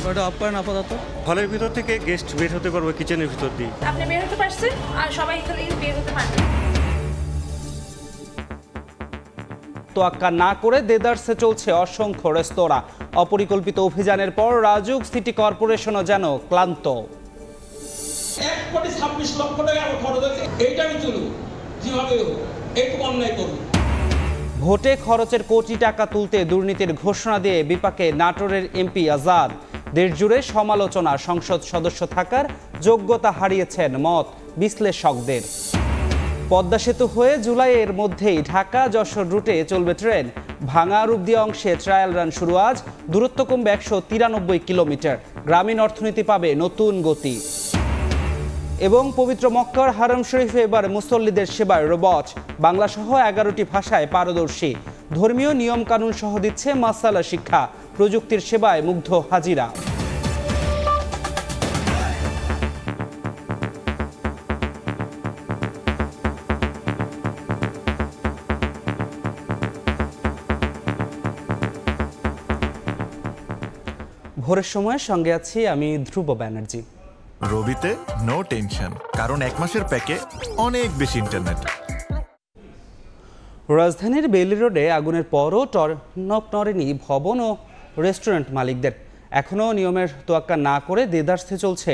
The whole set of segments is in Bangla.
ওটা অফ করেন আপাতত। হলের ভিতর থেকে গেস্ট বের হতে পারবে কিচেনের ভিতর দিয়ে। আপনি বের হতে পারছেন আর সবাই এখানে বের হতে পারবে। তোয়াক্কা না করে দেদারসে চলছে অসংখ্য রেস্তোরাঁ। অপরিকল্পিত অভিযানের পর রাজুক সিটি কর্পোরেশনও যেন ক্লান্ত। 1,26 লক্ষ টাকা আমার খরচ হয়েছে, এইটা আমি তুলব যেভাবে হোক, একটু অন্যায় করব। ভোটে খরচের কোটি টাকা তুলতে দুর্নীতির ঘোষণা দিয়ে বিপাকে নাটোরের এমপি আজাদ। দেশজুড়ে সমালোচনা, সংসদ সদস্য থাকার যোগ্যতা হারিয়েছেন মত বিশ্লেষকদের। পদ্মা সেতু হয়ে জুলাইয়ের মধ্যেই ঢাকা যশোর রুটে চলবে ট্রেন। ভাঙা রূপদিয়া অংশে ট্রায়াল রান শুরু আজ। দূরত্ব কমবে 193 কিলোমিটার। গ্রামীণ অর্থনীতি পাবে নতুন গতি। এবং পবিত্র মক্কার হারাম শরীফে এবার মুসল্লিদের সেবায় রোবট। বাংলাসহ 11টি ভাষায় পারদর্শী। ধর্মীয় নিয়ম কানুন সহ দিচ্ছে মাসালা শিক্ষা। প্রযুক্তির সেবায় মুগ্ধ হাজিরা। ভোরের সময়ের সঙ্গে আছি আমি ধ্রুব ব্যানার্জি। রবিতে নো টেনশন, কারণ এক মাসের প্যাকে অনেক বেশি ইন্টারনেট। রাজধানীর বেইলি রোডে আগুনের পরও নড়েনি ভবন ও রেস্টুরেন্ট মালিকদের। এখনও নিয়মের তোয়াক্কা না করে দেদারসে চলছে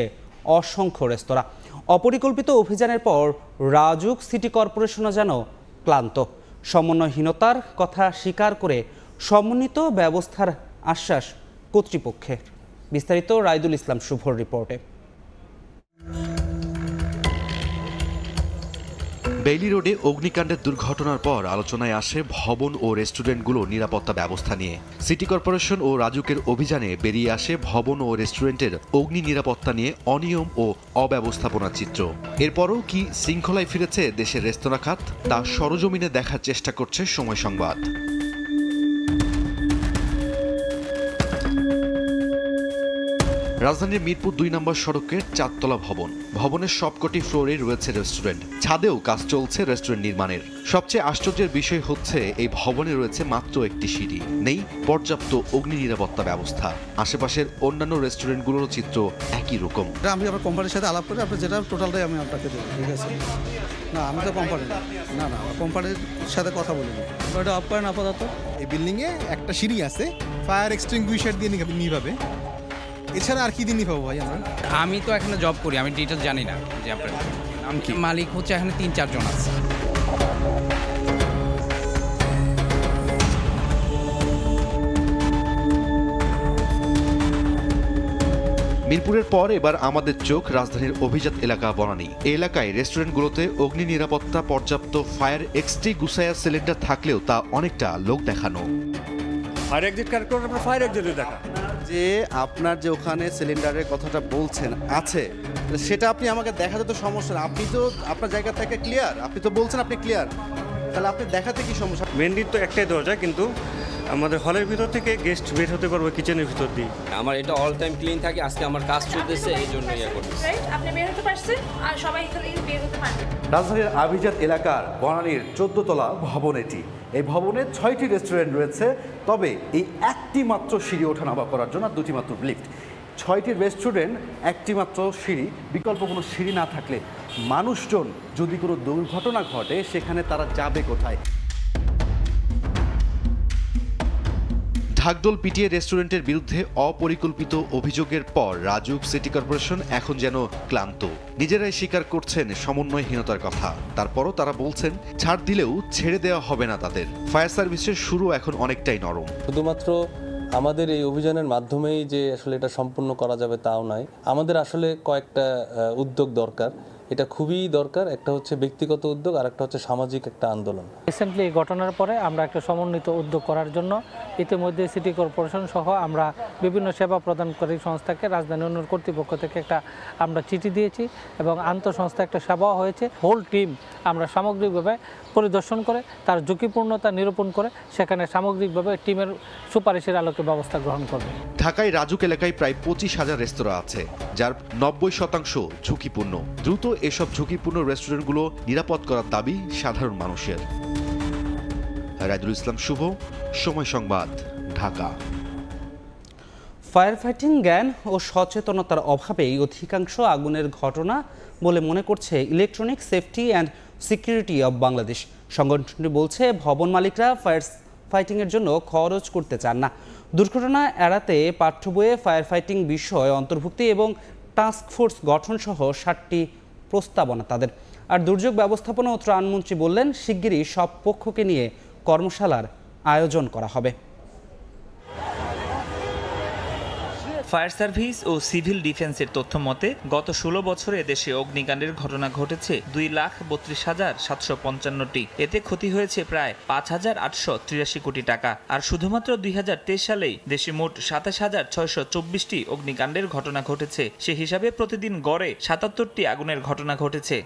অসংখ্য রেস্তোরাঁ। অপরিকল্পিত অভিযানের পর রাজুক সিটি কর্পোরেশনও যেন ক্লান্ত। সমন্বয়হীনতার কথা স্বীকার করে সমন্বিত ব্যবস্থার আশ্বাস কর্তৃপক্ষের। বিস্তারিত রাইদুল ইসলাম শুভর রিপোর্টে। বেইলি রোডে অগ্নিকাণ্ডের দুর্ঘটনার পর আলোচনায় আসে ভবন ও রেস্টুরেন্টগুলো নিরাপত্তা ব্যবস্থা নিয়ে। সিটি কর্পোরেশন ও রাজুকের অভিযানে বেরিয়ে আসে ভবন ও রেস্টুরেন্টের অগ্নি নিরাপত্তা নিয়ে অনিয়ম ও অব্যবস্থাপনার চিত্র। এরপরও কি শৃঙ্খলায় ফিরেছে দেশের রেস্তোরাঁ খাত, তা সরজমিনে দেখার চেষ্টা করছে সময় সংবাদ। রাজধানীর মিরপুর 2 নম্বর সড়কের 4তলা ভবন। ভবনের সবকটি ফ্লোরে রয়েছে রেস্টুরেন্ট, ছাদেও কাজ চলছে রেস্টুরেন্ট নির্মাণের। সবচেয়ে আশ্চর্যের বিষয় হচ্ছে এই ভবনে রয়েছে মাত্র একটি সিঁড়ি, নেই পর্যাপ্ত অগ্নি নিরাপত্তা ব্যবস্থা। আশেপাশের অন্যান্য রেস্টুরেন্টগুলোর চিত্র একই রকম। আমি আমার কোম্পানির সাথে আলাপ করে আপনি যেটা টোটালটাই আমি আপনাকে দেবো, ঠিক আছে? না আমি তো কোম্পানি না কোম্পানির সাথে কথা বলিনি। ওটা অফ করেন আপাতত। এই বিল্ডিংয়ে একটা সিঁড়ি আছে, ফায়ার এক্সটিংগুইশার দিয়ে নিভাবে। এছাড়া আর কি দিনই পাবো ভাই আমরা? আমি তো এখানে জব করি, আমি ডিটেলস জানি না যে আপনার আমি কি মালিক হচ্ছে এখানে 3-4 জন আছে। মিরপুরের পর এবার আমাদের চোখ রাজধানীর অভিজাত এলাকা বনানী। এই এলাকায় রেস্টুরেন্টগুলোতে অগ্নি নিরাপত্তা, পর্যাপ্ত ফায়ার এক্সটিংগুইশার সিলিন্ডার থাকলেও তা অনেকটা লোক দেখানো। ফায়ার এক্সিট কার্ড আপনার ফায়ার এক্সিটে দেখা যে আপনার যে ওখানে সিলিন্ডারের কথাটা বলছেন আছে, সেটা আপনি আমাকে দেখাতে তো সমস্যা না। আপনি তো আপনার জায়গা থেকে ক্লিয়ার, আপনি তো বলছেন আপনি ক্লিয়ার, তাহলে আপনি দেখাতে কি সমস্যা? মেনলি তো একটাই দরজা, কিন্তু আমাদের হলের ভিতর থেকে গেস্ট বের হতে পারবে কিচেনের ভিতর দিয়ে। আমার এটা অল টাইম ক্লিন থাকে, আজকে আমার কাজ চলতেছে এই জন্য ইয়া করতেছি। আপনি বের হতে পারছেন আর সবাই এখানে বের হতে পারবে। রাজধানীর আভিজাত এলাকার বনানীর 14তলা ভবন এটি। এই ভবনে 6টি রেস্টুরেন্ট রয়েছে, তবে এই একটি মাত্র সিঁড়ি ওঠা নামা করার জন্য 2টি মাত্র লিফট। 6টি রেস্টুরেন্ট, একটি মাত্র সিঁড়ি। বিকল্প কোনো সিঁড়ি না থাকলে মানুষজন যদি কোনো দুর্ঘটনা ঘটে সেখানে তারা যাবে কোথায়? ঢাকঢোল পিটিয়ে রেস্টুরেন্টের বিরুদ্ধে অপরিকল্পিত অভিযোগের পর রাজুক সিটি কর্পোরেশন এখন যেন ক্লান্ত। নিজেরাই স্বীকার করছেন সমন্বয়হীনতার কথা। তারপরও তারা বলছেন ছাড় দিলেও ছেড়ে দেওয়া হবে না তাদের। ফায়ার সার্ভিসের শুরু এখন অনেকটাই নরম। শুধুমাত্র আমাদের এই অভিযানের মাধ্যমেই যে আসলে এটা সম্পূর্ণ করা যাবে তাও নয়, আমাদের আসলে কয়েকটা উদ্যোগ দরকার। এটা খুবই দরকার। একটা হচ্ছে ব্যক্তিগত উদ্যোগ, আর একটা হচ্ছে সামাজিক একটা আন্দোলন। রিসেন্টলি এই ঘটনার পরে আমরা একটা সমন্বিত উদ্যোগ করার জন্য ইতিমধ্যে সিটি কর্পোরেশন সহ আমরা বিভিন্ন সেবা প্রদানকারী সংস্থাকে রাজধানী উন্নয়ন কর্তৃপক্ষ থেকে একটা আমরা চিঠি দিয়েছি এবং আন্তঃসংস্থা একটা সেবাও হয়েছে। হোল টিম আমরা সামগ্রিকভাবে পরিদর্শন করে তার ঝুঁকিপূর্ণতা নিরূপণ করে সেখানে সামগ্রিকভাবে টিমের সুপারিশের আলোকে ব্যবস্থা গ্রহণ করবে। ঢাকায় রাজুক এলাকায় প্রায় 25,000 রেস্তোরাঁ আছে, যার 90% ঝুঁকিপূর্ণ। দ্রুত এসব ঝুঁকিপূর্ণ রেস্টুরেন্টগুলো নিরাপদ করার দাবি সাধারণ মানুষের। রাইদুল ইসলাম শুভ, সময় সংবাদ, ঢাকা। ফায়ার ফাইটিং জ্ঞান ও সচেতনতার অভাবেই অধিকাংশ আগুনের ঘটনা বলে মনে করছে electronic safety and security of Bangladesh. সংগঠনটি বলছে ভবন মালিকরা ফায়ার ফাইটিংয়ের জন্য খরচ করতে চান না। দুর্ঘটনা এড়াতে পাঠ্য বইয়ে ফায়ার ফাইটিং বিষয় অন্তর্ভুক্তি এবং টাস্ক ফোর্স গঠন সহ 7টি প্রস্তাবনা তাদের। আর দুর্যোগ ব্যবস্থাপনা ও ত্রাণমন্ত্রী বললেন শিগগিরই সব পক্ষকে নিয়ে কর্মশালার আয়োজন করা হবে। ফায়ার সার্ভিস ও সিভিল ডিফেন্সের তথ্য মতে গত 16 বছরে দেশে অগ্নিকাণ্ডের ঘটনা ঘটেছে 2,32,755টি। এতে ক্ষতি হয়েছে প্রায় 5,883 কোটি টাকা। আর শুধুমাত্র 2023 সালেই দেশে মোট 27,624টি অগ্নিকাণ্ডের ঘটনা ঘটেছে। সে হিসাবে প্রতিদিন গড়ে 77টি আগুনের ঘটনা ঘটেছে।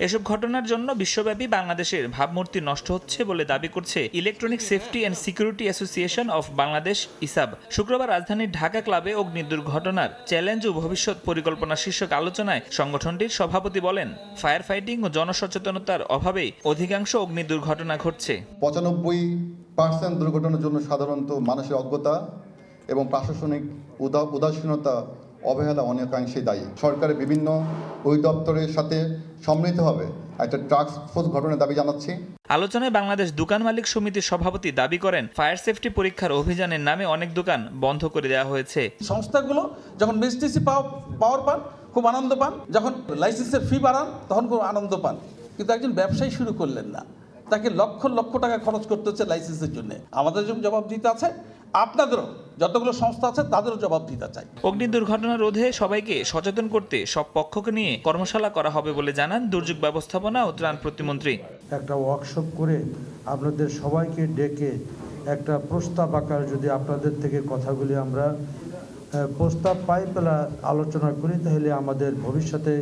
এসব ঘটনার জন্য বিশ্বব্যাপী বাংলাদেশের ভাবমূর্তি নষ্ট হচ্ছে বলে দাবি করছে electronic safety and security association of Bangladesh ইসাব। শুক্রবার রাজধানীর ঢাকা ক্লাবে অগ্নি দুর্ঘটনার চ্যালেঞ্জ ও ভবিষ্যৎ পরিকল্পনা শীর্ষক আলোচনায় সংগঠনটির সভাপতি বলেন, ফায়ার ফাইটিং ও জনসচেতনতার অভাবেই অধিকাংশ অগ্নি দুর্ঘটনা ঘটছে। 95% দুর্ঘটনার জন্য সাধারণত মানুষের অজ্ঞতা এবং প্রশাসনিক উদাসীনতা অবহেলা অনেকাংশেই দায়ী। সরকারের বিভিন্ন অধিদপ্তরের সাথে সম্মিলিতভাবে একটা টাস্ক ফোর্স গঠনের দাবি জানাচ্ছি। আলোচনায় বাংলাদেশ দোকান মালিক সমিতির সভাপতি দাবি করেন, ফায়ার সেফটি পরীক্ষার অভিযানের নামে অনেক দোকান বন্ধ করে দেওয়া হয়েছে। সংস্থাগুলো যখন বিএসটিসি পাওয়ার পান খুব আনন্দ পান, যখন লাইসেন্সের ফি বাড়ান তখন খুব আনন্দ পান, কিন্তু একজন ব্যবসায়ী শুরু করলেন না, তাকে লক্ষ লক্ষ টাকা খরচ করতে হচ্ছে লাইসেন্সের জন্য। আমাদের যেমন জবাব দিতে আছে, আপনাদেরও যতগুলো সংস্থা আছে তাদেরও জবাব দিতে চাই। অগ্নি দুর্ঘটনা রোধে সবাইকে সচেতন করতে সব পক্ষকে নিয়ে কর্মশালা করা হবে বলে জানান দুর্যোগ ব্যবস্থাপনা ও ত্রাণ প্রতিমন্ত্রী। একটা ওয়ার্কশপ করে আপনাদের সবাইকে ডেকে একটা প্রস্তাব আকারে যদি আপনাদের থেকে কথাগুলি আমরা প্রস্তাব পাই পেলা আলোচনা করি, তাহলে আমাদের ভবিষ্যতে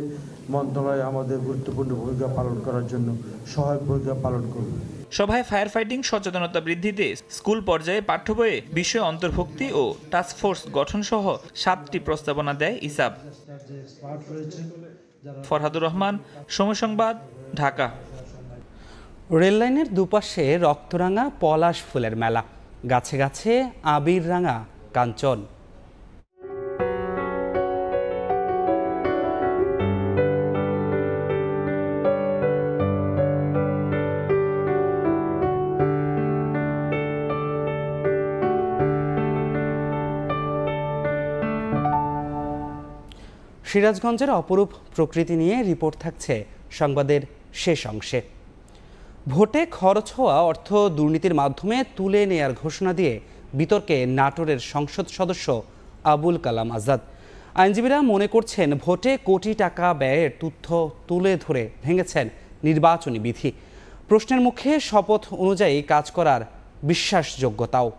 মন্ত্রণালয় আমাদের গুরুত্বপূর্ণ ভূমিকা পালন করার জন্য সহায়ক ভূমিকা পালন করবে। সভায় ফায়ার ফাইটিং সচেতনতা বৃদ্ধিতে স্কুল পর্যায়ে পাঠ্য বইয়ে বিষয় অন্তর্ভুক্তি ও টাস্ক ফোর্স গঠন সহ 7টি প্রস্তাবনা দেয় ইসাব। ফরহাদুর রহমান, সময় সংবাদ, ঢাকা। রেললাইনের দুপাশে রক্তরাঙা পলাশ ফুলের মেলা, গাছে গাছে আবির রাঙা কাঞ্চন। সিরাজগঞ্জের অপরূপ প্রকৃতি নিয়ে রিপোর্ট থাকছে সংবাদের শেষ অংশে। ভোটে খরচ হওয়া অর্থ দুর্নীতির মাধ্যমে তুলে নেয়ার ঘোষণা দিয়ে বিতর্কে নাটোরের সংসদ সদস্য আবুল কালাম আজাদ। আইনজীবীরা মনে করছেন ভোটে কোটি টাকা ব্যয়ের তথ্য তুলে ধরে ভেঙেছেন নির্বাচনী বিধি। প্রশ্নের মুখে শপথ অনুযায়ী কাজ করার বিশ্বাসযোগ্যতাও।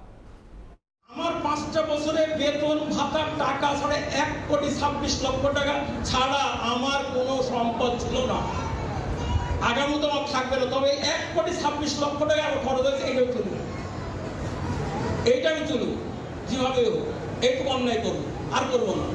আমার 5টা বছরের বেতন ভাতার টাকা ছাড়া 1,26,00,000 টাকা ছাড়া আমার কোনো সম্পদ ছিল না। আগামীতে আমার থাকবে না, তবে 1,26,00,000 টাকা আমার খরচ হয়েছে, এইটা আমি তুলব যেভাবে হোক, একটু অন্যায় করবো, আর করবো না।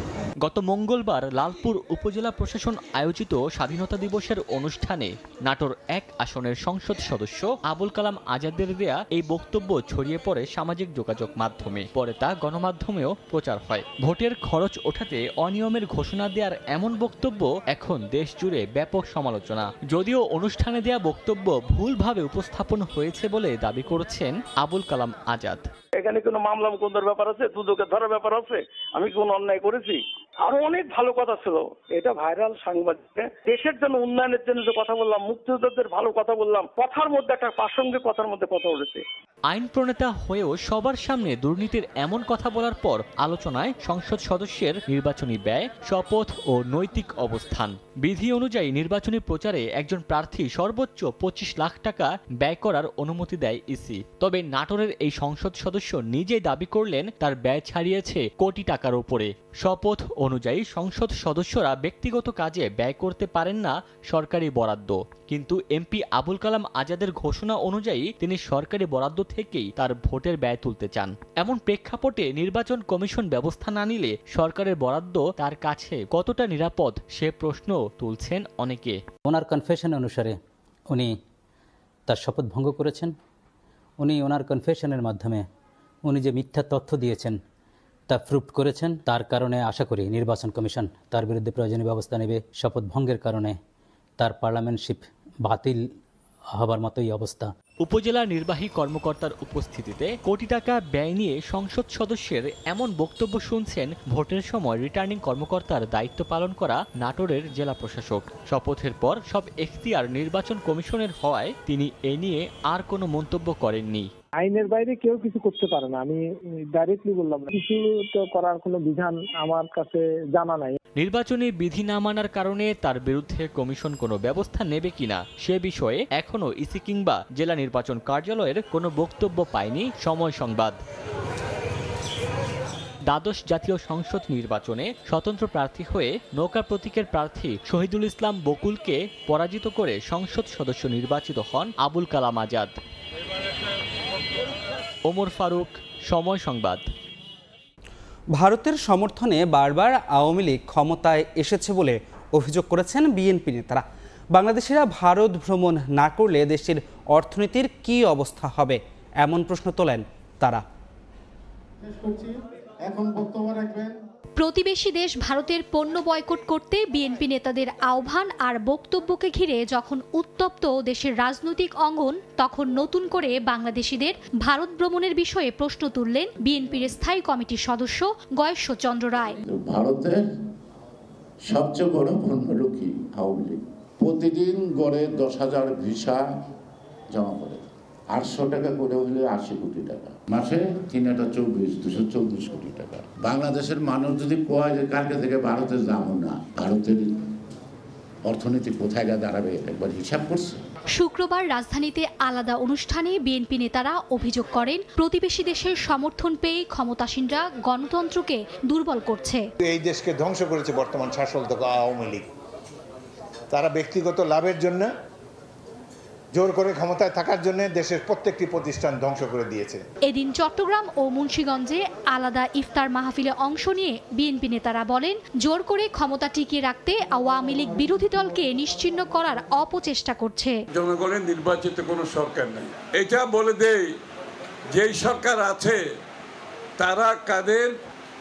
গত মঙ্গলবার লালপুর উপজেলা প্রশাসন আয়োজিত স্বাধীনতা দিবসের অনুষ্ঠানে নাটোর 1 আসনের সংসদ সদস্য আবুল কালাম আজাদের দেয়া এই বক্তব্য ছড়িয়ে পড়ে সামাজিক যোগাযোগ মাধ্যমে। পরে তা গণমাধ্যমেও প্রচার হয়। ভোটের খরচ ওঠাতে অনিয়মের ঘোষণা দেওয়ার এমন বক্তব্য এখন দেশ জুড়ে ব্যাপক সমালোচনা। যদিও অনুষ্ঠানে দেয়া বক্তব্য ভুলভাবে উপস্থাপন হয়েছে বলে দাবি করেছেন আবুল কালাম আজাদ। এখানে কোনো মামলা মুকদ্দমার ব্যাপার আছে, দুদকে ধরার ব্যাপার আছে, আমি কোনো অন্যায় করেছি? আরো অনেক ভালো কথা ছিল, এটা ভাইরাল সাংবাদিক। দেশের জন্য উন্নয়নের জন্য যে কথা বললাম, মুক্তিযোদ্ধাদের ভালো কথা বললাম, কথার মধ্যে একটা প্রাসঙ্গিক কথার মধ্যে কথা উঠেছে। আইন প্রণেতা হয়েও সবার সামনে দুর্নীতির এমন কথা বলার পর আলোচনায় সংসদ সদস্যের নির্বাচনী ব্যয়, শপথ ও নৈতিক অবস্থান। বিধি অনুযায়ী নির্বাচনী প্রচারে একজন প্রার্থী সর্বোচ্চ 25 লাখ টাকা ব্যয় করার অনুমতি দেয় ইসি। তবে নাটোরের এই সংসদ সদস্য নিজেই দাবি করলেন তার ব্যয় ছাড়িয়েছে কোটি টাকার উপরে। শপথ অনুযায়ী সংসদ সদস্যরা ব্যক্তিগত কাজে ব্যয় করতে পারেন না সরকারি বরাদ্দ, কিন্তু এমপি আবুল কালাম আজাদের ঘোষণা অনুযায়ী তিনি সরকারি বরাদ্দ থেকেই তার ভোটের ব্যয় তুলতে চান। এমন প্রেক্ষাপটে নির্বাচন কমিশন ব্যবস্থা না নিলে সরকারের বরাদ্দ তার কাছে কতটা নিরাপদ সে প্রশ্ন তুলছেন অনেকে। ওনার কনফেশন অনুসারে উনি তার শপথ ভঙ্গ করেছেন। উনি ওনার কনফেশনের মাধ্যমে উনি যে মিথ্যা তথ্য দিয়েছেন তা প্রুফ করেছেন, তার কারণে আশা করি নির্বাচন কমিশন তার বিরুদ্ধে প্রয়োজনীয় ব্যবস্থা নেবে। শপথ ভঙ্গের কারণে তার পার্লামেন্টশিপ বাতিল হবার মতোই অবস্থা। উপজেলা নির্বাহী কর্মকর্তার উপস্থিতিতে কোটি টাকা ব্যয় নিয়ে সংসদ সদস্যের এমন বক্তব্য শুনছেন ভোটের সময় রিটার্নিং কর্মকর্তার দায়িত্ব পালন করা নাটোরের জেলা প্রশাসক। শপথের পর সব এখতিয়ার নির্বাচন কমিশনের হওয়ায় তিনি এ নিয়ে আর কোনো মন্তব্য করেননি। আইনের বাইরে কেউ কিছু করতে পারে না, আমি ডাইরেক্টলি বললাম না। কিছু তো করার কোনো বিধান আমার কাছে জানা নাই। নির্বাচনী বিধি না মানার কারণে তার বিরুদ্ধে কমিশন কোনো ব্যবস্থা নেবে কিনা সে বিষয়ে এখনো ইসি কিংবা জেলা নির্বাচন কার্যালয়ের কোনো বক্তব্য পায়নি সময় সংবাদ। দ্বাদশ জাতীয় সংসদ নির্বাচনে স্বতন্ত্র প্রার্থী হয়ে নৌকা প্রতীকের প্রার্থী শহীদুল ইসলাম বকুলকে পরাজিত করে সংসদ সদস্য নির্বাচিত হন আবুল কালাম আজাদ। ওমর ফারুক, সময় সংবাদ। ভারতের সমর্থনে বারবার আওয়ামী লীগ ক্ষমতায় এসেছে বলে অভিযোগ করেছেন বিএনপি নেতারা। বাংলাদেশিরা ভারত ভ্রমণ না করলে দেশের অর্থনীতির কী অবস্থা হবে, এমন প্রশ্ন তোলেন তারা। প্রতিবেশী দেশ ভারতের পণ্য বয়কট করতে বিএনপি নেতাদের আহ্বান আর বক্তব্যকে ঘিরে যখন উত্তপ্ত দেশের রাজনৈতিক অঙ্গন, তখন নতুন করে বাংলাদেশিদের ভারত ভ্রমণের বিষয়ে প্রশ্ন তুললেন বিএনপির স্থায়ী কমিটির সদস্য গয়েশ্বরচন্দ্র রায়। ভারতের সবচেয়ে বড় পণ্যরক্ষী আওয়ামী লীগ প্রতিদিন গড়ে 10,000 ভিসা জমা করে, 800 টাকা করে হলে 80 কোটি টাকা, মাসে 224 কোটি টাকা। বাংলাদেশের মানুষ যদি কয় যে কালকে থেকে ভারতে যাবো না, ভারতের অর্থনীতি কোথায় গিয়ে দাঁড়াবে একবার হিসাব করছে। শুক্রবার রাজধানীতে আলাদা অনুষ্ঠানে বিএনপি নেতারা অভিযোগ করেন প্রতিবেশী দেশের সমর্থন পেয়ে ক্ষমতাসীনরা গণতন্ত্রকে দুর্বল করছে। এই দেশকে ধ্বংস করেছে বর্তমান শাসক দল আওয়ামী লীগ। তারা ব্যক্তিগত লাভের জন্য, জোর করে ক্ষমতায় থাকার জন্য দেশের প্রত্যেকটি প্রতিষ্ঠান ধ্বংস করে দিয়েছে। এদিন চট্টগ্রাম ও মুন্সিগঞ্জে আলাদা ইফতার মাহফিলে অংশ নিয়ে বিএনপি নেতারা বলেন, জোর করে ক্ষমতা টিকিয়ে রাখতে আওয়ামী লীগ বিরোধী দলকে নিশ্চিহ্ন করার অপচেষ্টা করছে। জনগণের নির্বাচিত কোনো সরকার নেই, এটা বলে দেই যেই সরকার আছে তারা কাদের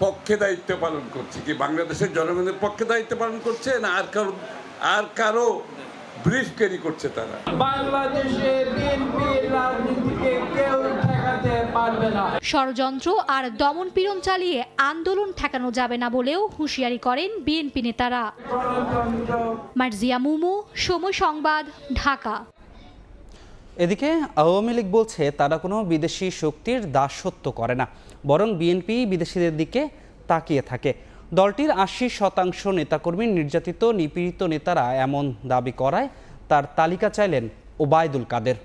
পক্ষে দায়িত্ব পালন করছে, কি বাংলাদেশের জনগণের পক্ষে দায়িত্ব পালন করছে না আর কারো ব্রিফ ক্যারি করছে তারা। বাংলাদেশে বিএনপির রাজনীতিকে কেউ ঠেকাতে পারবে না। ষড়যন্ত্র আর দমনপীড়ন চালিয়ে আন্দোলন ঠেকানো যাবে না বলেও হুঁশিয়ারি করেন বিএনপি নেতারা। মার্জিয়া মুমু, সময় সংবাদ, ঢাকা। এদিকে আওয়ামী লীগ বলছে তারা কোনো বিদেশি শক্তির দাসত্ব করে না, বরং বিএনপি বিদেশিদের দিকে তাকিয়ে থাকে। দলটির 80% নেতাকর্মী নির্যাতিত নিপীড়িত নেতারা এমন দাবি করায় তার তালিকা চাইলেন ওবায়দুল কাদের।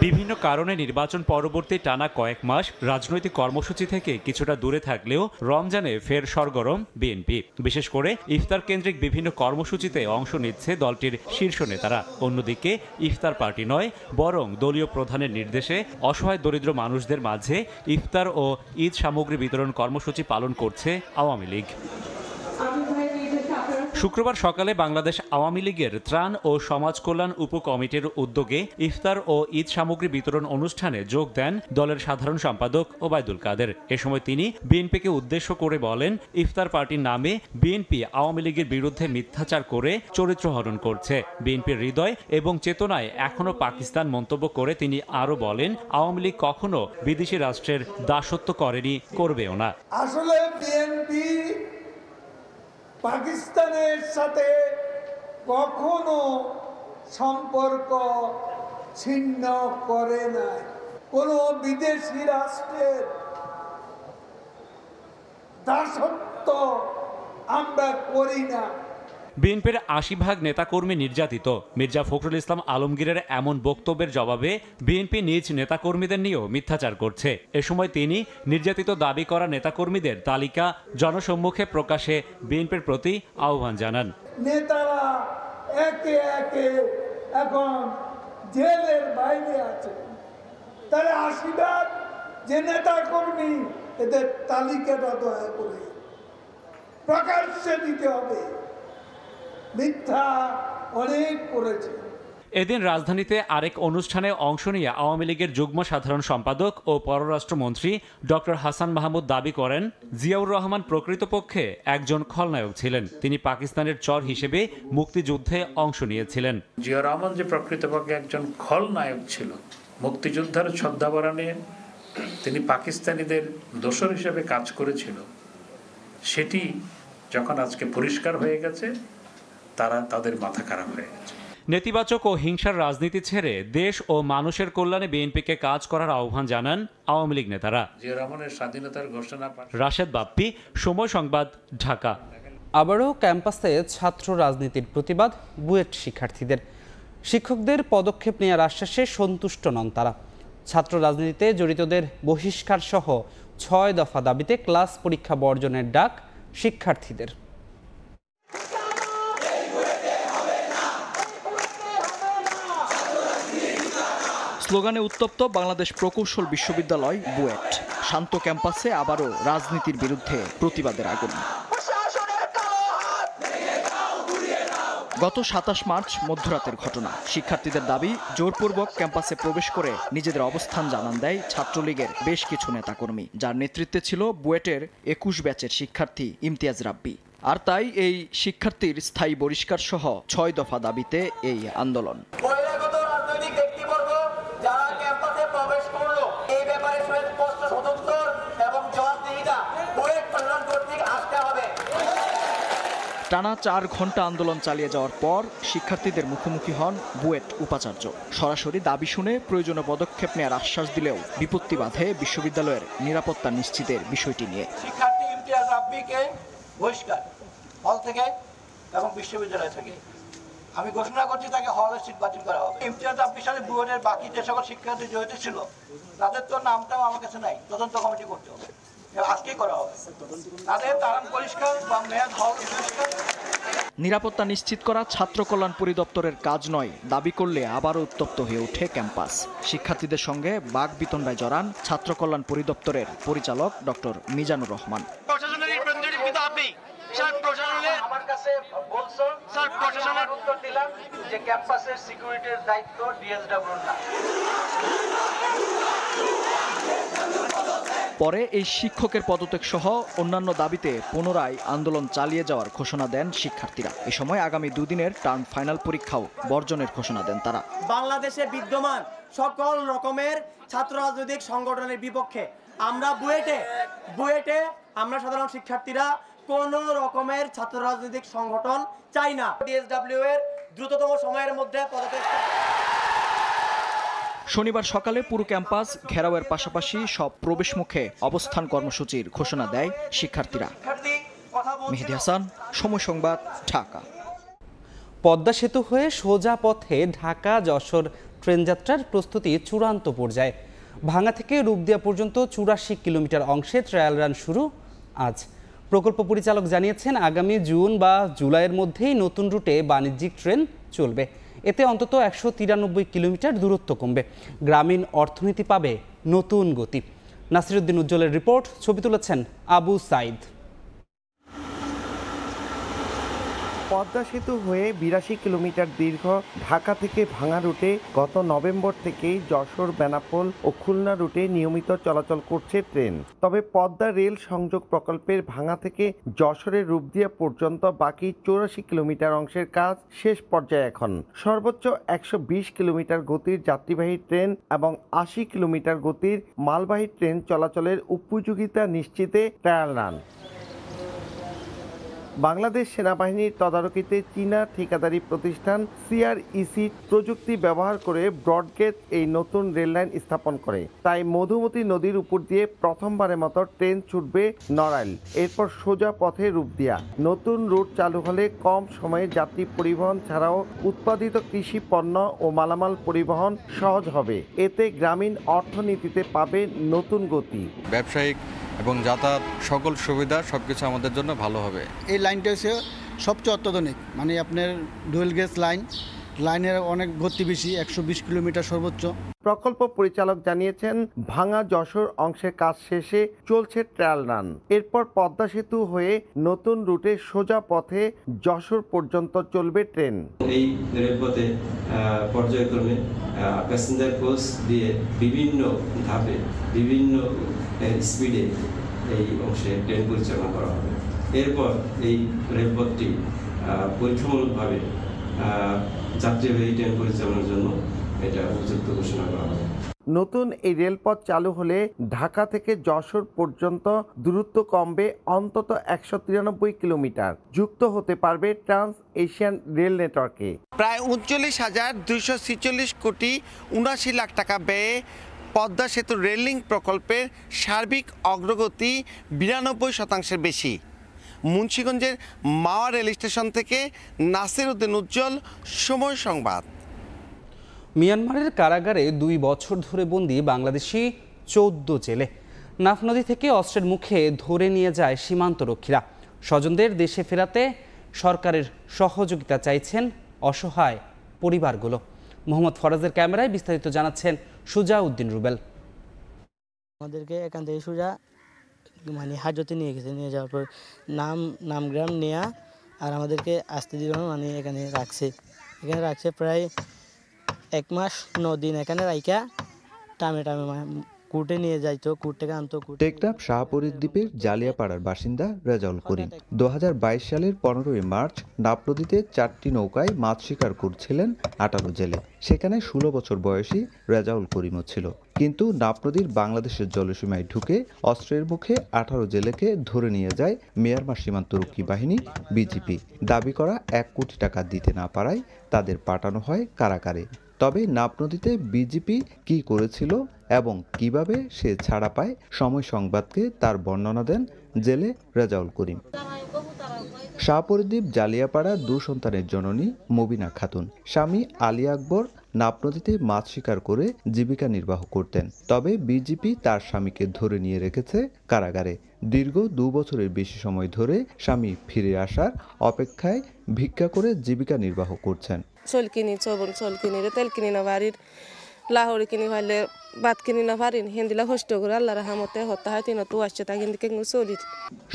বিভিন্ন কারণে নির্বাচন পরবর্তী টানা কয়েক মাস রাজনৈতিক কর্মসূচি থেকে কিছুটা দূরে থাকলেও রমজানে ফের সরগরম বিএনপি। বিশেষ করে ইফতার কেন্দ্রিক বিভিন্ন কর্মসূচিতে অংশ নিচ্ছে দলটির শীর্ষ নেতারা। অন্যদিকে ইফতার পার্টি নয়, বরং দলীয় প্রধানের নির্দেশে অসহায় দরিদ্র মানুষদের মাঝে ইফতার ও ঈদ সামগ্রী বিতরণ কর্মসূচি পালন করছে আওয়ামী লীগ। শুক্রবার সকালে বাংলাদেশ আওয়ামী লীগের ত্রাণ ও সমাজ কল্যাণ উপকমিটির উদ্যোগে ইফতার ও ঈদ সামগ্রী বিতরণ অনুষ্ঠানে যোগ দেন দলের সাধারণ সম্পাদক ওবায়দুল কাদের। এ সময় তিনি বিএনপিকে উদ্দেশ্য করে বলেন, ইফতার পার্টির নামে বিএনপি আওয়ামী লীগের বিরুদ্ধে মিথ্যাচার করে চরিত্র হরণ করছে। বিএনপির হৃদয় এবং চেতনায় এখনো পাকিস্তান মন্তব্য করে তিনি আরো বলেন, আওয়ামী লীগ কখনো বিদেশি রাষ্ট্রের দাসত্ব করেনি, করবেও না। আসলে বিএনপি পাকিস্তানের সাথে কখনো সম্পর্ক ছিন্ন করে নাই, কোনো বিদেশি রাষ্ট্রের দাসত্ব আমরা করি না। বিএনপির 80% নেতাকর্মী নির্যাতিত। মির্জা ফখরুল ইসলাম আলমগীরের এমন বক্তব্যের জবাবে বিএনপি নিজ নেতাকর্মীদের নিয়েও মিথ্যাচার করছে। এ সময় তিনি নির্যাতিত দাবি করা নেতাকর্মীদের তালিকা জনসম্মুখে প্রকাশে বিএনপির প্রতি আহ্বান জানান। নেতারা একে একে এখন জেলের বাইরে আছে, তাহলে 80% যে নেতাকর্মী, এদের তালিকাটা দয়া করে প্রকাশ্যে দিতে হবে। মিথ্যা অনেক করেছে। এদিন রাজধানীতে আরেক অনুষ্ঠানে অংশ নিয়ে আওয়ামী লীগের যুগ্ম সাধারণ সম্পাদক ও পররাষ্ট্রমন্ত্রী ডক্টর হাসান মাহমুদ দাবি করেন, জিয়াউর রহমান প্রকৃতপক্ষে একজন খলনায়ক ছিলেন। তিনি পাকিস্তানের চর হিসেবে মুক্তিযুদ্ধে অংশ নিয়েছিলেন। জিয়াউর রহমান যে প্রকৃতপক্ষে একজন খলনায়ক ছিল, মুক্তিযোদ্ধার ছদ্মাবরণে তিনি পাকিস্তানিদের দোসর হিসেবে কাজ করেছিল, সেটি যখন আজকে পরিষ্কার হয়ে গেছে, তাদের মাথা খারাপ হয়ে গেছে। নেতিবাচক ও হিংসার রাজনীতি ছেড়ে দেশ ও মানুষের কল্যাণে বিএনপিকে কাজ করার আহ্বান জানান আওয়ামী লীগ নেতারা। জিয়াউর রহমানের স্বাধীনতার ঘোষণা। রাশেদ বাপ্পি, সময় সংবাদ, ঢাকা। আবারও ক্যাম্পাসে ছাত্র রাজনীতির প্রতিবাদ বুয়েট শিক্ষার্থীদের। শিক্ষকদের পদক্ষেপ নেওয়ার আশ্বাসে সন্তুষ্ট নন তারা। ছাত্র রাজনীতিতে জড়িতদের বহিষ্কার সহ 6 দফা দাবিতে ক্লাস পরীক্ষা বর্জনের ডাক শিক্ষার্থীদের। স্লোগানে উত্তপ্ত বাংলাদেশ প্রকৌশল বিশ্ববিদ্যালয় বুয়েট। শান্ত ক্যাম্পাসে আবারও রাজনীতির বিরুদ্ধে প্রতিবাদের আগুন। গত 27 মার্চ মধ্যরাতের ঘটনা। শিক্ষার্থীদের দাবি, জোরপূর্বক ক্যাম্পাসে প্রবেশ করে নিজেদের অবস্থান জানান দেয় ছাত্রলীগের বেশ কিছু নেতাকর্মী, যার নেতৃত্বে ছিল বুয়েটের 21 ব্যাচের শিক্ষার্থী ইমতিয়াজ রাব্বি। আর তাই এই শিক্ষার্থীর স্থায়ী বহিষ্কার সহ 6 দফা দাবিতে এই আন্দোলন। টানা 4 ঘন্টা আন্দোলন চালিয়ে যাওয়ার পর শিক্ষার্থীদের মুখোমুখি হন বুয়েট উপাচার্য। সরাসরি দাবি শুনে প্রয়োজনীয় পদক্ষেপ নেওয়ার আশ্বাস দিলেও বিপত্তি বাধে বিশ্ববিদ্যালয়ের নিরাপত্তা নিশ্চিতের বিষয়টি নিয়ে। শিক্ষার্থী ইমতিয়াজ রাব্বিকে বহিষ্কার হল থেকে এবং বিশ্ববিদ্যালয় থেকে। আমি ঘোষণা করছি তাকে হলের সিট বাতিল করা হবে। ইমতিয়াজ রাব্বির সাথে বুয়েটের বাকি যে সকল শিক্ষার্থী জড়িত ছিল তাদের তো নামটাও আমার কাছে নাই, তদন্ত কমিটি করতে হবে, আজকেই করা হবে। তাদের তারান পরিষ্কার বা মেয়াদ হল পরিষ্কার। নিরাপত্তা নিশ্চিত করা ছাত্র কল্যাণ পরিদপ্তরের কাজ নয় দাবি করলে আবারও উত্তপ্ত হয়ে ওঠে ক্যাম্পাস। শিক্ষার্থীদের সঙ্গে বাকবিতণ্ডায় জড়ান ছাত্র কল্যাণ পরিদপ্তরের পরিচালক ডক্টর মিজানুর রহমান। আমার কাছে বলছো স্যার, প্রশাসনের উত্তর দিলাম যে ক্যাম্পাসের সিকিউরিটির দায়িত্ব ডিএসডব্লিউর না। পরে এই শিক্ষকের পদত্যাগ সহ অন্যান্য দাবিতে পুনরায় আন্দোলন চালিয়ে যাওয়ার ঘোষণা দেন শিক্ষার্থীরা। এ সময় আগামী 2 দিনের টার্ম ফাইনাল পরীক্ষাও বর্জনের ঘোষণা দেন তারা। বাংলাদেশে বিদ্যমান সকল রকমের ছাত্র রাজনৈতিক সংগঠনের বিপক্ষে আমরা বুয়েটে আমরা সাধারণ শিক্ষার্থীরা কোন রকমের ছাত্র রাজনৈতিক সংগঠন চাই না। ডিএসডব্লিউ এর দ্রুততম সময়ের মধ্যে পদত্যাগ। শনিবার সকালে পুরো ক্যাম্পাস ঘেরাওয়ের পাশাপাশি সব প্রবেশমুখে অবস্থান কর্মসূচির ঘোষণা দেয় শিক্ষার্থীরা। মেহেদী হাসান, সময় সংবাদ, ঢাকা। পদ্মা সেতু হয়ে সোজা পথে ঢাকা যশোর ট্রেন যাত্রার প্রস্তুতি চূড়ান্ত পর্যায়ে। ভাঙ্গা থেকে রূপদিয়া পর্যন্ত 84 কিলোমিটার অংশে ট্রায়াল রান শুরু আজ। প্রকল্প পরিচালক জানিয়েছেন, আগামী জুন বা জুলাইয়ের মধ্যেই নতুন রুটে বাণিজ্যিক ট্রেন চলবে। এতে অন্তত 193 কিলোমিটার দূরত্ব কমবে। গ্রামীণ অর্থনীতি পাবে নতুন গতি। নাসিরউদ্দিন উজ্জ্বলের রিপোর্ট, ছবি তুলেছেন আবু সাইদ। পদ্মা সেতু হয়ে 82 কিলোমিটার দীর্ঘ ঢাকা থেকে ভাঙা রুটে গত নভেম্বর থেকেই যশোর, বেনাপোল ও খুলনা রুটে নিয়মিত চলাচল করছে ট্রেন। তবে পদ্মা রেল সংযোগ প্রকল্পের ভাঙা থেকে যশোরের রূপদিয়া পর্যন্ত বাকি 84 কিলোমিটার অংশের কাজ শেষ পর্যায়ে এখন। সর্বোচ্চ 120 কিলোমিটার গতির যাত্রীবাহী ট্রেন এবং 80 কিলোমিটার গতির মালবাহী ট্রেন চলাচলের উপযোগিতা নিশ্চিতে ট্রায়াল রান। বাংলাদেশ সেনাবাহিনীর তদারকিতে চীনা ঠিকাদারি প্রতিষ্ঠান CREC প্রযুক্তি ব্যবহার করে ব্রডগেজ এই নতুন রেললাইন স্থাপন করে। তাই মধুমতি নদীর উপর দিয়ে প্রথমবারের মতো ট্রেন ছুটবে নড়াইল, এরপর সোজা পথে রূপদিয়া। নতুন রুট চালু হলে কম সময়ে যাত্রী পরিবহন ছাড়াও উৎপাদিত কৃষি পণ্য ও মালামাল পরিবহন সহজ হবে। এতে গ্রামীণ অর্থনীতিতে পাবে নতুন গতি। ব্যবসায়িক এবং যাতায়াত সকল সুবিধা সবকিছু আমাদের জন্য ভালো হবে। এই লাইনটা হচ্ছে সবচেয়ে অত্যাধুনিক, মানে আপনার ডুয়েল গেজ লাইনের অনেক গতি বেশি, 120 কিলোমিটার সর্বোচ্চ। প্রকল্প পরিচালক জানিয়েছেন, ভাঙা যশোর অংশের কাজ শেষে চলছে ট্রায়াল রান। এরপর পদ্মা সেতু হয়ে নতুন রুটে সোজা পথে যশোর পর্যন্ত চলবে ট্রেন। এই রেলপথে পর্যায়ক্রমে প্যাসেঞ্জার কোচ দিয়ে বিভিন্ন ধাপে বিভিন্ন স্পিডে এই অংশে ট্রেন পরিচালনা করা হবে। এরপর এই রেলপথটি পরীক্ষামূলকভাবে যাত্রীবাহী ট্রেন পরিচালনার জন্য এটা উপযুক্ত ঘোষণা করা হবে। নতুন এই রেলপথ চালু হলে ঢাকা থেকে যশোর পর্যন্ত দূরত্ব কমবে অন্তত 193 কিলোমিটার, যুক্ত হতে পারবে ট্রান্স এশিয়ান রেল নেটওয়ার্কে। প্রায় 39,246 কোটি 79 লাখ টাকা ব্যয়ে পদ্মা সেতু রেলিং প্রকল্পের সার্বিক অগ্রগতি 92% বেশি। মুন্সিগঞ্জের মাওয়া রেল স্টেশন থেকে নাসির উদ্দিন উজ্জ্বল, সময় সংবাদ। মিয়ানমারের কারাগারে 2 বছর ধরে বন্দী বাংলাদেশি 14 জেলে। নাফ নদী থেকে অস্ত্রের মুখে ধরে নিয়ে যায় সীমান্তরক্ষীরা। স্বজনদের দেশে ফেরাতে সরকারের সহযোগিতা চাইছেন অসহায় পরিবারগুলো। মোহাম্মদ ফরাজের ক্যামেরায় বিস্তারিত জানাচ্ছেন সুজা উদ্দিন রুবেল। আমাদেরকে এখান থেকে সুজা হাজতে নিয়ে গেছে, নিয়ে যাওয়ার পর নামগ্রাম নেয়া আর আমাদেরকে আসতে দিল না, এখানে রাখছে প্রায় 1 মাস 9 দিন এখানে রাইখা টামে কোর্টে নিয়ে যাইতো, কোর্ট থেকে আনতো। টেকনাফ শাহপরীর দ্বীপের জালিয়াপাড়ার বাসিন্দা রেজাউল করিম 2022 সালের 15 মার্চ নাফ নদীতে 4টি নৌকায় মাছ শিকার করছিলেন 18 জেলে। সেখানে 16 বছর বয়সী রেজাউল করিমও ছিল। কিন্তু নাফ নদীর বাংলাদেশের জলসীমায় ঢুকে অস্ত্রের মুখে 18 জেলেকে ধরে নিয়ে যায় মিয়ানমার সীমান্তরক্ষী বাহিনী বিজিপি। দাবি করা 1 কোটি টাকা দিতে না পারায় তাদের পাঠানো হয় কারাগারে। তবে নাফ নদীতে বিজিপি কি করেছিল এবং কিভাবে সে ছাড়া পায়, সময় সংবাদকে তার বর্ণনা দেন জেলে রেজাউল করিম। শাহপরীদ্বীপ জালিয়াপাড়া 2 সন্তানের জননী মুবিনা খাতুন। স্বামী আলী আকবর নাফ নদীতে মাছ শিকার করে জীবিকা নির্বাহ করতেন। তবে বিজিপি তার স্বামীকে ধরে নিয়ে রেখেছে কারাগারে। দীর্ঘ 2 বছরের বেশি সময় ধরে স্বামী ফিরে আসার অপেক্ষায় ভিক্ষা করে জীবিকা নির্বাহ করছেন। চল কিনি তেল কিনি না বাড়ির লাহোরি কিনি ভাইলে ভাত কিনি না পারিন হিন্দিলা কষ্ট করে আল্লাহ রহমতে হতে হয় তিন তো আসছে তা হিন্দি চলি।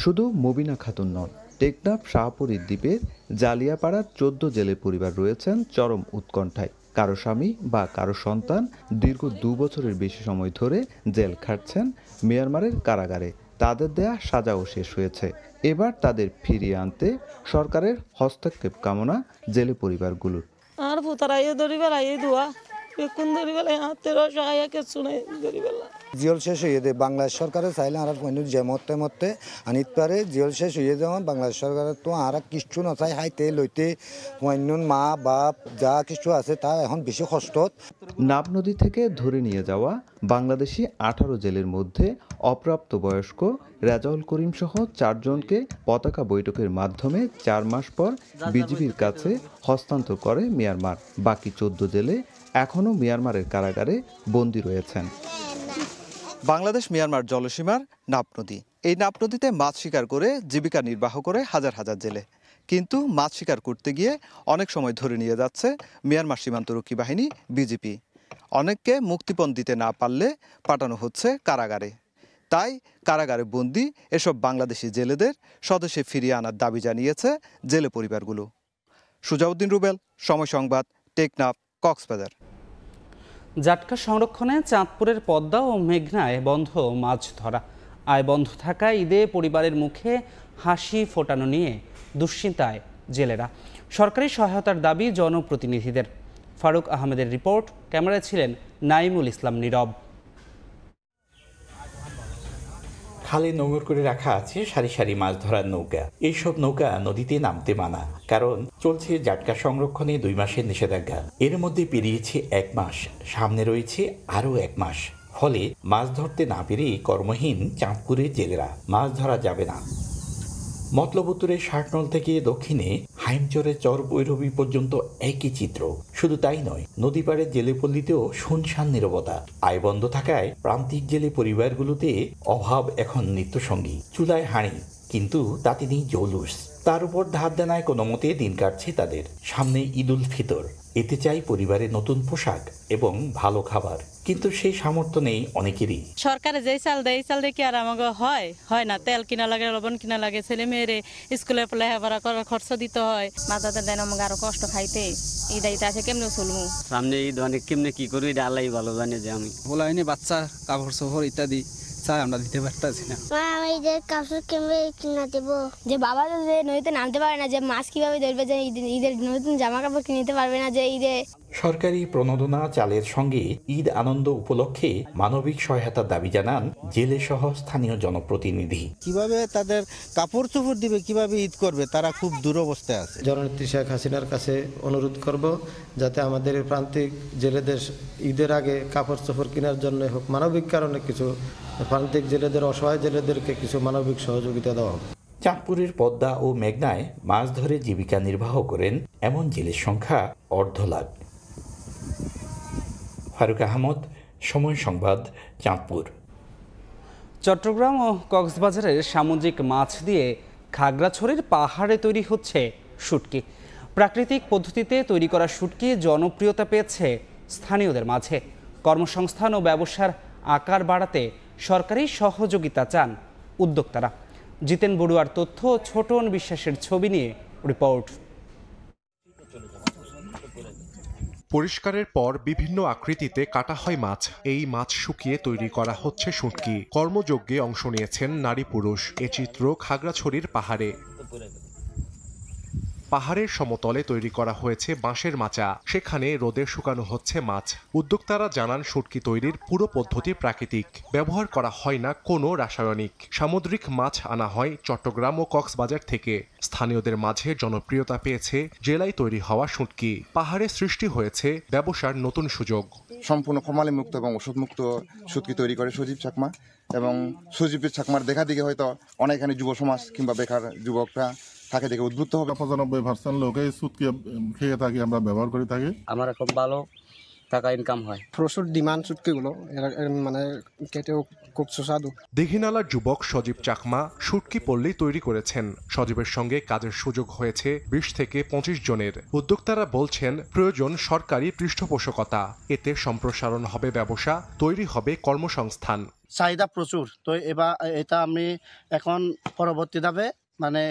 শুধু মুবিনা খাতুন নন, টেকনাফ শাহপরীর দ্বীপের জালিয়াপাড়ার 14 জেলে পরিবার রয়েছেন চরম উৎকণ্ঠায়। কারো স্বামী বা কারো সন্তান দীর্ঘ 2 বছরের বেশি সময় ধরে জেল খাটছেন মিয়ানমারের কারাগারে। তাদের দেয়া সাজাও শেষ হয়েছে। এবার তাদের ফিরিয়ে আনতে সরকারের হস্তক্ষেপ কামনা জেলে পরিবারগুলোর। আর পুতারা এই দরিবেলা এই দোয়া কোন দরিবেলা হাতের সহায় কিছু নাই দরিবেলা জিওল শেষ হয়ে দেয়। বাংলাদেশ সরকারের চাইলে আর কোনো যে মতে আনিত পারে জিওল শেষ হয়ে যাওয়ান বাংলাদেশ সরকারের তো আর কিছু নচাই হাইতে লইতে অন্যন মা বাপ যা কিছু আছে তা এখন বেশি কষ্ট। নাফ নদী থেকে ধরে নিয়ে যাওয়া বাংলাদেশি 18 জেলের মধ্যে অপ্রাপ্ত বয়স্ক রেজাউল করিম সহ 4 জনকে পতাকা বৈঠকের মাধ্যমে 4 মাস পর বিজিবির কাছে হস্তান্তর করে মিয়ানমার। বাকি 14 জেলে এখনও মিয়ানমারের কারাগারে বন্দী রয়েছেন। বাংলাদেশ মিয়ানমার জলসীমার নাফ নদী। এই নাফ নদীতে মাছ শিকার করে জীবিকা নির্বাহ করে হাজার হাজার জেলে। কিন্তু মাছ শিকার করতে গিয়ে অনেক সময় ধরে নিয়ে যাচ্ছে মিয়ানমার সীমান্তরক্ষী বাহিনী বিজিপি। অনেককে মুক্তিপণ দিতে না পারলে পাঠানো হচ্ছে কারাগারে। তাই কারাগারে বন্দী এসব বাংলাদেশি জেলেদের স্বদেশে ফিরিয়ে আনার দাবি জানিয়েছে জেলে পরিবারগুলো। সুজাউদ্দিন রুবেল, সময় সংবাদ, টেকনাফ, কক্সবাজার। জাটকা সংরক্ষণে চাঁদপুরের পদ্মা ও মেঘনায় বন্ধ মাছ ধরা। আয় বন্ধ থাকায় ঈদে পরিবারের মুখে হাসি ফোটানো নিয়ে দুশ্চিন্তায় জেলেরা। সরকারি সহায়তার দাবি জনপ্রতিনিধিদের। ফারুক আহমেদের রিপোর্ট, ক্যামেরায় ছিলেন নাইমুল ইসলাম নীরব। খালে নোঙর করে রাখা আছে সারি সারি মাছ ধরার নৌকা। এইসব নৌকা নদীতে নামতে মানা, কারণ চলছে জাটকা সংরক্ষণে 2 মাসের নিষেধাজ্ঞা। এর মধ্যে পেরিয়েছে 1 মাস, সামনে রয়েছে আরও 1 মাস। ফলে মাছ ধরতে না পেরে কর্মহীন চাঁদপুরের জেলেরা। মাছ ধরা যাবে না। মতলব উত্তরের ষাটনল থেকে দক্ষিণে হাইমচরের চর বৈরবী পর্যন্ত একই চিত্র। শুধু তাই নয়, নদী পাড়ের জেলেপল্লীতেও শুনশান নীরবতা। আয় বন্ধ থাকায় প্রান্তিক জেলে পরিবারগুলোতে অভাব এখন নিত্যসঙ্গী। চুলায় হাঁড়ি, কিন্তু তাতে নেই জৌলুস। তার উপর ধার দেনায় কোনো মতে দিন কাটছে তাদের। সামনে ঈদ উল ফিতর, এতে চাই পরিবারের নতুন পোশাক এবং ভালো খাবার। কিন্তু সেই সামর্থ্য নেই অনেকেরই। সরকারে যেই চাল দেয় এই চাল দিয়ে কি আর আমাকে হয় না। তেল কিনা লাগে, লবণ কিনা লাগে, ছেলে মেয়েরে স্কুলে লেখাপড়া করার খরচ দিতে হয়। মাথাতে দেন আমাকে আরো কষ্ট খাইতে, এই দায়িত্ব আছে কেমনে চলবো। সামনে ঈদ অনেক কেমনে কি করবি এটা আল্লাহই ভালো জানে। যে আমি বলাইনি বাচ্চা কাপড় চোপড় ইত্যাদি চাই আমরা দিতে পারতেছি না। আমি ঈদের কাপড় কেমনে কিনে দেবো? যে বাবা যে নদীতে নামতে পারে না, যে মাছ কিভাবে ধরবে, যে ঈদের নতুন জামা কাপড় কিনে দিতে পারবে না, যে ঈদে সরকারি প্রণোদনা চালের সঙ্গে ঈদ আনন্দ উপলক্ষে মানবিক সহায়তার দাবি জানান জেলে সহ স্থানীয় জনপ্রতিনিধি। কিভাবে তাদের কাপড় চোপড় দিবে, কিভাবে ঈদ করবে, তারা খুব দুরবস্থায় আছে। জননেত্রী শেখ হাসিনার কাছে অনুরোধ করব যাতে আমাদের প্রান্তিক জেলেদের ঈদের আগে কাপড় চোপড় কেনার জন্য হোক, মানবিক কারণে কিছু প্রান্তিক জেলেদের, অসহায় জেলেদেরকে কিছু মানবিক সহযোগিতা দেওয়া হবে। চাঁদপুরের পদ্মা ও মেঘনায় মাছ ধরে জীবিকা নির্বাহ করেন এমন জেলের সংখ্যা 1.5 লাখ। ফারুক আহমদ, সময় সংবাদ, চাঁদপুর। চট্টগ্রাম ও কক্সবাজারের সামুদ্রিক মাছ দিয়ে খাগড়াছড়ির পাহাড়ে তৈরি হচ্ছে শুটকি। প্রাকৃতিক পদ্ধতিতে তৈরি করা শুটকি জনপ্রিয়তা পেয়েছে স্থানীয়দের মাঝে। কর্মসংস্থান ও ব্যবসার আকার বাড়াতে সরকারি সহযোগিতা চান উদ্যোক্তারা। জিতেন বড়ুয়ার তথ্য, ছোটন বিশ্বাসের ছবি নিয়ে রিপোর্ট। পরিষ্কারের পর বিভিন্ন আকৃতিতে কাটা হয় মাছ। এই মাছ শুকিয়ে তৈরি করা হচ্ছে শুটকি। কর্মযজ্ঞে অংশ নিয়েছেন নারী পুরুষ। এ চিত্র খাগড়াছড়ির পাহাড়ে। পাহাড়ের সমতলে তৈরি করা হয়েছে বাঁশের মাচা, সেখানে রোদে শুকানো হচ্ছে মাছ। উদ্যোক্তারা জানান শুটকি তৈরির পুরো পদ্ধতি প্রাকৃতিক, ব্যবহার করা হয় না কোনো রাসায়নিক। সামুদ্রিক মাছ আনা হয় চট্টগ্রাম ও কক্সবাজার থেকে। স্থানীয়দের মাঝে জনপ্রিয়তা পেয়েছে জেলায় তৈরি হওয়া শুটকি। পাহাড়ে সৃষ্টি হয়েছে ব্যবসার নতুন সুযোগ। সম্পূর্ণ ফরমালিন মুক্ত এবং ওষুধ মুক্ত শুটকি তৈরি করে সজীব চাকমা, এবং সজীব চাকমার দেখা দিকে হয়তো অনেকখানি যুব সমাজ কিংবা বেকার যুবকরা থাকে দেখে উদ্বুদ্ধ হবে। 95% লোকে শুটকি খেয়ে থাকি, আমরা ব্যবহার করে থাকি। আমার এখন ভালো টাকা ইনকাম হয়। প্রচুর ডিমান্ড শুটকিগুলো, মানে কেটেও খুব সুস্বাদু। দীঘিনালার যুবক সজীব চাকমা শুটকি পল্লী তৈরি করেছেন। সজীবের সঙ্গে কাজের সুযোগ হয়েছে 20 থেকে 25 জনের। উদ্যোক্তারা বলছেন প্রয়োজন সরকারি পৃষ্ঠপোষকতা, এতে সম্প্রসারণ হবে ব্যবসা, তৈরি হবে কর্মসংস্থান। চাহিদা প্রচুর, তো এবার এটা আমি এখন পরবর্তী ধাপে মানে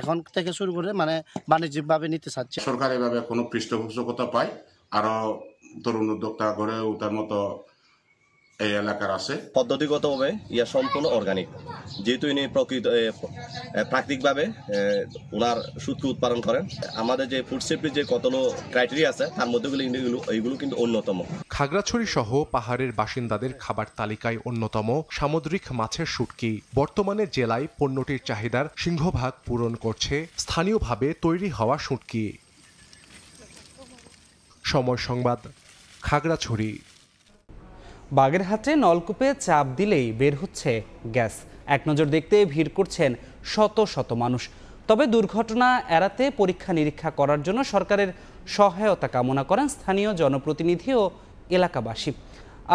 এখন থেকে শুরু করে মানে বাণিজ্যিকভাবে নিতে চাচ্ছি। সরকার এভাবে কোনো পৃষ্ঠপোষকতা পায়, আরো তরুণ উদ্যোক্তা গড়ে ওঠার মতো এই এলাকার আছে। পদ্ধতিগতভাবে ইয়া সম্পূর্ণ অর্গানিক, যেহেতু ইনি প্রাকৃতিকভাবে ওনার শুটকি উৎপাদন করেন। আমাদের যে ফুড সেফটির যে কতগুলো ক্রাইটেরিয়া আছে তার মধ্যে এইগুলো কিন্তু অন্যতম। খাগড়াছড়ি সহ পাহাড়ের বাসিন্দাদের খাবার তালিকায় অন্যতম সামুদ্রিক মাছের শুটকি। বর্তমানে জেলায় পণ্যটির চাহিদার সিংহভাগ পূরণ করছে স্থানীয়ভাবে তৈরি হওয়া শুটকি। সময় সংবাদ, খাগড়াছড়ি। বাগেরহাটে নলকূপে চাপ দিলেই বের হচ্ছে গ্যাস। এক নজর দেখতে ভিড় করছেন শত শত মানুষ। তবে দুর্ঘটনা এড়াতে পরীক্ষা নিরীক্ষা করার জন্য সরকারের সহায়তা কামনা করেন স্থানীয় জনপ্রতিনিধি ও এলাকাবাসী।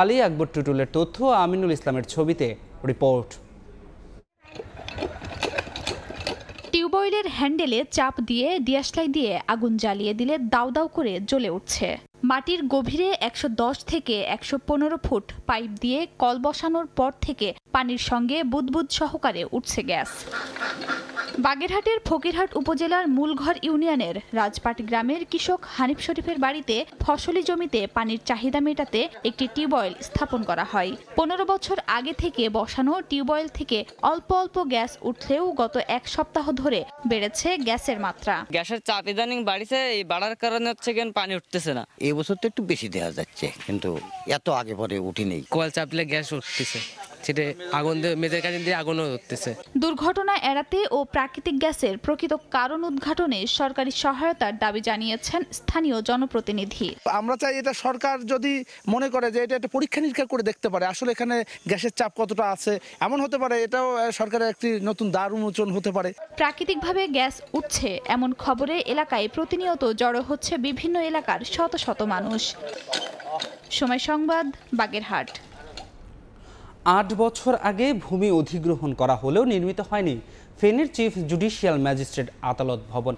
আলী আকবর টুটুলের তথ্য, আমিনুল ইসলামের ছবিতে রিপোর্ট। টিউবওয়েলের হ্যান্ডেলে চাপ দিয়ে দিয়াশলাই দিয়ে আগুন জ্বালিয়ে দিলে দাউ দাউ করে জ্বলে উঠছে। মাটির গভীরে 110 থেকে 115 ফুট পাইপ দিয়ে কল বসানোর পর থেকে পানির সঙ্গে বুদবুদ সহকারে উঠছে গ্যাস। বাগেরহাটের ফকিরহাট উপজেলার মূলঘর ইউনিয়নের রাজপাট গ্রামের কৃষক হানিফ শরীফের বাড়িতে ফসলি জমিতে পানির চাহিদা মেটাতে একটি টিউবওয়েল স্থাপন করা হয়। 15 বছর আগে থেকে বসানো টিউবওয়েল থেকে অল্প অল্প গ্যাস উঠলেও গত এক সপ্তাহ ধরে বেড়েছে গ্যাসের মাত্রা। গ্যাসের চাপ ইদানিং বাড়িছে, এই বাড়ার কারণে হচ্ছে কেন পানি উঠতেছে না। এই বছর তো একটু বেশি দেওয়া যাচ্ছে, কিন্তু এত আগে পরে উঠিনি। কয়েল চাপলে গ্যাস উঠতেছে, সেটা আগুন দিয়ে মেজের কাছে দিয়ে আগুনও উঠতেছে। দুর্ঘটনা এড়াতে ও প্রাকৃতিক গ্যাসের প্রকৃত কারণ উদ্ঘাটনে সরকারি সহায়তার দাবি জানিয়েছেন স্থানীয় জনপ্রতিনিধি। আমরা চাই এটা সরকার যদি মনে করে যে এটা একটা পরীক্ষা নিরীক্ষা করে দেখতে পারে আসলে এখানে গ্যাসের চাপ কতটা আছে, এমন হতে পারে এটাও সরকারের একটি নতুন দ্বার উন্মোচন হতে পারে। প্রাকৃতিকভাবে গ্যাস উঠছে এমন খবরে এলাকায় প্রতিনিয়ত জড়ো হচ্ছে বিভিন্ন এলাকার শত শত মানুষ। সময় সংবাদ, বাগেরহাট। 8 বছর আগে ভূমি অধিগ্রহণ করা হলেও নির্মিত হয়নি ফেনীর চিফ জুডিশিয়াল ম্যাজিস্ট্রেট আদালত ভবন।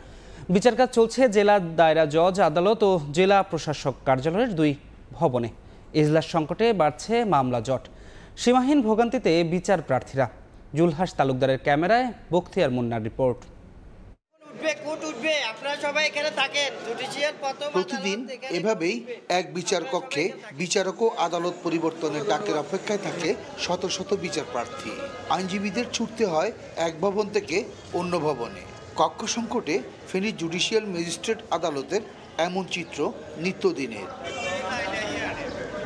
বিচার কাজ চলছে জেলা দায়রা জজ আদালত ও জেলা প্রশাসক কার্যালয়ের 2 ভবনে। ইজলাস সংকটে বাড়ছে মামলা জট, সীমাহীন ভোগান্তিতে বিচার প্রার্থীরা। জুলহাস তালুকদারের ক্যামেরায় বখতিয়ার মুন্নার রিপোর্ট। প্রতিদিন এভাবেই এক বিচার কক্ষে বিচারক ও আদালত পরিবর্তনের ডাকের অপেক্ষায় থাকে শত শত বিচার প্রার্থী। আইনজীবীদের ছুটতে হয় এক ভবন থেকে অন্য ভবনে। কক্ষ সংকটে ফেনী জুডিশিয়াল ম্যাজিস্ট্রেট আদালতের এমন চিত্র নিত্যদিনের।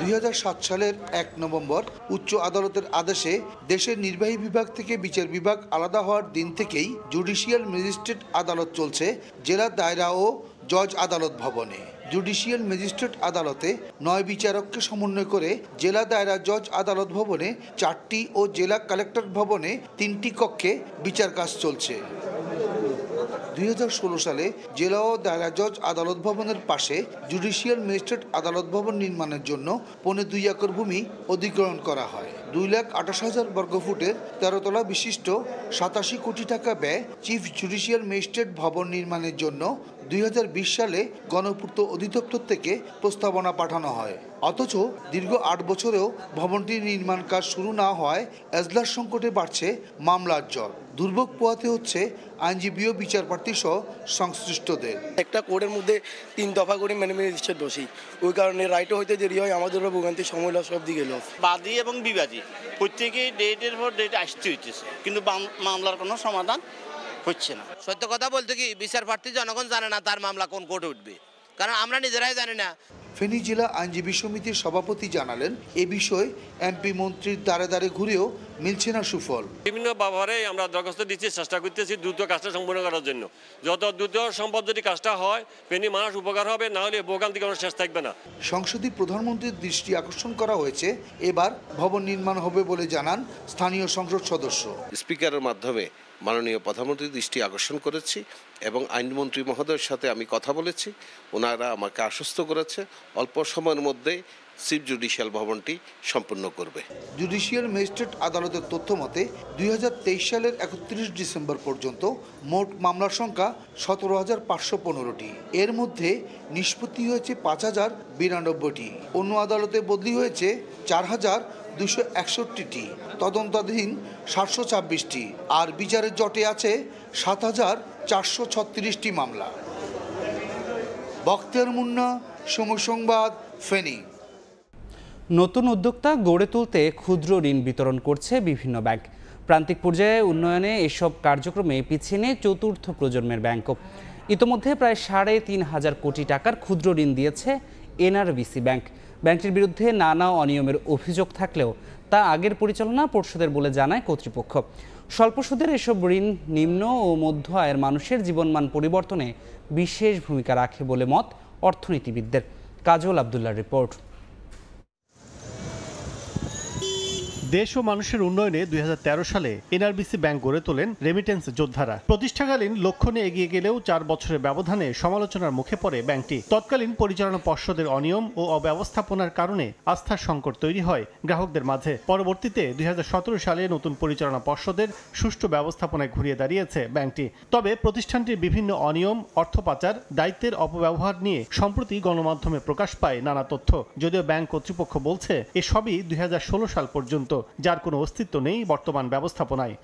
2007 সালের 1 নভেম্বর উচ্চ আদালতের আদেশে দেশের নির্বাহী বিভাগ থেকে বিচার বিভাগ আলাদা হওয়ার দিন থেকেই জুডিশিয়াল ম্যাজিস্ট্রেট আদালত চলছে জেলা দায়রা ও জজ আদালত ভবনে। জুডিশিয়াল ম্যাজিস্ট্রেট আদালতে 9 বিচারককে সমন্বয় করে জেলা দায়রা জজ আদালত ভবনে 4টি ও জেলা কালেক্টর ভবনে 3টি কক্ষে বিচার কাজ চলছে। 2016 সালে জেলা ও দায়রা জজ আদালত ভবনের পাশে জুডিশিয়াল ম্যাজিস্ট্রেট আদালত ভবন নির্মাণের জন্য 2.25 একর ভূমি অধিগ্রহণ করা হয়। 2,28,000 বর্গফুটের 13 তলা বিশিষ্ট 87 কোটি টাকা ব্যয় চিফ জুডিশিয়াল ম্যাজিস্ট্রেট ভবন নির্মাণের জন্য 2020 সালে গণপূর্ত অধিদপ্তর থেকে প্রস্তাবনা পাঠানো হয়। অথচ দীর্ঘ 8 বছরেও ভবনটির নির্মাণ কাজ শুরু না হওয়ায় এজলাস সংকটে বাড়ছে মামলার জট। দুর্ভোগ পোহাতে হচ্ছে আইনজীবী ও বিচারপ্রার্থী সহ সংশ্লিষ্টদের। একটা কোর্টের মধ্যে 3 দফা করে ম্যাজিস্ট্রেট দোষী, ওই কারণে রাইটও হইতে দেরি হয়, আমাদেরও ভোগান্তি সময় সব দিকে লস। বাদী এবং বিবাদী প্রত্যেকেই ডেটের পর ডেট আসতে হইতেছে, কিন্তু মামলার কোনো সমাধান হচ্ছে না। সত্য কথা বলতে কি বিচারপ্রার্থী জনগণ জানে না তার মামলা কোন কোর্টে উঠবে, কারণ আমরা নিজেরাই জানি না। ফেনী জেলা আইনজীবী সমিতির সভাপতি জানালেন, এ বিষয়ে এমপি মন্ত্রীর দ্বারে দ্বারে ঘুরেও মিলছে না সুফল। বিভিন্ন ব্যাপারে আমরা দরখাস্ত দিচ্ছি, চেষ্টা করতেছি দ্রুত কাজটা সম্পূর্ণ করার জন্য। যত দ্রুত সম্ভব যদি কাজটা হয় ফেনী মানুষ উপকার হবে, না হলে ভোগান্তি কোনো শেষ থাকবে না। সংসদে প্রধানমন্ত্রীর দৃষ্টি আকর্ষণ করা হয়েছে, এবার ভবন নির্মাণ হবে বলে জানান স্থানীয় সংসদ সদস্য। স্পিকারের মাধ্যমে মাননীয় প্রধানমন্ত্রীর দৃষ্টি আকর্ষণ করেছি এবং আইনমন্ত্রী মহোদয়ের সাথে আমি কথা বলেছি, ওনারা আমাকে আশ্বস্ত করেছে অল্প সময়ের মধ্যে চিফ জুডিশিয়াল ভবনটি সম্পূর্ণ করবে। জুডিশিয়াল ম্যাজিস্ট্রেট আদালতের তথ্য মতে 2023 সালের 31 ডিসেম্বর পর্যন্ত মোট মামলার সংখ্যা 17,515টি। এর মধ্যে নিষ্পত্তি হয়েছে 5,092টি, অন্য আদালতে বদলি হয়েছে 4,261টি, তদন্তাধীন 726টি, আর বিচারের জটে আছে 7,436টি মামলা। বখতিয়ার মুন্না, সময় সংবাদ, ফেনী। নতুন উদ্যোক্তা গড়ে তুলতে ক্ষুদ্র ঋণ বিতরণ করছে বিভিন্ন ব্যাংক। প্রান্তিক পর্যায়ে উন্নয়নে এসব কার্যক্রমে পিছিয়ে নেই চতুর্থ প্রজন্মের ব্যাংকও। ইতোমধ্যে প্রায় 3,500 কোটি টাকার ক্ষুদ্র ঋণ দিয়েছে এনআরবিসি ব্যাংক। ব্যাংকটির বিরুদ্ধে নানা অনিয়মের অভিযোগ থাকলেও তা আগের পরিচালনা পর্ষদের বলে জানায় কর্তৃপক্ষ। স্বল্প সুদের এসব ঋণ নিম্ন ও মধ্য আয়ের মানুষের জীবনমান পরিবর্তনে বিশেষ ভূমিকা রাখে বলে মত অর্থনীতিবিদদের। কাজল আব্দুল্লাহর রিপোর্ট। দেশ ও মানুষের উন্নয়নে 2013 সালে এনআরবিসি ব্যাংক গড়ে তোলেন রেমিটেন্স যোদ্ধারা। প্রতিষ্ঠাকালীন লক্ষ্য নিয়ে এগিয়ে গেলেও 4 বছরের ব্যবধানে সমালোচনার মুখে পড়ে ব্যাংকটি। তৎকালীন পরিচালনা পর্ষদের অনিয়ম ও অব্যবস্থাপনার কারণে আস্থার সংকট তৈরি হয় গ্রাহকদের মাঝে। পরবর্তীতে 2017 সালে নতুন পরিচালনা পর্ষদের সুষ্ঠু ব্যবস্থাপনায় ঘুরিয়ে দাঁড়িয়েছে ব্যাংকটি। তবে প্রতিষ্ঠানটির বিভিন্ন অনিয়ম, অর্থ পাচার, দায়িত্বের অপব্যবহার নিয়ে সম্প্রতি গণমাধ্যমে প্রকাশ পায় নানা তথ্য। যদিও ব্যাংক কর্তৃপক্ষ বলছে এসবই 2016 সাল পর্যন্ত, যার কোনো অস্তিত্ব নেই বর্তমান ব্যবস্থাপনায়।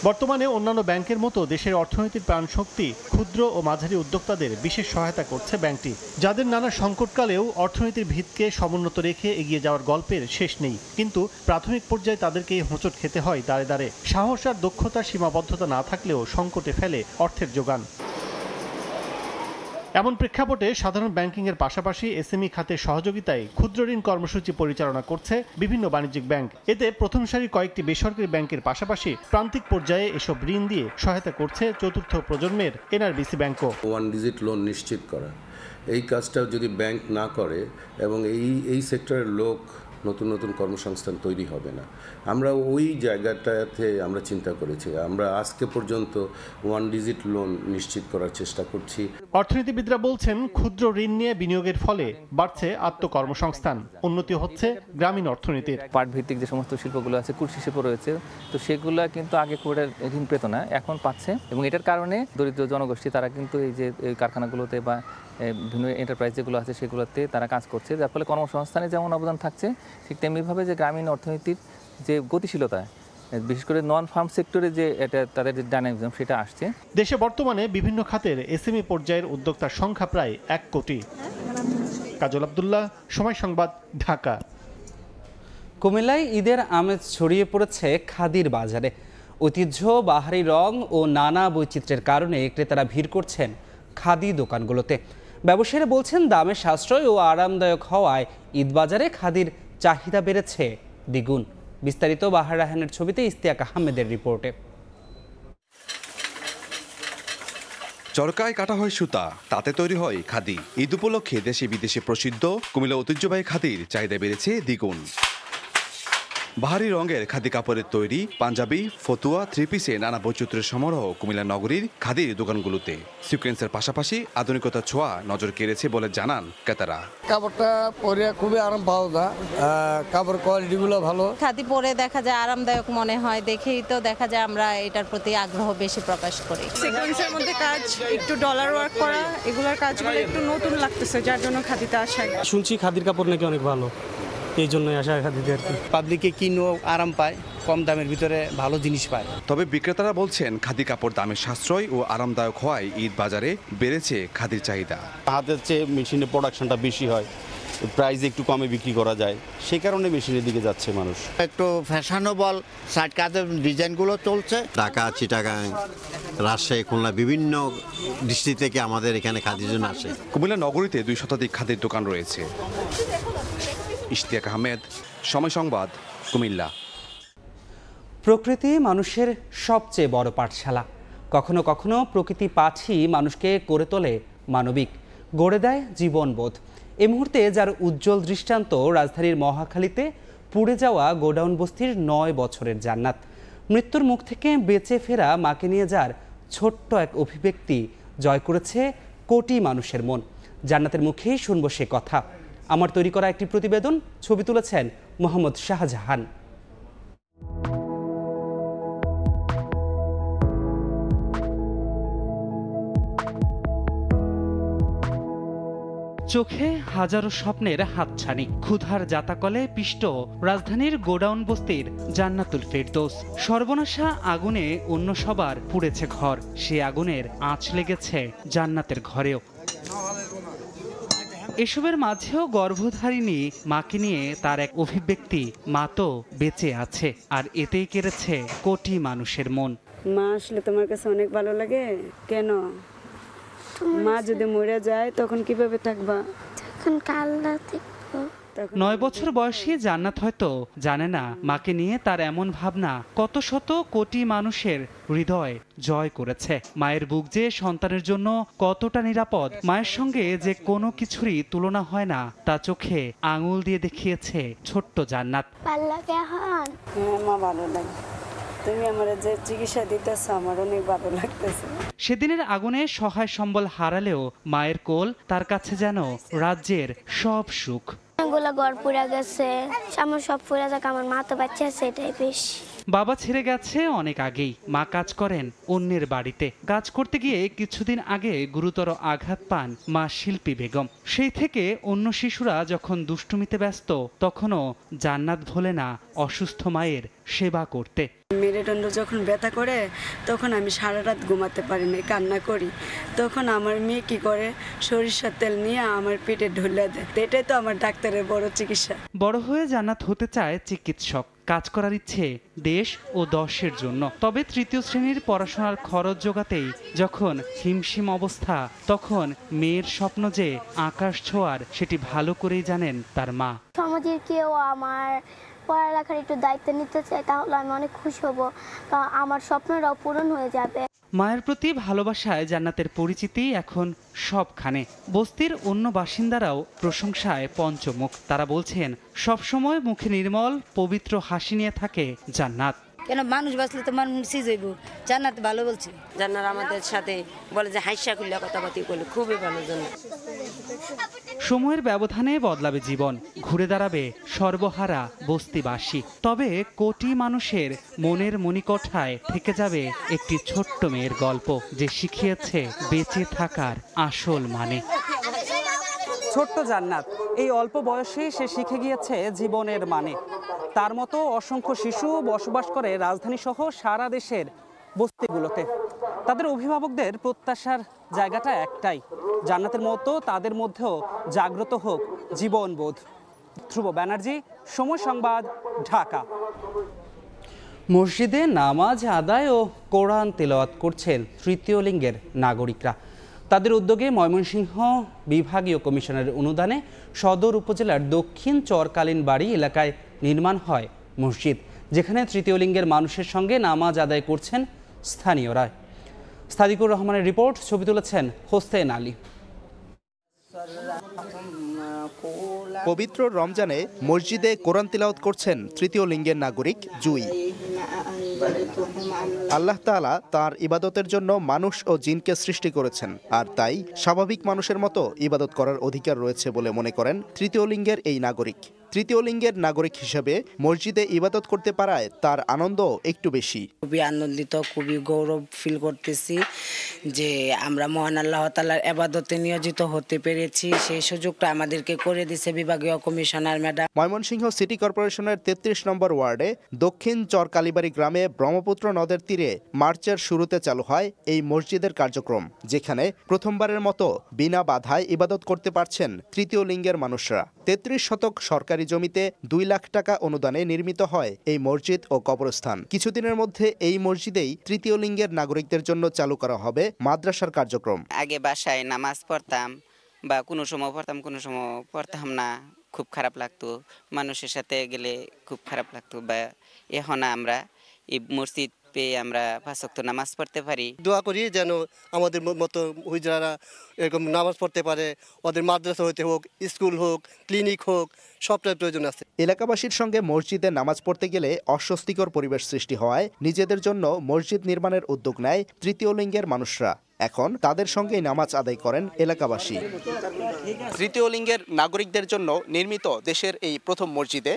বর্তমানে অন্যান্য ব্যাংকের মতো দেশের অর্থনীতির প্রাণশক্তি ক্ষুদ্র ও মাঝারি উদ্যোক্তাদের বিশেষ সহায়তা করছে ব্যাংকটি, যাদের নানা সংকটকালেও অর্থনীতির ভিতকে সমুন্নত রেখে এগিয়ে যাওয়ার গল্পের শেষ নেই। কিন্তু প্রাথমিক পর্যায়ে তাদেরকে হোঁচট খেতে হয় দাঁড়ে দাঁড়ে। সাহস আর দক্ষতার সীমাবদ্ধতা না থাকলেও সংকটে ফেলে অর্থের যোগান। এমন প্রেক্ষাপটে সাধারণ ব্যাংকিংয়ের পাশাপাশি এসএমই খাতের সহযোগিতায় ক্ষুদ্র ঋণ কর্মসূচি পরিচালনা করছে বিভিন্ন বাণিজ্যিক ব্যাংক। এতে প্রথম সারির কয়েকটি বেসরকারি ব্যাংকের পাশাপাশি প্রান্তিক পর্যায়ে এসব ঋণ দিয়ে সহায়তা করছে চতুর্থ প্রজন্মের এনআরবিসি ব্যাংকও। ওয়ান ডিজিট লোন নিশ্চিত করা, এই কাজটা যদি ব্যাংক না করে এবং এই সেক্টরের লোক নতুন নতুন কর্মসংস্থান তৈরি হবে না। আমরা ওই জায়গাটাতে আমরা চিন্তা করেছি, আমরা আজকে পর্যন্ত ওয়ান ডিজিট লোন নিশ্চিত করার চেষ্টা করছি। অর্থনীতিবিদরা বলছেন ক্ষুদ্র ঋণ নিয়ে বিনিয়োগের ফলে বাড়ছে আত্মকর্মসংস্থান, উন্নতি হচ্ছে গ্রামীণ অর্থনীতির। পাট ভিত্তিক যে সমস্ত শিল্পগুলো আছে, কুটির শিল্প রয়েছে, তো সেগুলো কিন্তু আগে খুব ঋণ পেত না, এখন পাচ্ছে। এবং এটার কারণে দরিদ্র জনগোষ্ঠী তারা কিন্তু এই যে কারখানাগুলোতে বা বিভিন্ন এন্টারপ্রাইজ যেগুলো আছে সেগুলোতে তারা কাজ করছে, যার ফলে কর্মসংস্থানে যেমন অবদান থাকছে ঠিক তেমনিভাবে যে গ্রামীণ অর্থনীতির যে গতিশীলতা, বিশেষ করে নন ফার্ম সেক্টরে যে এটা তাদের যে ডাইনামিজম সেটা আসছে। দেশে বর্তমানে বিভিন্ন খাতের এসএমই পর্যায়ের উদ্যোক্তার সংখ্যা প্রায় 1 কোটি। কাজল আব্দুল্লাহ, সময় সংবাদ, ঢাকা। কুমিল্লায় ঈদের আমেজ ছড়িয়ে পড়েছে খাদির বাজারে। ঐতিহ্য, বাহারি রং ও নানা বৈচিত্র্যের কারণে ক্রেতারা ভিড় করছেন খাদি দোকানগুলোতে। ব্যবসায়ীরা বলছেন দামে সাশ্রয় ও আরামদায়ক হওয়ায় ঈদ বাজারে খাদির চাহিদা বেড়েছে দ্বিগুণ। বিস্তারিত বাহার রাহানের ছবিতে ইস্তিয়াক আহমেদের রিপোর্টে। চরকায় কাটা হয় সুতা, তাতে তৈরি হয় খাদি। ঈদ উপলক্ষে দেশে বিদেশে প্রসিদ্ধ কুমিল্লা ঐতিহ্যবাহী খাদির চাহিদা বেড়েছে দ্বিগুণ। বাহারি রঙের খাদি কাপড়ের তৈরি পাঞ্জাবি, ফতুয়া, থ্রি পিসে নানা বৈচিত্র্যের সমারোহ কুমিল্লা নগরীর খাদির দোকানগুলোতে। সিকোয়েন্সের পাশাপাশি আধুনিকতার ছোঁয়া নজর কেড়েছে বলে জানান ক্রেতারা। কাপড়টা পরে খুবই আরাম পাওয়া যায়, কাপড় কোয়ালিটিগুলো ভালো। খাদি পরে দেখা যায় আরামদায়ক মনে হয়, দেখেই তো দেখা যায় আমরা এটার প্রতি আগ্রহ বেশি প্রকাশ করি। সিকোয়েন্সের মধ্যে কাজ, একটু ডলার ওয়ার্ক করা, এগুলোর কাজগুলো একটু নতুন লাগতেছে, যার জন্য খাদিতে আসা। শুনছি খাদির কাপড় নাকি অনেক ভালো, এই জন্যই আসা খাদিতে আর কি। পাবলিকে কিনেও আরাম পায়, কম দামের ভিতরে ভালো জিনিস পায়। তবে বিক্রেতারা বলছেন খাদি কাপড় দামে সাশ্রয় ও আরামদায়ক হওয়ায় ঈদ বাজারে বেড়েছে খাদির চাহিদা। হাতের চেয়ে মেশিনের প্রোডাকশনটা বেশি হয়, প্রাইস একটু কমে বিক্রি করা যায়, সেই কারণে মেশিনের দিকে যাচ্ছে মানুষ। একটু ফ্যাশনেবল শার্ট কাজের ডিজাইনগুলো চলছে। ঢাকা, চিটাগাং, রাজশাহী, খুলনা বিভিন্ন ডিস্ট্রিক্ট থেকে আমাদের এখানে খাদির জন্য আসে। কুমিল্লা নগরীতে 2 শতাধিক খাদির দোকান রয়েছে। ইশতিয়াক আহমেদ, সময় সংবাদ, কুমিল্লা। প্রকৃতি মানুষের সবচেয়ে বড় পাঠশালা। কখনো কখনো প্রকৃতি পাঠই মানুষকে করে তোলে মানবিক, গড়ে দেয় জীবনবোধ। এই মুহূর্তে যার উজ্জ্বল দৃষ্টান্ত রাজধানীর মহাখালীতে পুড়ে যাওয়া গোডাউন বস্তির 9 বছরের জান্নাত। মৃত্যুর মুখ থেকে বেঁচে ফেরা মাকে নিয়ে যার ছোট্ট এক অভিব্যক্তি জয় করেছে কোটি মানুষের মন। জান্নাতের মুখেই শুনব সে কথা। আমার তৈরি করা একটি প্রতিবেদন, ছবি তুলেছেন মোহাম্মদ শাহজাহান। চোখে হাজারো স্বপ্নের হাতছানি, ক্ষুধার জাতাকলে পিষ্ট রাজধানীর গোডাউন বস্তির জান্নাতুল ফেরদৌস। সর্বনাশা আগুনে অন্য সবার পুড়েছে ঘর, সে আগুনের আঁচ লেগেছে জান্নাতের ঘরেও। এসবের মাঝেও গর্ভধারিণী মাকে নিয়ে তার এক অভিব্যক্তি, মা তো বেঁচে আছে, আর এতেই কেড়েছে কোটি মানুষের মন। মা আসলে তোমার কাছে অনেক ভালো লাগে কেন? মা যদি মরে যায় তখন কিভাবে থাকবা? তখন কাল্লা দেখবো। 9 বছর বয়সী জান্নাত হয়তো জানে না মাকে নিয়ে তার এমন ভাবনা কত শত কোটি মানুষের হৃদয় জয় করেছে। মায়ের বুক যে সন্তানের জন্য কতটা নিরাপদ, মায়ের সঙ্গে যে কোনো কিছুরই তুলনা হয় না, তা চোখে আঙুল দিয়ে দেখিয়েছে ছোট্ট জান্নাত। ভালো লাগে এখন? হ্যাঁ মা, ভালো লাগে। তুমি আমার যে চিকিৎসা দিতেছ আমার অনেক ভালো লাগতেছে। সেদিনের আগুনে সহায় সম্বল হারালেও মায়ের কোল তার কাছে যেন রাজ্যের সব সুখ। এগুলা ঘর পুড়ে গেছে, আমার সব পুড়ে যাক, আমার মা তো বাচ্চা আছে, এটাই বেশি। বাবা ছেড়ে গেছে অনেক আগেই, মা কাজ করেন অন্যের বাড়িতে। কাজ করতে গিয়ে কিছুদিন আগে গুরুতর আঘাত পান মা শিল্পী বেগম। সেই থেকে অন্য শিশুরা যখন দুষ্টুমিতে ব্যস্ত, তখনও জান্নাত ভোলে না অসুস্থ মায়ের সেবা করতে। মেরুদণ্ড যখন ব্যথা করে তখন আমি সারা রাত ঘুমাতে পারি না, কান্না করি। তখন আমার মেয়ে কি করে, সরিষার তেল নিয়ে আমার পেটে ঢুলে দেয়। এটাই তো আমার ডাক্তারের বড় চিকিৎসা। বড় হয়ে জান্নাত হতে চায় চিকিৎসক, কাজ করার ইচ্ছে দেশ ও দশের জন্য। তবে 3য় শ্রেণীর পড়াশোনার খরচ জোগাতেই যখন হিমশিম অবস্থা, তখন মেয়ের স্বপ্ন যে আকাশ ছোঁয়ার, সেটি ভালো করেই জানেন তার মা। সমাজের কেউ আমার পড়ালেখার একটু দায়িত্ব নিতে চায়, তাহলে আমি অনেক খুশি হব, আমার স্বপ্নটাও পূরণ হয়ে যাবে। মায়ের প্রতি ভালোবাসায় জান্নাতের পরিচিতি এখন সবখানে। বস্তির অন্য বাসিন্দারাও প্রশংসায় পঞ্চমুখ। তারা বলছেন সবসময় মুখে নির্মল পবিত্র হাসি নিয়ে থাকে জান্নাত। কেন মানুষ বাঁচলে তো মানুষ সিজ হইব, জান্নাত ভালো বলছে। জান্নাত আমাদের সাথে বলে যে হাইসা খুললে কথাবার্তা করলে খুবই ভালো। জন্য সময়ের ব্যবধানে বদলাবে জীবন, ঘুরে দাঁড়াবে সর্বহারা বস্তিবাসী। তবে কোটি মানুষের মনের মণিকোঠায় থেকে যাবে একটি ছোট্ট মেয়ের গল্প, যে শিখিয়েছে বেঁচে থাকার আসল মানে। ছোট্ট জান্নাত, এই অল্প বয়সে সে শিখে গিয়েছে জীবনের মানে। তার মতো অসংখ্য শিশু বসবাস করে রাজধানী সহ সারা দেশের বস্তিগুলোতে। তাদের অভিভাবকদের প্রত্যাশার জায়গাটা একটাই, জান্নাতের মতো তাদের মধ্যেও জাগ্রত হোক জীবনবোধ। ধ্রুব ব্যানার্জি, সময় সংবাদ, ঢাকা। মসজিদে নামাজ আদায় ও কোরআন তেলাওয়াত করছেন তৃতীয় লিঙ্গের নাগরিকরা। তাদের উদ্যোগে ময়মনসিংহ বিভাগীয় কমিশনের অনুদানে সদর উপজেলার দক্ষিণ চরকালীন বাড়ি এলাকায় নির্মাণ হয় মসজিদ, যেখানে তৃতীয় লিঙ্গের মানুষের সঙ্গে নামাজ আদায় করছেন স্থানীয়রা। সাদিকুর রহমানের রিপোর্ট, ছবি তুলেছেন হোসেন আলী। পবিত্র রমজানে মসজিদে কোরআন তিলাওয়াত করছেন তৃতীয় লিঙ্গের নাগরিক জুই। আল্লাহ তাআলা তার ইবাদতের জন্য মানুষ ও জিনকে সৃষ্টি করেছেন, আর তাই স্বাভাবিক মানুষের মতো ইবাদত করার অধিকার রয়েছে বলে মনে করেন তৃতীয় লিঙ্গের এই নাগরিক। তৃতীয় লিঙ্গের নাগরিক হিসেবে মসজিদে ইবাদত করতে পারায় তার আনন্দ একটু বেশি। খুবই আনন্দিত, খুবই গৌরব ফিল করতেছি যে আমরা মহান আল্লাহ তাআলার ইবাদতে নিয়োজিত হতে পেরেছি। সেই সুযোগটা আমাদেরকে করে দিয়েছে বিভাগীয় কমিশনার ম্যাডাম। ময়মনসিংহ সিটি কর্পোরেশনের 33 নম্বর ওয়ার্ডে দক্ষিণ চরকালীবাড়ি গ্রামে ব্রহ্মপুত্র নদের তীরে মার্চের শুরুতে চালু হয় এই মসজিদের কার্যক্রম, যেখানে প্রথমবারের মতো বিনা বাধায় ইবাদত করতে পারছেন তৃতীয় লিঙ্গের মানুষরা। 33 শতক সরকারি জমিতে 2 লাখ টাকা অনুদানে নির্মিত হয় এই মসজিদ ও কবরস্থান। কিছুদিনের মধ্যে এই মসজিদেই তৃতীয় লিঙ্গের নাগরিকদের জন্য চালু করা হবে মাদ্রাসার কার্যক্রম। আগে বাসায় নামাজ পড়তাম বা কোনো সময় পড়তাম, কোনো সময় পড়তাম না, খুব খারাপ লাগতো, মানুষের সাথে গেলে খুব খারাপ লাগতো। বা এখন আমরা এই মসজিদ পেয়ে আমরা 5 ওয়াক্ত নামাজ পড়তে পারি। দোয়া করি যেন আমাদের মতো হুজরারা এরকম নামাজ পড়তে পারে, ওদের মাদ্রাসা হইতে হোক, স্কুল হোক, ক্লিনিক হোক, সবটার প্রয়োজন আছে। এলাকাবাসীর সঙ্গে মসজিদে নামাজ পড়তে গেলে অস্বস্তিকর পরিবেশ সৃষ্টি হওয়ায় নিজেদের জন্য মসজিদ নির্মাণের উদ্যোগ নেয় তৃতীয় লিঙ্গের মানুষরা। এখন তাদের সঙ্গেই নামাজ আদায় করেন এলাকাবাসী। তৃতীয় লিঙ্গের নাগরিকদের জন্য নির্মিত দেশের এই প্রথম মসজিদে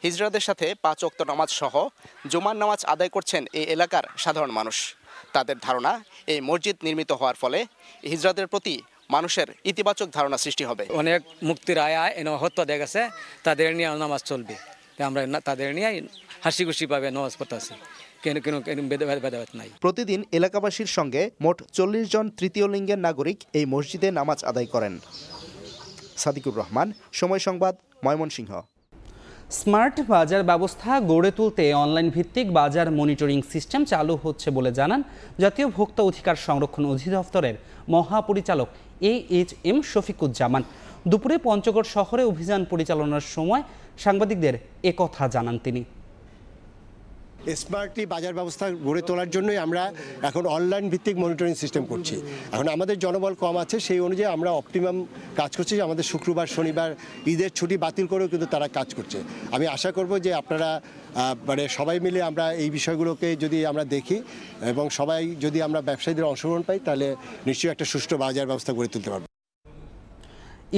হিজড়াদের সাথে 5 ওয়াক্ত নামাজ সহ জুমার নামাজ আদায় করছেন এই এলাকার সাধারণ মানুষ। তাদের ধারণা, এই মসজিদ নির্মিত হওয়ার ফলে হিজড়াদের প্রতি মানুষের ইতিবাচক ধারণা সৃষ্টি হবে। অনেক মুক্তির আয় হত্যা দেখা গেছে, তাদের নিয়ে নামাজ চলবে, আমরা তাদের নিয়ে হাসি খুশি পাবে নামাজ পড়তেছি, প্রতিদিন এলাকাবাসীর সঙ্গে মোট 40 জন তৃতীয় লিঙ্গের নাগরিক এই মসজিদে নামাজ আদায় করেন। সাদিকুর রহমান, সময় সংবাদ, ময়মনসিংহ। স্মার্ট বাজার ব্যবস্থা গড়ে তুলতে অনলাইন ভিত্তিক বাজার মনিটরিং সিস্টেম চালু হচ্ছে বলে জানান জাতীয় ভোক্তা অধিকার সংরক্ষণ অধিদপ্তরের মহাপরিচালক AHM শফিকুজ্জামান। দুপুরে পঞ্চগড় শহরে অভিযান পরিচালনার সময় সাংবাদিকদের একথা জানান তিনি। স্মার্টলি বাজার ব্যবস্থা গড়ে তোলার জন্যই আমরা এখন অনলাইন ভিত্তিক মনিটরিং সিস্টেম করছি। এখন আমাদের জনবল কম আছে, সেই অনুযায়ী আমরা অপটিমাম কাজ করছি। আমাদের শুক্রবার শনিবার ঈদের ছুটি বাতিল করেও কিন্তু তারা কাজ করছে। আমি আশা করব যে আপনারা মানে সবাই মিলে আমরা এই বিষয়গুলোকে যদি আমরা দেখি এবং সবাই যদি আমরা ব্যবসায়ীদের অংশগ্রহণ পাই, তাহলে নিশ্চয়ই একটা সুষ্ঠু বাজার ব্যবস্থা গড়ে তুলতে পারব।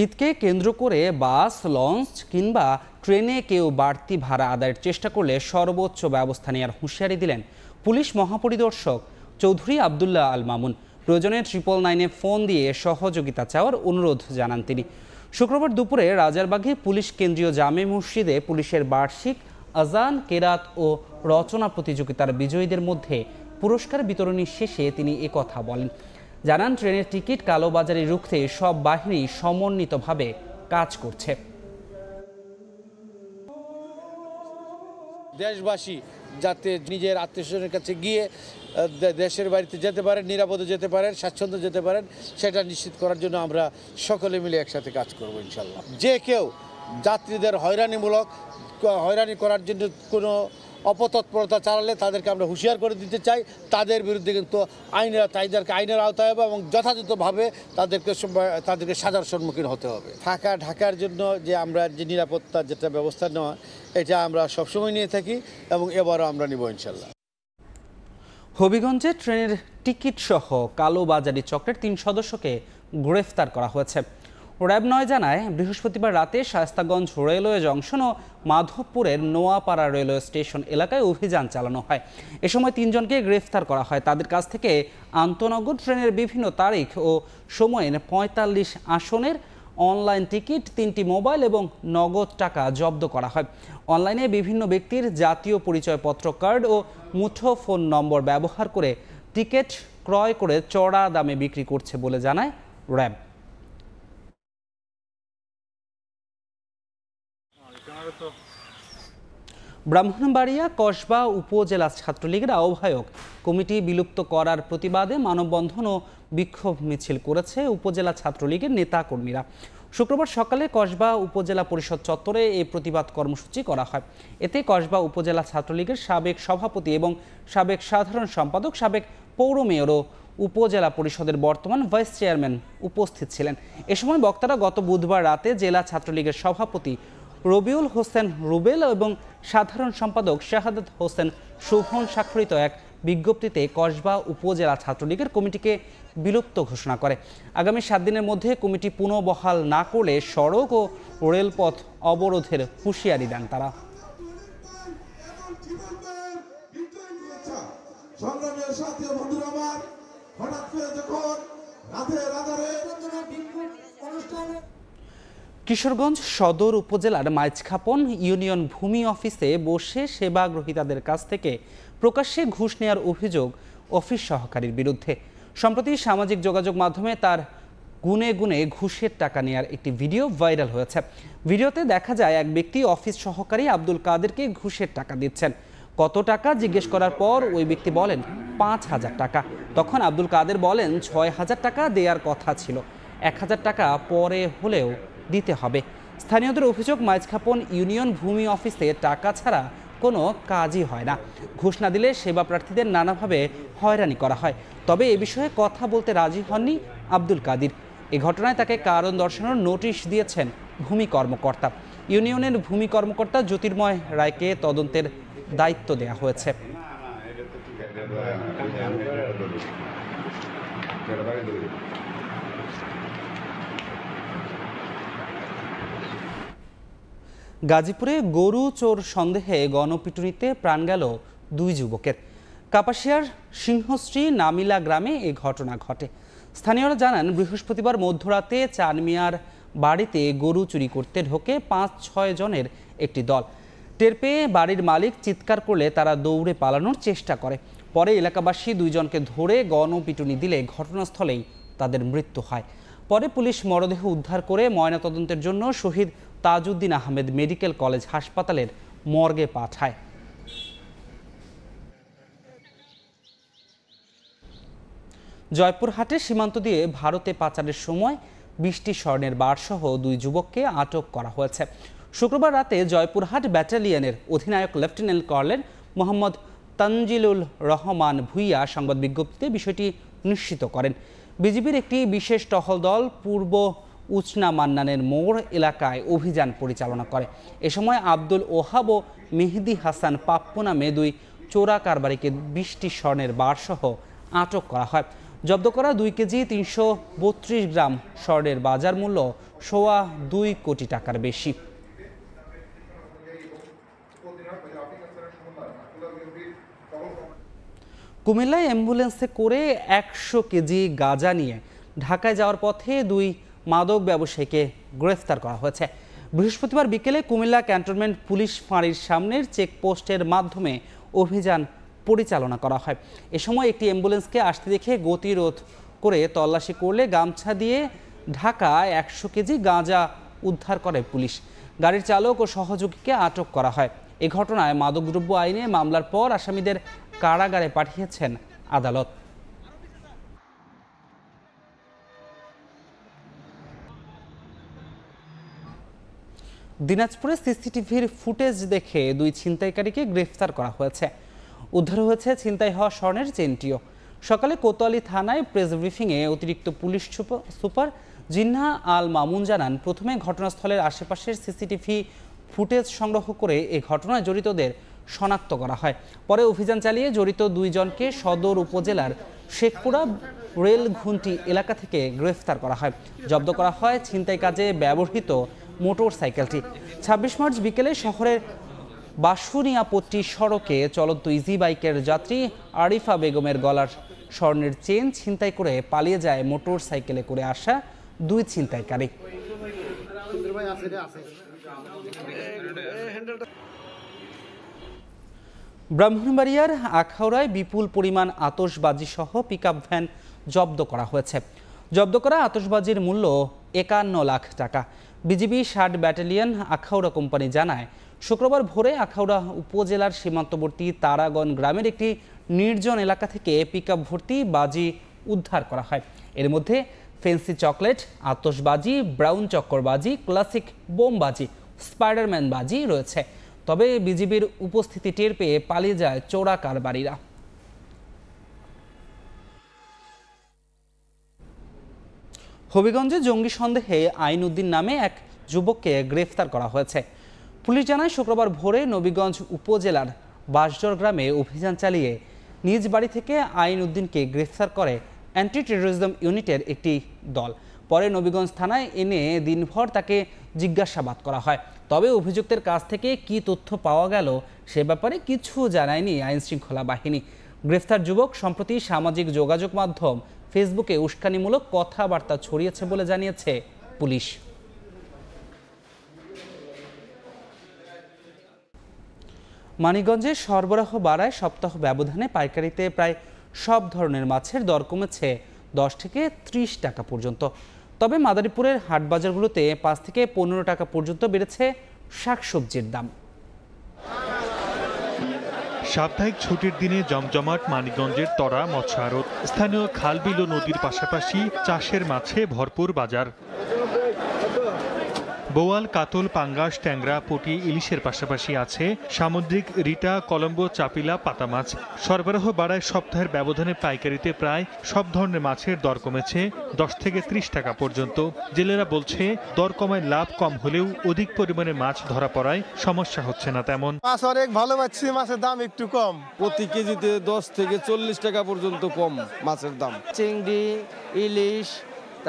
ঈদকে কেন্দ্র করে বাস, লঞ্চ কিংবা ট্রেনে কেউ বাড়তি ভাড়া আদায়ের চেষ্টা করলে সর্বোচ্চ ব্যবস্থা নেওয়ার হুঁশিয়ারি দিলেন পুলিশ মহাপরিদর্শক চৌধুরী আবদুল্লাহ আল মামুন। প্রয়োজনে 999-এ ফোন দিয়ে সহযোগিতা চাওয়ার অনুরোধ জানান তিনি। শুক্রবার দুপুরে রাজারবাগে পুলিশ কেন্দ্রীয় জামে মসজিদে পুলিশের বার্ষিক আজান, কেরাত ও রচনা প্রতিযোগিতার বিজয়ীদের মধ্যে পুরস্কার বিতরণী শেষে তিনি একথা বলেন। জানান, ট্রেনের টিকিট কালোবাজারি রুখতে সব বাহিনী সমন্বিতভাবে কাজ করছে। দেশবাসী যাতে নিজের আত্মীয়স্বজনের কাছে গিয়ে দেশের বাড়িতে যেতে পারেন, নিরাপদে যেতে পারেন, স্বাচ্ছন্দ্য যেতে পারেন, সেটা নিশ্চিত করার জন্য আমরা সকলে মিলে একসাথে কাজ করব ইনশাল্লাহ। যে কেউ যাত্রীদের হয়রানি করার জন্য কোনো অপতৎপরতা চালালে তাদেরকে আমরা হুঁশিয়ার করে দিতে চাই। তাদের বিরুদ্ধে কিন্তু আইনের আওতায় হবে এবং যথাযথভাবে তাদেরকে সাজার সম্মুখীন হতে হবে। ঢাকার জন্য যে আমরা যে নিরাপত্তার যেটা ব্যবস্থা নেওয়া, এটা আমরা সবসময় নিয়ে থাকি এবং এবারও আমরা নিব ইনশাল্লাহ। হবিগঞ্জে ট্রেনের টিকিট সহ কালোবাজারি চক্রের 3 সদস্যকে গ্রেফতার করা হয়েছে। র্যাব 9 জানায়, বৃহস্পতিবার রাতে শায়েস্তাগঞ্জ রেলওয়ে জংশন ও মাধবপুরের নোয়াপাড়া রেলওয়ে স্টেশন এলাকায় অভিযান চালানো হয়। এ সময় 3 জনকে গ্রেফতার করা হয়। তাদের কাছ থেকে আন্তনগর ট্রেনের বিভিন্ন তারিখ ও সময়ের 45 আসনের অনলাইন টিকিট, 3টি মোবাইল এবং নগদ টাকা জব্দ করা হয়। অনলাইনে বিভিন্ন ব্যক্তির জাতীয় পরিচয়পত্র কার্ড ও মুঠোফোন নম্বর ব্যবহার করে টিকিট ক্রয় করে চড়া দামে বিক্রি করছে বলে জানায় র্যাব। ব্রাহ্মণবাড়িয়া কসবা উপজেলা ছাত্রলীগের আহ্বায়ক কমিটি বিলুপ্ত করার প্রতিবাদে মানববন্ধন ও বিক্ষোভ মিছিল করেছে উপজেলা ছাত্রলীগের নেতাকর্মীরা। শুক্রবার সকালে কসবা উপজেলা পরিষদ চত্বরে এই প্রতিবাদ কর্মসূচি করা হয়। এতে কসবা উপজেলা ছাত্রলীগের সাবেক সভাপতি এবং সাবেক সাধারণ সম্পাদক, সাবেক পৌর মেয়র ও উপজেলা পরিষদের বর্তমান ভাইস চেয়ারম্যান উপস্থিত ছিলেন। এ সময় বক্তারা গত বুধবার রাতে জেলা ছাত্রলীগের সভাপতি রবিউল হোসেন রুবেল এবং সাধারণ সম্পাদক শাহাদাত হোসেন শোভন স্বাক্ষরিত এক বিজ্ঞপ্তিতে কসবা উপজেলা ছাত্রলীগের কমিটিকে বিলুপ্ত ঘোষণা করে। আগামী 7 দিনের মধ্যে কমিটি পুনঃবহাল না করলে সড়ক ও রেলপথ অবরোধের হুঁশিয়ারি দেন তারা। কিশোরগঞ্জ সদর উপজেলার মাইজখাপন ইউনিয়ন ভূমি অফিসে বসে সেবা গ্রহীতাদের কাছ থেকে প্রকাশ্যে ঘুষ নেওয়ার অভিযোগ অফিস সহকারীর বিরুদ্ধে। সম্প্রতি সামাজিক যোগাযোগ মাধ্যমে তার গুনে গুনে ঘুষের টাকা নেওয়ার একটি ভিডিও ভাইরাল হয়েছে। ভিডিওতে দেখা যায় এক ব্যক্তি অফিস সহকারী আব্দুল কাদেরকে ঘুষের টাকা দিচ্ছেন। কত টাকা জিজ্ঞেস করার পর ওই ব্যক্তি বলেন 5,000 টাকা। তখন আব্দুল কাদের বলেন 6,000 টাকা দেওয়ার কথা ছিল, 1,000 টাকা পরে হলেও দিতে হবে। স্থানীয়দের অভিযোগ, মাইজখাপন ইউনিয়ন ভূমি অফিসে টাকা ছাড়া কোনো কাজই হয় না। ঘুষ না দিলে সেবা প্রার্থীদের নানাভাবে হয়রানি করা হয়। তবে এ বিষয়ে কথা বলতে রাজি হননি আব্দুল কাদির। এ ঘটনায় তাকে কারণ দর্শানোর নোটিশ দিয়েছেন ভূমি কর্মকর্তা। ইউনিয়নের ভূমি কর্মকর্তা জ্যোতির্ময় রায়কে তদন্তের দায়িত্ব দেওয়া হয়েছে। গাজীপুরে গরু চোর সন্দেহে গণপিটুনিতে প্রাণ গেল 2 যুবকের। কাপাসিয়ার সিংহশ্রী নামিলা গ্রামে এই ঘটনা ঘটে। স্থানীয়রা জানান, বৃহস্পতিবার মধ্যরাতে চানমিয়ার বাড়িতে গরু চুরি করতে ঢোকে 5-6 জনের একটি দল। টের পেয়ে বাড়ির মালিক চিৎকার করলে তারা দৌড়ে পালানোর চেষ্টা করে। পরে এলাকাবাসী 2 জনকে ধরে গণপিটুনি দিলে ঘটনাস্থলেই তাদের মৃত্যু হয়। পরে পুলিশ মরদেহ উদ্ধার করে ময়নাতদন্তের জন্য শহীদ তাজউদ্দিন আহমেদ মেডিকেল কলেজ হাসপাতালের মর্গে পাঠায়। জয়পুরহাটে সীমান্ত দিয়ে ভারতে পাচারের সময় 20টি স্বর্ণের বারসহ 2 যুবককে আটক করা হয়েছে। শুক্রবার রাতে জয়পুরহাট ব্যাটালিয়নের অধিনায়ক লেফটেন্যান্ট কর্নেল মোহাম্মদ তানজিলুল রহমান ভুইয়া সংবাদ বিজ্ঞপ্তিতে বিষয়টি নিশ্চিত করেন। বিজিবির একটি বিশেষ টহল দল পূর্ব উচনা মান্নানের মোড় এলাকায় অভিযান পরিচালনা করে। এ সময় আব্দুল ওহাব ও মেহেদি হাসান পাপ্পু নামে 2 চোরা কারবারিকে 20টি স্বর্ণের বারসহ আটক করা হয়। জব্দ করা 2 কেজি 332 গ্রাম স্বর্ণের বাজার মূল্য 2.25 কোটি টাকার বেশি। কুমিল্লায় অ্যাম্বুলেন্সে করে 100 কেজি গাঁজা নিয়ে ঢাকায় যাওয়ার পথে 2 মাদক ব্যবসায়ীকে গ্রেফতার করা হয়েছে। বৃহস্পতিবার বিকেলে কুমিল্লা ক্যান্টনমেন্ট পুলিশ ফাঁড়ির সামনের চেকপোস্টের মাধ্যমে অভিযান পরিচালনা করা হয়। এ সময় একটি অ্যাম্বুলেন্সকে আসতে দেখে গতিরোধ করে তল্লাশি করলে গামছা দিয়ে ঢাকা 100 কেজি গাঁজা উদ্ধার করে পুলিশ। গাড়ির চালক ও সহযোগীকে আটক করা হয়। এ ঘটনায় মাদকদ্রব্য আইনে মামলার পর আসামিদের কারাগারে পাঠিয়েছেন আদালত। দিনাজপুরে সিসিটিভির ফুটেজ দেখে 2 ছিনতাইকারীকে গ্রেফতার করা হয়েছে। উদ্ধার হয়েছে ছিনতাই হওয়া স্বর্ণের চেনটিও। সকালে কোতোয়ালি থানায় প্রেস ব্রিফিংয়ে অতিরিক্ত পুলিশ সুপার জিন্নাহ আল মামুন জানান, প্রথমে ঘটনাস্থলের আশেপাশের সিসিটিভি ফুটেজ সংগ্রহ করে এই ঘটনায় জড়িতদের শনাক্ত করা হয়। পরে অভিযান চালিয়ে জড়িত 2 জনকে সদর উপজেলার শেখপুরা রেল ঘুন্টি এলাকা থেকে গ্রেফতার করা হয়। জব্দ করা হয় ছিনতাই কাজে ব্যবহৃত মোটর সাইকেলটি। 26 মার্চ বিকেলে শহরের বাসুনিয়াপট্টি সড়কে চলন্ত ইজি বাইকের যাত্রী আরিফা বেগমের গলার স্বর্ণের চেন ছিনতাই করে পালিয়ে যায় মোটর সাইকেলে করে আসা 2 ছিনতাইকারী। ব্রাহ্মণবাড়িয়ার আখাউড়ায় বিপুল পরিমাণ আতশবাজি সহ পিকআপ ভ্যান জব্দ করা হয়েছে। জব্দ করা আতশবাজির মূল্য ৫১ লাখ টাকা। বিজিবি ৬০ ব্যাটালিয়ন আখাউড়া কোম্পানি জানায়, শুক্রবার ভোরে আখাউড়া উপজেলার সীমান্তবর্তী তারাগণ গ্রামের একটি নির্জন এলাকা থেকে পিকআপ ভর্তি বাজি উদ্ধার করা হয়। এর মধ্যে ফেন্সি চকলেট, আতশবাজি, ব্রাউন চক্করবাজি, ক্লাসিক বোমবাজি, স্পাইডারম্যান বাজি রয়েছে। তবে বিজিবির উপস্থিতি টের পেয়ে পালিয়ে যায় চোরা কারবারিরা। হবিগঞ্জে জঙ্গি সন্দেহে আইন উদ্দিন নামে এক যুবককে গ্রেফতার করা হয়েছে। পুলিশ জানায়, শুক্রবার ভোরে নবীগঞ্জ উপজেলার বাসজর গ্রামে অভিযান চালিয়ে নিজ বাড়ি থেকে আইন উদ্দিনকে গ্রেফতার করে অ্যান্টি টেরোরিজম ইউনিটের একটি দল। পরে নবীগঞ্জ থানায় এনে দিনভর তাকে জিজ্ঞাসাবাদ করা হয়। তবে অভিযুক্তের কাছ থেকে কী তথ্য পাওয়া গেল সে ব্যাপারে কিছু জানায়নি আইনশৃঙ্খলা বাহিনী। গ্রেফতার যুবক সম্প্রতি সামাজিক যোগাযোগ মাধ্যম ফেসবুকে উস্কানিমূলক কথাবার্তা ছড়িয়েছে বলে জানিয়েছে পুলিশ। মানিকগঞ্জে সরবরাহ বাড়ায় সপ্তাহ ব্যবধানে পাইকারিতে প্রায় সব ধরনের মাছের দর কমেছে 10 থেকে 30 টাকা পর্যন্ত। তবে মাদারীপুরের হাটবাজারগুলোতে 5 থেকে 15 টাকা পর্যন্ত বেড়েছে শাকসবজির দাম। সাপ্তাহিক ছুটির দিনে জমজমাট মানিকগঞ্জের তরা মৎস্য আড়ত। স্থানীয় খাল বিল ও নদীর পাশাপাশি চাষের মাছে ভরপুর বাজার। বোয়াল, কাতল, পাঙ্গাস, ট্যাংরা, পুঁটি, ইলিশের পাশাপাশি আছে সামুদ্রিক রিটা, কলম্বো, চাপিলা, পাতা মাছ। সরবরাহ বাড়ায় সপ্তাহের ব্যবধানে পাইকারিতে প্রায় সব ধরনের মাছের দর কমেছে 10 থেকে 30 টাকা পর্যন্ত। জেলেরা বলছে, দর কমায় লাভ কম হলেও অধিক পরিমাণে মাছ ধরা পড়ায় সমস্যা হচ্ছে না তেমন। মাছ অনেক ভালো পাচ্ছি, মাছের দাম একটু কম, প্রতি কেজিতে 10 থেকে 40 টাকা পর্যন্ত কম মাছের দাম। চিংড়ি, ইলিশ,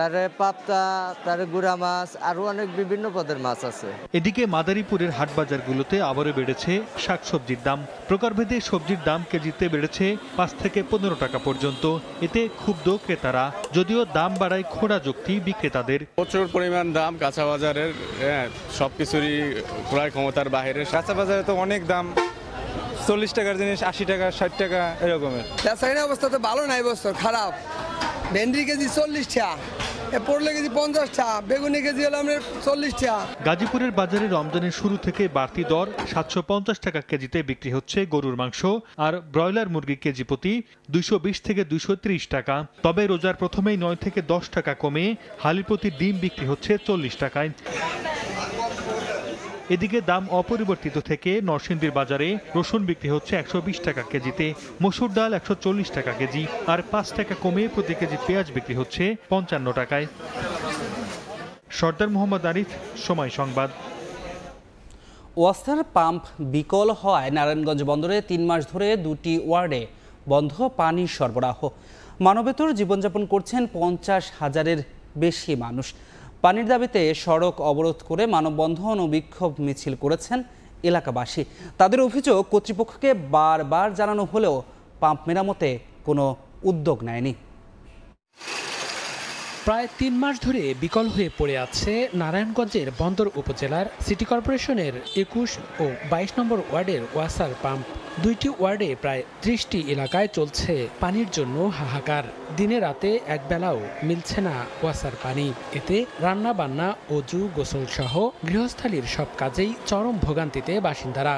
তারে পাবদা, তারে গুড়া মাছ, আরো অনেক বিভিন্ন পদের মাছ আছে। এদিকে মাদারীপুরের হাটবাজারগুলোতে আবারও বেড়েছে শাকসবজির দাম। প্রকারভেদে সবজির দাম কেজিতে বেড়েছে 5 থেকে 15 টাকা পর্যন্ত। এতে ক্ষুব্ধ ক্রেতারা, যদিও দাম বাড়ায় খোঁড়া যুক্তি বিক্রেতাদের। প্রচুর পরিমাণ দাম কাঁচা বাজারের, সবকিছুরই ক্রয় ক্ষমতার বাইরে। কাঁচা বাজারে তো অনেক দাম, 40 টাকার জিনিস 80 টাকা 60 টাকা এরকমের। অবস্থা তো ভালো নাই, বছর খারাপ। ভেন্ডি কেজি 40 টাকা, পড়লে কেজি 50 টাকা, বেগুনি কেজি হলো আমরা 40 টাকা। গাজীপুরের বাজারে রমজানের শুরু থেকে বাড়তি দর 750 টাকা কেজিতে বিক্রি হচ্ছে গরুর মাংস, আর ব্রয়লার মুরগি কেজি প্রতি 220 থেকে 230 টাকা। তবে রোজার প্রথমেই 9 থেকে 10 টাকা কমে হালি প্রতি ডিম বিক্রি হচ্ছে 40 টাকায়। এদিকে দাম অপরিবর্তিত থেকে নরসিংদীর বাজারে রসুন বিক্রি হচ্ছে 120 টাকা কেজিতে, মসুর ডাল 140 টাকা কেজি, আর 5 টাকা কমে প্রতি কেজি পেঁয়াজ বিক্রি হচ্ছে 55 টাকায়। সর্দার মোহাম্মদ আরিফ, সময় সংবাদ। ওয়াসার পাম্প বিকল হওয়ায় নারায়ণগঞ্জ বন্দরে 3 মাস ধরে 2টি ওয়ার্ডে বন্ধ পানি সরবরাহ। মানবেতর জীবনযাপন করছেন 50,000-এর বেশি মানুষ। পানির দাবিতে সড়ক অবরোধ করে মানববন্ধন ও বিক্ষোভ মিছিল করেছেন এলাকাবাসী। তাদের অভিযোগ, কর্তৃপক্ষকে বারবার জানানো হলেও পাম্প মেরামতে কোনো উদ্যোগ নেয়নি। প্রায় 3 মাস ধরে বিকল হয়ে পড়ে আছে নারায়ণগঞ্জের বন্দর উপজেলার সিটি কর্পোরেশনের 21 ও 22 নম্বর ওয়ার্ডের ওয়াসার পাম্প। 2টি ওয়ার্ডে প্রায় 30টি এলাকায় চলছে পানির জন্য হাহাকার। দিনে রাতে একবেলাও মিলছে না ওয়াসার পানি। এতে রান্না বান্না, অজু, গোসল সহ গৃহস্থালির সব কাজেই চরম ভোগান্তিতে বাসিন্দারা।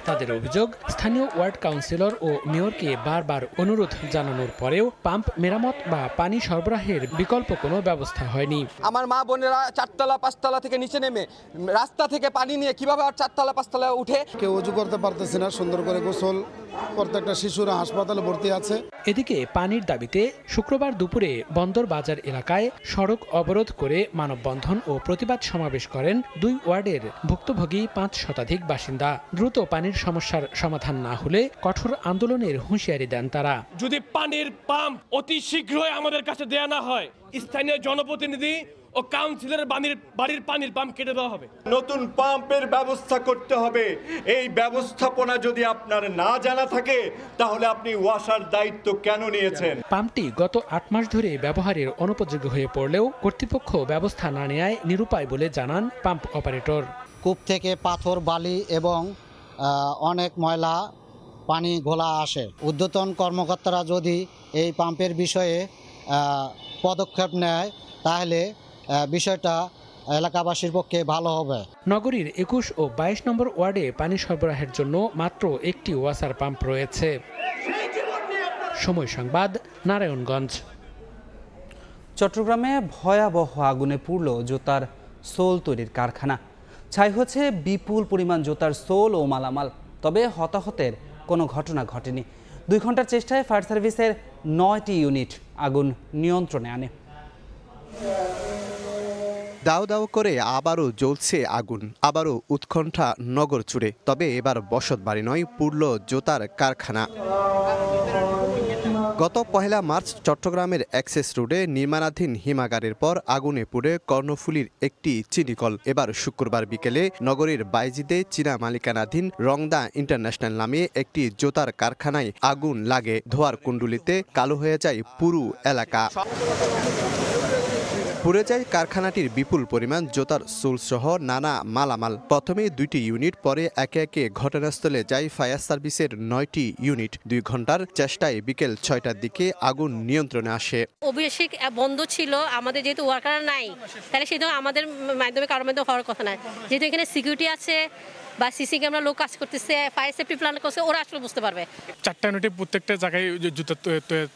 তাদের অভিযোগ, স্থানীয় ওয়ার্ড কাউন্সিলর ও মেয়রকে বারবার অনুরোধ জানানোর পরেও পাম্প মেরামত বা পানি সরবরাহের বিকল্প কোনো ব্যবস্থা হয়নি। আমার মা বোনেরা 4তলা 5তলা থেকে নিচে নেমে রাস্তা থেকে পানি নিয়ে কিভাবে আর 4তলা 5তলায় উঠে? কেউ উজু করতে পারতেছে না, সুন্দর করে গোসল, প্রত্যেকটা শিশুরা হাসপাতালে ভর্তি আছে। এদিকে পানির দাবিতে শুক্রবার দুপুরে বন্দর বাজার এলাকায় সড়ক অবরোধ করে মানববন্ধন ও প্রতিবাদ সমাবেশ করেন 2 ওয়ার্ডের ভুক্তভোগী 5 শতাধিক বাসিন্দা। দ্রুত পানির সমস্যার সমাধান না হলে কঠোর আন্দোলনের হুঁশিয়ারি দেন তারা। যদি পানির পাম্প অতি শীঘ্রই আমাদের কাছে দেয়া না হয়, স্থানীয় জনপ্রতিনিধি ও ও কাউন্সিলরের বাড়ির পানির পাম্প কেটে দেওয়া হবে। নতুন পাম্পের ব্যবস্থা করতে হবে। এই ব্যবস্থাপনা যদি আপনার না জানা থাকে তাহলে আপনি ওয়াসার দায়িত্ব কেন নিয়েছেন? পাম্পটি গত 8 মাস ধরে ব্যবহারের অনুপযোগী হয়ে পড়লেও কর্তৃপক্ষ ব্যবস্থা না নেয় নিরুপায় বলে জানান পাম্প অপারেটর। কূপ থেকে পাথর, বালি এবং অনেক ময়লা পানি ঘোলা আসে। ঊর্ধ্বতন কর্মকর্তারা যদি এই পাম্পের বিষয়ে পদক্ষেপ নেয় তাহলে বিষয়টা এলাকাবাসীর পক্ষে ভালো হবে। নগরীর 21 ও 22 নম্বর ওয়ার্ডে পানি সরবরাহের জন্য মাত্র একটি ওয়াসার পাম্প রয়েছে। সময় সংবাদ, নারায়ণগঞ্জ। চট্টগ্রামে ভয়াবহ আগুনে পুড়ল জুতার সোল তৈরির কারখানা। ছাই হচ্ছে বিপুল পরিমাণ জুতার সোল ও মালামাল। তবে হতাহতের কোনো ঘটনা ঘটেনি। 2 ঘন্টার চেষ্টায় ফায়ার সার্ভিসের 9টি ইউনিট আগুন নিয়ন্ত্রণে আনে। দাও দাও করে আবারও জ্বলছে আগুন, আবারও উৎকণ্ঠা নগর জুড়ে। তবে এবার বসত বাড়ি নয়, পুড়ল জুতার কারখানা। গত 1 মার্চ চট্টগ্রামের অ্যাক্সেস রোডে নির্মাণাধীন হিমাগারের পর আগুনে পুড়ে কর্ণফুলীর একটি চিনিকল। এবার শুক্রবার বিকেলে নগরীর বাইজিদে চীনা মালিকানাধীন রংদা ইন্টারন্যাশনাল নামে একটি জুতার কারখানায় আগুন লাগে। ধোয়ার কুণ্ডুলিতে কালো হয়ে যায় পুরো এলাকা। পুড়ে যায় কারখানাটির বিপুল পরিমাণ জুতার সোলসহ নানা মালামাল। প্রথমে 2টি ইউনিট, পরে একে একে ঘটনাস্থলে যায় ফায়ার সার্ভিসের 9টি ইউনিট। 2 ঘন্টার চেষ্টায় বিকেল 6টার দিকে আগুন নিয়ন্ত্রণে আসে। অভিষেক বন্ধ ছিল, আমাদের যেহেতু ওয়ার্কার নাই, তাহলে সেটা আমাদের মাধ্যমে কারোর মাধ্যমে হওয়ার কথা নয়। যেহেতু এখানে সিকিউরিটি আছে বা সিসি ক্যামেরা লোক কাজ করতেছে, ফায়ার সেফটি প্ল্যান করছে, ওরা আসলে বুঝতে পারবে। 4টা ইউনিটে প্রত্যেকটা জায়গায় জুতার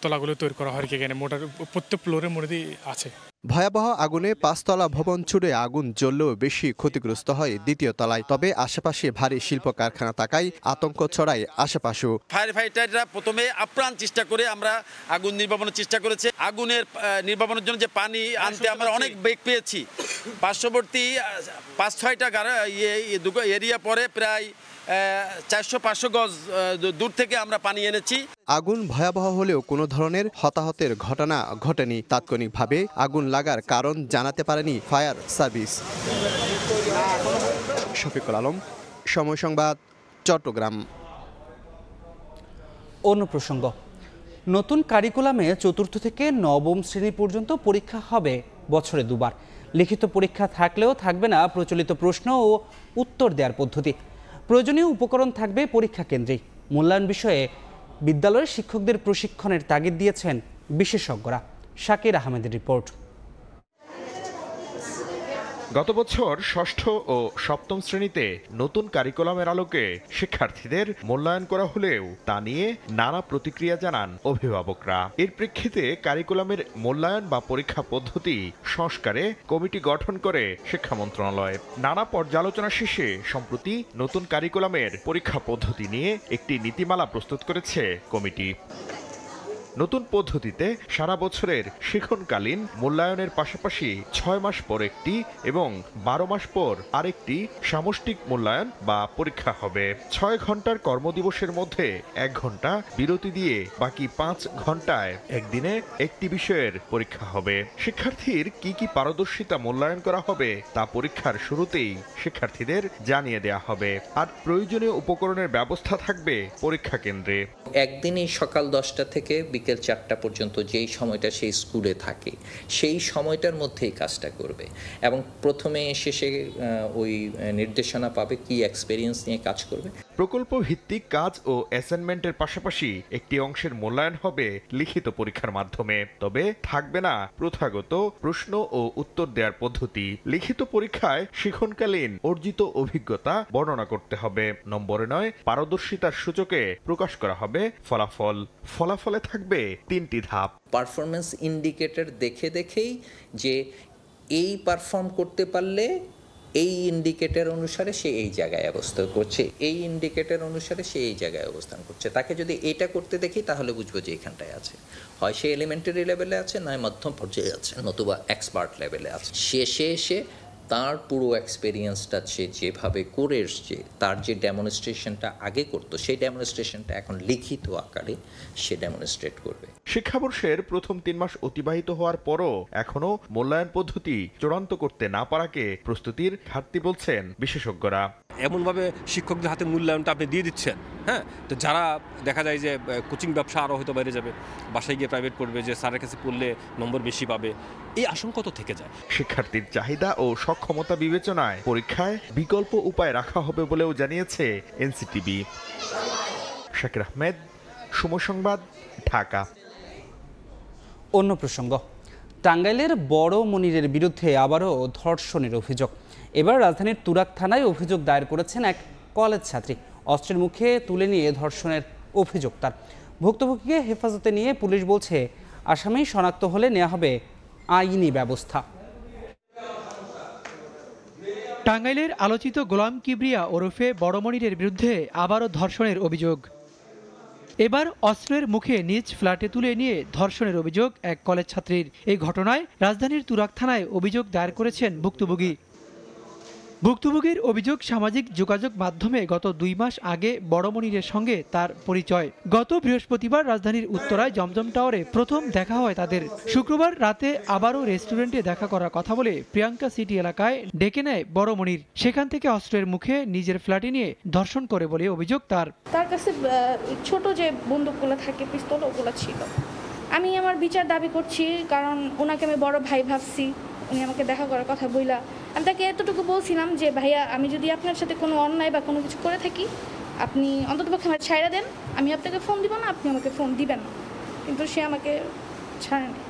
তলাগুলো তৈরি করা হয়, এখানে মোটার প্রত্যেক ফ্লোরের মধ্যেই আছে। ভয়াবহ আগুনে 5তলা ভবন ছুড়ে আগুন জ্বললেও বেশি ক্ষতিগ্রস্ত হয় 2য় তলায়। তবে আশেপাশে ভারী শিল্প কারখানা থাকায় আতঙ্ক ছড়ায় আশেপাশেও। ফায়ার ফাইটাররা প্রথমে আপ্রাণ চেষ্টা করে আমরা আগুন নির্বাপনের চেষ্টা করেছে। আগুনের নির্বাপনের জন্য যে পানি আনতে আমরা অনেক বেগ পেয়েছি। পার্শ্ববর্তী 5-6টা এরিয়া পরে প্রায় 400-500 গজ দূর থেকে আমরা পানি এনেছি। আগুন ভয়াবহ হলেও কোনো ধরনের হতাহতের ঘটনা ঘটেনি। তাৎক্ষণিকভাবে আগুন লাগার কারণ জানাতে পারেনি ফায়ার সার্ভিস। শফিকুল আলম, সময় সংবাদ, চট্টগ্রাম। অন্য প্রসঙ্গ, নতুন কারিকুলামে 4র্থ থেকে 9ম শ্রেণী পর্যন্ত পরীক্ষা হবে বছরে 2 বার। লিখিত পরীক্ষা থাকলেও থাকবে না প্রচলিত প্রশ্ন ও উত্তর দেওয়ার পদ্ধতি। প্রয়োজনীয় উপকরণ থাকবে পরীক্ষা কেন্দ্রেই। মূল্যায়ন বিষয়ে বিদ্যালয়ের শিক্ষকদের প্রশিক্ষণের তাগিদ দিয়েছেন বিশেষজ্ঞরা। শাকির আহমেদের রিপোর্ট। গত বছর ষষ্ঠ ও সপ্তম শ্রেণীতে নতুন কারিকুলামের আলোকে শিক্ষার্থীদের মূল্যায়ন করা হলেও তা নিয়ে নানা প্রতিক্রিয়া জানান অভিভাবকরা। এর প্রেক্ষিতে কারিকুলামের মূল্যায়ন বা পরীক্ষা পদ্ধতি সংস্কারে কমিটি গঠন করে শিক্ষা মন্ত্রণালয়। নানা পর্যালোচনা শেষে সম্প্রতি নতুন কারিকুলামের পরীক্ষা পদ্ধতি নিয়ে একটি নীতিমালা প্রস্তুত করেছে কমিটি। নতুন পদ্ধতিতে সারা বছরের শিক্ষণকালীন মূল্যায়নের পাশাপাশি 6 মাস পর একটি এবং 12 মাস পর আরেকটি সামষ্টিক মূল্যায়ন বা পরীক্ষা হবে। 6 ঘন্টার কর্মদিবসের মধ্যে 1 ঘন্টা বিরতি দিয়ে বাকি 5 ঘন্টায় একদিনে একটি বিষয়ের পরীক্ষা হবে। শিক্ষার্থীর কি কি পারদর্শিতা মূল্যায়ন করা হবে তা পরীক্ষার শুরুতেই শিক্ষার্থীদের জানিয়ে দেওয়া হবে। আর প্রয়োজনীয় উপকরণের ব্যবস্থা থাকবে পরীক্ষা কেন্দ্রে। একদিনই সকাল 10টা থেকে বিকেল 4টা পর্যন্ত যেই সময়টা সেই স্কুলে থাকে সেই সময়টার মধ্যেই কাজটা করবে এবং প্রথমে এসে সে ওই নির্দেশনা পাবে কি এক্সপেরিয়েন্স নিয়ে কাজ করবে। প্রকল্প ভিত্তিক কাজ ও অ্যাসাইনমেন্টের পাশাপাশি একটি অংশের মূল্যায়ন হবে লিখিত পরীক্ষার মাধ্যমে। তবে থাকবে না প্রথাগত প্রশ্ন ও উত্তর দেওয়ার পদ্ধতি। লিখিত পরীক্ষায় শিক্ষণকালীন অর্জিত অভিজ্ঞতা বর্ণনা করতে হবে, নম্বরে নয় পারদর্শিতার সূচকে প্রকাশ করা হবে ফলাফল। ফলাফলে থাকবে 3টি ধাপ। পারফরম্যান্স ইন্ডিকেটর দেখে দেখেই যে এই পারফর্ম করতে পারলে এই ইন্ডিকেটর অনুসারে সে এই জায়গায় অবস্থান করছে, এই ইন্ডিকেটর অনুসারে সে এই জায়গায় অবস্থান করছে। তাকে যদি এটা করতে দেখি তাহলে বুঝবো যে এখানটায় আছে, হয় সে এলিমেন্টারি লেভেলে আছে, নয় মধ্যম পর্যায়ে আছে, নতুবা এক্সপার্ট লেভেলে আছে। শেষে এসে তার পুরো এক্সপেরিয়েন্সটা সে যেভাবে করে এসছে, তার যে ডেমনস্ট্রেশনটা আগে করতো সেই ডেমনস্ট্রেশনটা এখন লিখিত আকারে সে ডেমনস্ট্রেট করবে। শিক্ষাবর্ষের প্রথম 3 মাস অতিবাহিত হওয়ার পরও এখনো মূল্যায়ন পদ্ধতি চূড়ান্ত করতে না পারাকে প্রস্তুতির ঘাটতি বলছেন বিশেষজ্ঞরা। এমনভাবে শিক্ষকদের হাতে মূল্যায়নটা আপনি দিয়ে দিচ্ছেন, হ্যাঁ, তো যারা দেখা যায় যে কোচিং ব্যবসা আরও হয়তো বাইরে যাবে, বাসায় গিয়ে প্রাইভেট পড়বে, যে স্যারের কাছে পড়লে নম্বর বেশি পাবে, এই আশঙ্কা তো থেকে যায়। শিক্ষার্থীর চাহিদা ও সক্ষমতা বিবেচনায় পরীক্ষায় বিকল্প উপায় রাখা হবে বলেও জানিয়েছে এনসিটিবি। শাকির আহমেদ, সময় সংবাদ, ঢাকা। অন্য প্রসঙ্গ, টাঙ্গাইলের বড় মনিরের বিরুদ্ধে আবারও ধর্ষণের অভিযোগ। এবার রাজধানীর তুরাগ থানায় অভিযোগ দায়ের করেছেন এক কলেজ ছাত্রী। অস্ত্রের মুখে তুলে নিয়ে ধর্ষণের অভিযোগ তার। ভুক্তভোগীকে হেফাজতে নিয়ে পুলিশ বলছে আসামি শনাক্ত হলে নেওয়া হবে আইনি ব্যবস্থা। টাঙ্গাইলের আলোচিত গোলাম কিবরিয়া ওরফে বড় মনিরের বিরুদ্ধে আবারও ধর্ষণের অভিযোগ। এবার অস্ত্রের মুখে নিজ ফ্ল্যাটে তুলে নিয়ে ধর্ষণের অভিযোগ এক কলেজ ছাত্রীর। এই ঘটনায় রাজধানীর তুরাগ থানায় অভিযোগ দায়ের করেছেন ভুক্তভোগী। ভুক্তভোগীর অভিযোগ, সামাজিক যোগাযোগ মাধ্যমে গত 2 মাস আগে বড় মনিরের সঙ্গে তার পরিচয়। গত বৃহস্পতিবার রাজধানীর উত্তরায় জমজম টাওয়ারে প্রথম দেখা হয় তাদের। শুক্রবার রাতে আবারও রেস্টুরেন্টে দেখা করার কথা বলে প্রিয়াঙ্কা সিটি এলাকায় ডেকে নেয় বড় মনির। সেখান থেকে অস্ত্রের মুখে নিজের ফ্ল্যাটে নিয়ে ধর্ষণ করে বলে অভিযোগ তার। তার কাছে ছোট যে বন্দুকগুলো থাকে, পিস্তল, ওগুলো ছিল। আমি আমার বিচার দাবি করছি, কারণ ওনাকে আমি বড় ভাই ভাবছি। উনি আমাকে দেখা করার কথা বইলা, আমি তাকে এতটুকু বলছিলাম যে ভাইয়া, আমি যদি আপনার সাথে কোনো অন্যায় বা কোনো কিছু করে থাকি, আপনি অন্ততপক্ষে আমার ছাইড়া দেন, আমি আপনাকে ফোন দিব না, আপনি আমাকে ফোন দিবেন না। কিন্তু সে আমাকে ছাড়েনি।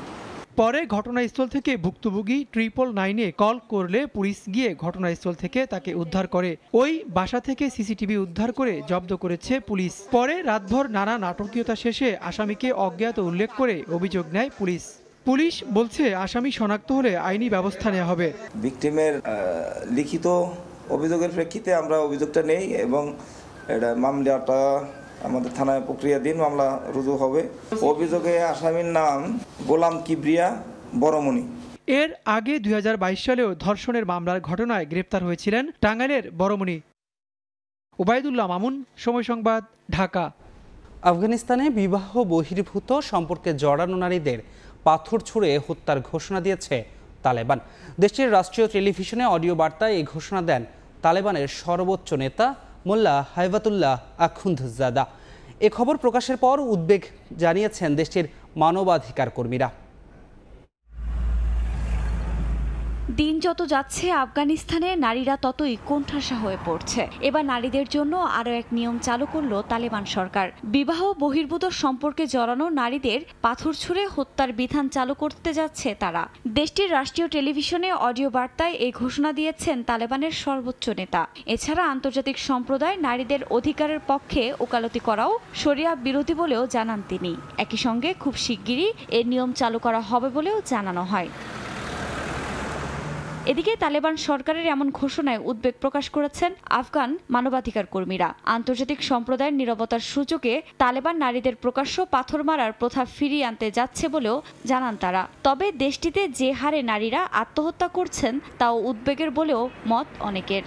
পরে ঘটনাস্থল থেকে ভুক্তভোগী 999-এ কল করলে পুলিশ গিয়ে ঘটনাস্থল থেকে তাকে উদ্ধার করে। ওই বাসা থেকে সিসিটিভি উদ্ধার করে জব্দ করেছে পুলিশ। পরে রাতভর নানা নাটকীয়তা শেষে আসামিকে অজ্ঞাত উল্লেখ করে অভিযোগ নেয় পুলিশ। পুলিশ বলছে আসামি শনাক্ত হলে আইনি ব্যবস্থা নেওয়া হবে। ভিকটিমের লিখিত অভিযোগের প্রেক্ষিতে আমরা অভিযোগটা নেই এবং এটা মামলাটা আমাদের থানায় প্রক্রিয়াধীন, মামলা রুজু হবে। অভিযোগে আসামির নাম গোলাম কিবরিয়া বড়মনি। এর আগে 2022 সালেও ধর্ষণের মামলার ঘটনায় গ্রেপ্তার হয়েছিলেন টাঙ্গাইলের বড়মনি। ওবায়দুল্লাহ মামুন, সময় সংবাদ, ঢাকা। আফগানিস্তানে বিবাহ বহির্ভূত সম্পর্কে জড়ানো নারীদের পাথর ছুঁড়ে হত্যার ঘোষণা দিয়েছে তালেবান। দেশটির রাষ্ট্রীয় টেলিভিশনে অডিও বার্তায় এই ঘোষণা দেন তালেবানের সর্বোচ্চ নেতা মোল্লা হাইবাতুল্লাহ আখুন্দজাদা। এ খবর প্রকাশের পর উদ্বেগ জানিয়েছেন দেশটির মানবাধিকার কর্মীরা। দিন যত যাচ্ছে আফগানিস্তানে নারীরা ততই কোণঠাসা হয়ে পড়ছে। এবার নারীদের জন্য আরও এক নিয়ম চালু করল তালেবান সরকার। বিবাহ বহির্ভূত সম্পর্কে জড়ানো নারীদের পাথর ছুঁড়ে হত্যার বিধান চালু করতে যাচ্ছে তারা। দেশটির রাষ্ট্রীয় টেলিভিশনে অডিও বার্তায় এই ঘোষণা দিয়েছেন তালেবানের সর্বোচ্চ নেতা। এছাড়া আন্তর্জাতিক সম্প্রদায় নারীদের অধিকারের পক্ষে ওকালতি করাও শরিয়া বিরোধী বলেও জানান তিনি। একই সঙ্গে খুব শিগগিরই এর নিয়ম চালু করা হবে বলেও জানানো হয়। এদিকে তালেবান সরকারের এমন ঘোষণায় উদ্বেগ প্রকাশ করেছেন আফগান মানবাধিকার কর্মীরা। আন্তর্জাতিক সম্প্রদায়ের নীরবতার সুযোগে তালেবান নারীদের প্রকাশ্য পাথর মারার প্রথা ফিরিয়ে আনতে যাচ্ছে বলেও জানান তারা। তবে দেশটিতে যে হারে নারীরা আত্মহত্যা করছেন তাও উদ্বেগের বলেও মত অনেকের।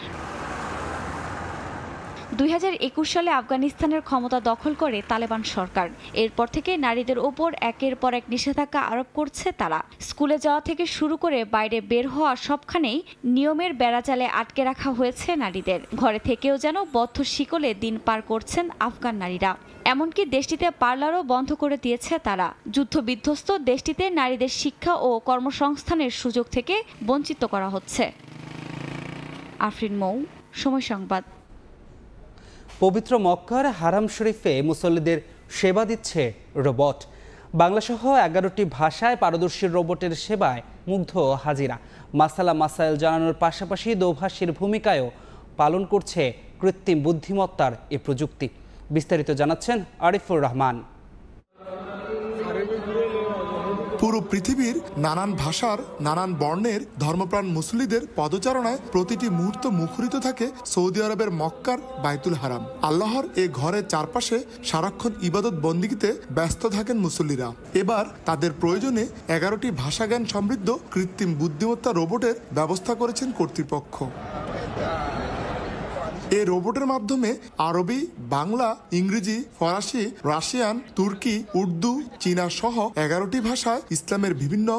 2021 সালে আফগানিস্তানের ক্ষমতা দখল করে তালেবান সরকার। এরপর থেকে নারীদের ওপর একের পর এক নিষেধাজ্ঞা আরোপ করছে তারা। স্কুলে যাওয়া থেকে শুরু করে বাইরে বের হওয়া সবখানেই নিয়মের বেড়াজালে আটকে রাখা হয়েছে নারীদের। ঘরে থেকেও যেন বদ্ধ শিকলে দিন পার করছেন আফগান নারীরা। এমনকি দেশটিতে পার্লারও বন্ধ করে দিয়েছে তারা। যুদ্ধবিধ্বস্ত দেশটিতে নারীদের শিক্ষা ও কর্মসংস্থানের সুযোগ থেকে বঞ্চিত করা হচ্ছে। আফরিন মৌ, সময় সংবাদ। পবিত্র মক্কার হারাম শরীফে মুসল্লিদের সেবা দিচ্ছে রোবট। বাংলাসহ 11টি ভাষায় পারদর্শী রোবটের সেবায় মুগ্ধ হাজিরা। মাসাইল জানানোর পাশাপাশি দোভাষীর ভূমিকায়ও পালন করছে কৃত্রিম বুদ্ধিমত্তার এ প্রযুক্তি। বিস্তারিত জানাচ্ছেন আরিফুর রহমান। পুরো পৃথিবীর নানান ভাষার নানান বর্ণের ধর্মপ্রাণ মুসল্লিদের পদচারণায় প্রতিটি মুহূর্ত মুখরিত থাকে সৌদি আরবের মক্কার বাইতুল হারাম। আল্লাহর এ ঘরের চারপাশে সারাক্ষণ ইবাদত বন্দিগিতে ব্যস্ত থাকেন মুসল্লিরা। এবার তাদের প্রয়োজনে 11টি ভাষাজ্ঞান সমৃদ্ধ কৃত্রিম বুদ্ধিমত্তা রোবটের ব্যবস্থা করেছেন কর্তৃপক্ষ। এই রোবটের মাধ্যমে আরবি, বাংলা, ইংরেজি, ফরাসি, রাশিয়ান, তুর্কি, উর্দু, চীনা সহ 11টি ভাষায় ইসলামের বিভিন্ন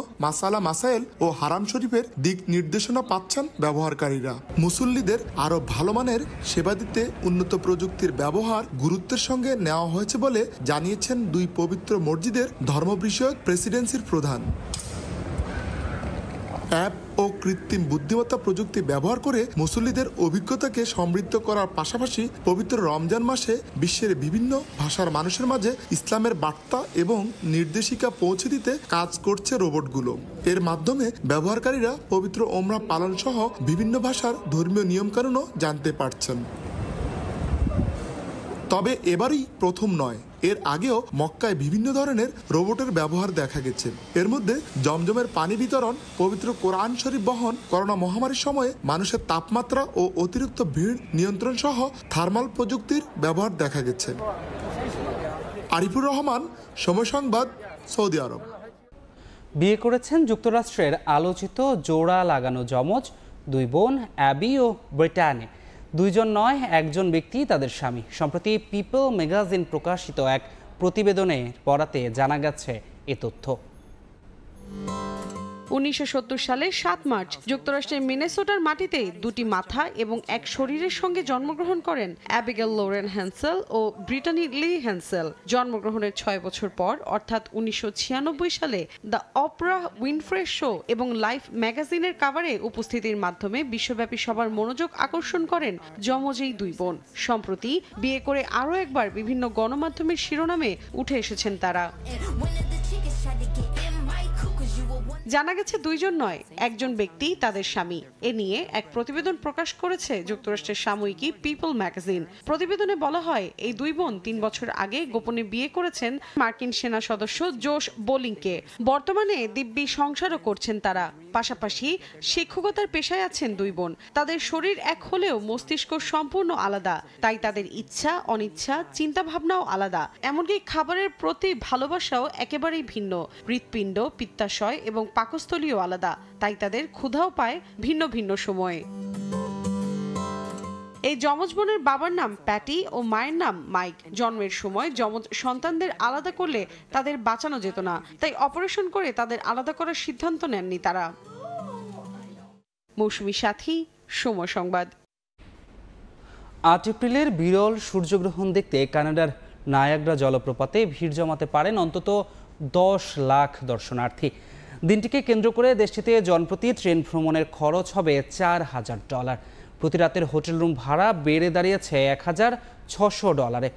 মাসাইল ও হারাম শরীফের দিক নির্দেশনা পাচ্ছেন ব্যবহারকারীরা। মুসল্লিদের আরো ভালো মানের সেবা দিতে উন্নত প্রযুক্তির ব্যবহার গুরুত্বের সঙ্গে নেওয়া হয়েছে বলে জানিয়েছেন দুই পবিত্র মসজিদের ধর্ম বিষয়ক প্রেসিডেন্সির প্রধান। অ্যাপ ও কৃত্রিম বুদ্ধিমত্তা প্রযুক্তি ব্যবহার করে মুসল্লিদের অভিজ্ঞতাকে সমৃদ্ধ করার পাশাপাশি পবিত্র রমজান মাসে বিশ্বের বিভিন্ন ভাষার মানুষের মাঝে ইসলামের বার্তা এবং নির্দেশিকা পৌঁছে দিতে কাজ করছে রোবটগুলো। এর মাধ্যমে ব্যবহারকারীরা পবিত্র ওমরা পালন সহ বিভিন্ন ভাষার ধর্মীয় নিয়মকানুনও জানতে পারছেন। তবে এবারই প্রথম নয়, এর আগেও মক্কায় বিভিন্ন ধরনের রোবটের ব্যবহার দেখা গেছে। এর মধ্যে জমজমের পানি বিতরণ, পবিত্র কোরআন শরীফ বহন, করোনা মহামারীর সময়ে মানুষের তাপমাত্রা ও অতিরিক্ত ভিড় নিয়ন্ত্রণ সহ থার্মাল প্রযুক্তির ব্যবহার দেখা গেছে। আরিফুর রহমান, সময় সংবাদ, সৌদি আরব। বিয়ে করেছেন যুক্তরাষ্ট্রের আলোচিত জোড়া লাগানো যমজ দুই বোন অ্যাবি ও ব্রিটানি। দুইজন নয়, একজন ব্যক্তি তাদের স্বামী। সম্প্রতি পিপল ম্যাগাজিন প্রকাশিত এক প্রতিবেদনে পড়াতে জানা গেছে এ তথ্য। 1970 সালের 7 মার্চ যুক্তরাষ্ট্রের মিনেসোটার মাটিতে দুটি মাথা এবং এক শরীরের সঙ্গে জন্মগ্রহণ করেন অ্যাবিগেল লোরেন হ্যান্সেল ও ব্রিটানি লি হ্যান্সেল। জন্মগ্রহণের 6 বছর পর অর্থাৎ 1996 সালে দ্য অপরা উইনফ্রে শো এবং লাইফ ম্যাগাজিনের কাভারে উপস্থিতির মাধ্যমে বিশ্বব্যাপী সবার মনোযোগ আকর্ষণ করেন যমজেই দুই বোন। সম্প্রতি বিয়ে করে আরও একবার বিভিন্ন গণমাধ্যমের শিরোনামে উঠে এসেছেন তারা। জানা গেছে দুইজন নয়, একজন ব্যক্তি তাদের স্বামী। এ নিয়ে এক প্রতিবেদন প্রকাশ করেছে যুক্তরাষ্ট্রের সাময়িকী পিপল ম্যাগাজিন। প্রতিবেদনে বলা হয়, এই দুই বোন 3 বছর আগে গোপনে বিয়ে করেছেন মার্কিন সেনা সদস্য জোশ বোলিংকে। বর্তমানে দিব্যি সংসারও করছেন তারা। পাশাপাশি শিক্ষকতার পেশায় আছেন দুই বোন। তাদের শরীর এক হলেও মস্তিষ্ক সম্পূর্ণ আলাদা, তাই তাদের ইচ্ছা অনিচ্ছা চিন্তা ভাবনাও আলাদা। এমনকি খাবারের প্রতি ভালোবাসাও একেবারেই ভিন্ন। হৃৎপিণ্ড, পিত্তাশয় এবং পাকস্থলীও আলাদা, তাই তাদের ক্ষুধাও পায় ভিন্ন ভিন্ন সময়ে। এই যমজ বোনের বাবার নাম প্যাটি ও মায়ের নাম মাইক। জন্মের সময় যমজ সন্তানদের আলাদা করলে তাদের বাঁচানো যেত না, তাই অপারেশন করে তাদের আলাদা করার সিদ্ধান্ত নেননি তারা। মৌসুমী সাথী, সময় সংবাদ। 8 এপ্রিলের বিরল সূর্যগ্রহণ দেখতে কানাডার নায়াগ্রা জলপ্রপাতে ভিড় জমাতে পারেন অন্তত 10 লাখ দর্শনার্থী। দিনটিকে কেন্দ্র করে দেশটিতে জনপ্রতি ট্রেন ভ্রমণের খরচ হবে $4000। প্রতি রাতের হোটেল রুম ভাড়া বেড়ে দাঁড়িয়েছে $1600।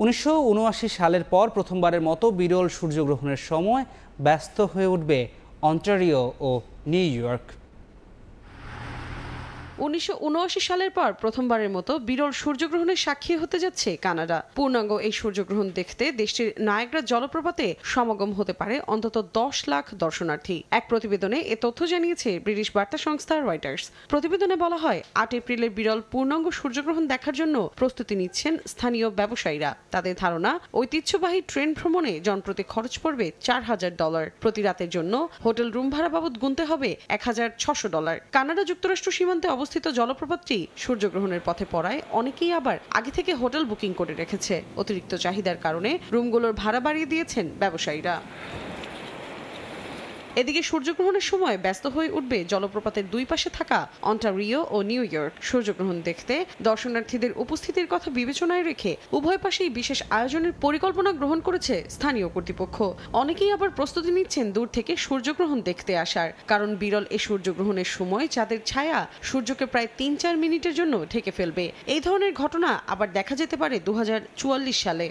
1979 সালের পর প্রথমবারের মতো বিরল সূর্যগ্রহণের সময় ব্যস্ত হয়ে উঠবে অন্টারিও ও নিউ ইয়র্ক। 1979 সালের পর প্রথমবারের মতো বিরল সূর্যগ্রহণের সাক্ষী হতে যাচ্ছে কানাডা। পূর্ণাঙ্গ এই সূর্যগ্রহণ দেখতে দেশটির নায়াগ্রা জলপ্রপাতে সমাগম হতে পারে অন্তত 10 লাখ দর্শনার্থী। এক প্রতিবেদনে এ তথ্য জানিয়েছে ব্রিটিশ বার্তা সংস্থা রয়টার্স। প্রতিবেদনে বলা হয়, 8 এপ্রিলের বিরল পূর্ণাঙ্গ সূর্যগ্রহণ দেখার জন্য প্রস্তুতি নিচ্ছেন স্থানীয় ব্যবসায়ীরা। তাদের ধারণা, ঐতিহ্যবাহী ট্রেন ভ্রমণে জনপ্রতি খরচ পড়বে $4000। প্রতি রাতের জন্য হোটেল রুম ভাড়া বাবদ গুনতে হবে $1600। কানাডা যুক্তরাষ্ট্র সীমান্তে অবস্থিত জলপ্রপাতটি সূর্যগ্রহণের পথে পড়ায় অনেকেই আবার আগে থেকে হোটেল বুকিং করে রেখেছে। অতিরিক্ত চাহিদার কারণে রুমগুলোর ভাড়া বাড়িয়ে দিয়েছেন ব্যবসায়ীরা। এদিকে সূর্যগ্রহণের সময় ব্যস্ত হয়ে উঠবে জলপ্রপাতের দুই পাশে থাকা অন্টারিও ও নিউ ইয়র্ক। সূর্যগ্রহণ দেখতে দর্শনার্থীদের উপস্থিতির কথা বিবেচনায় রেখে উভয় পাশেই বিশেষ আয়োজনের পরিকল্পনা গ্রহণ করেছে স্থানীয় কর্তৃপক্ষ। অনেকেই আবার প্রস্তুতি নিচ্ছেন দূর থেকে সূর্যগ্রহণ দেখতে আসার, কারণ বিরল এই সূর্যগ্রহণের সময় চাঁদের ছায়া সূর্যকে প্রায় 3-4 মিনিটের জন্য ঢেকে ফেলবে। এই ধরনের ঘটনা আবার দেখা যেতে পারে 2044 সালে।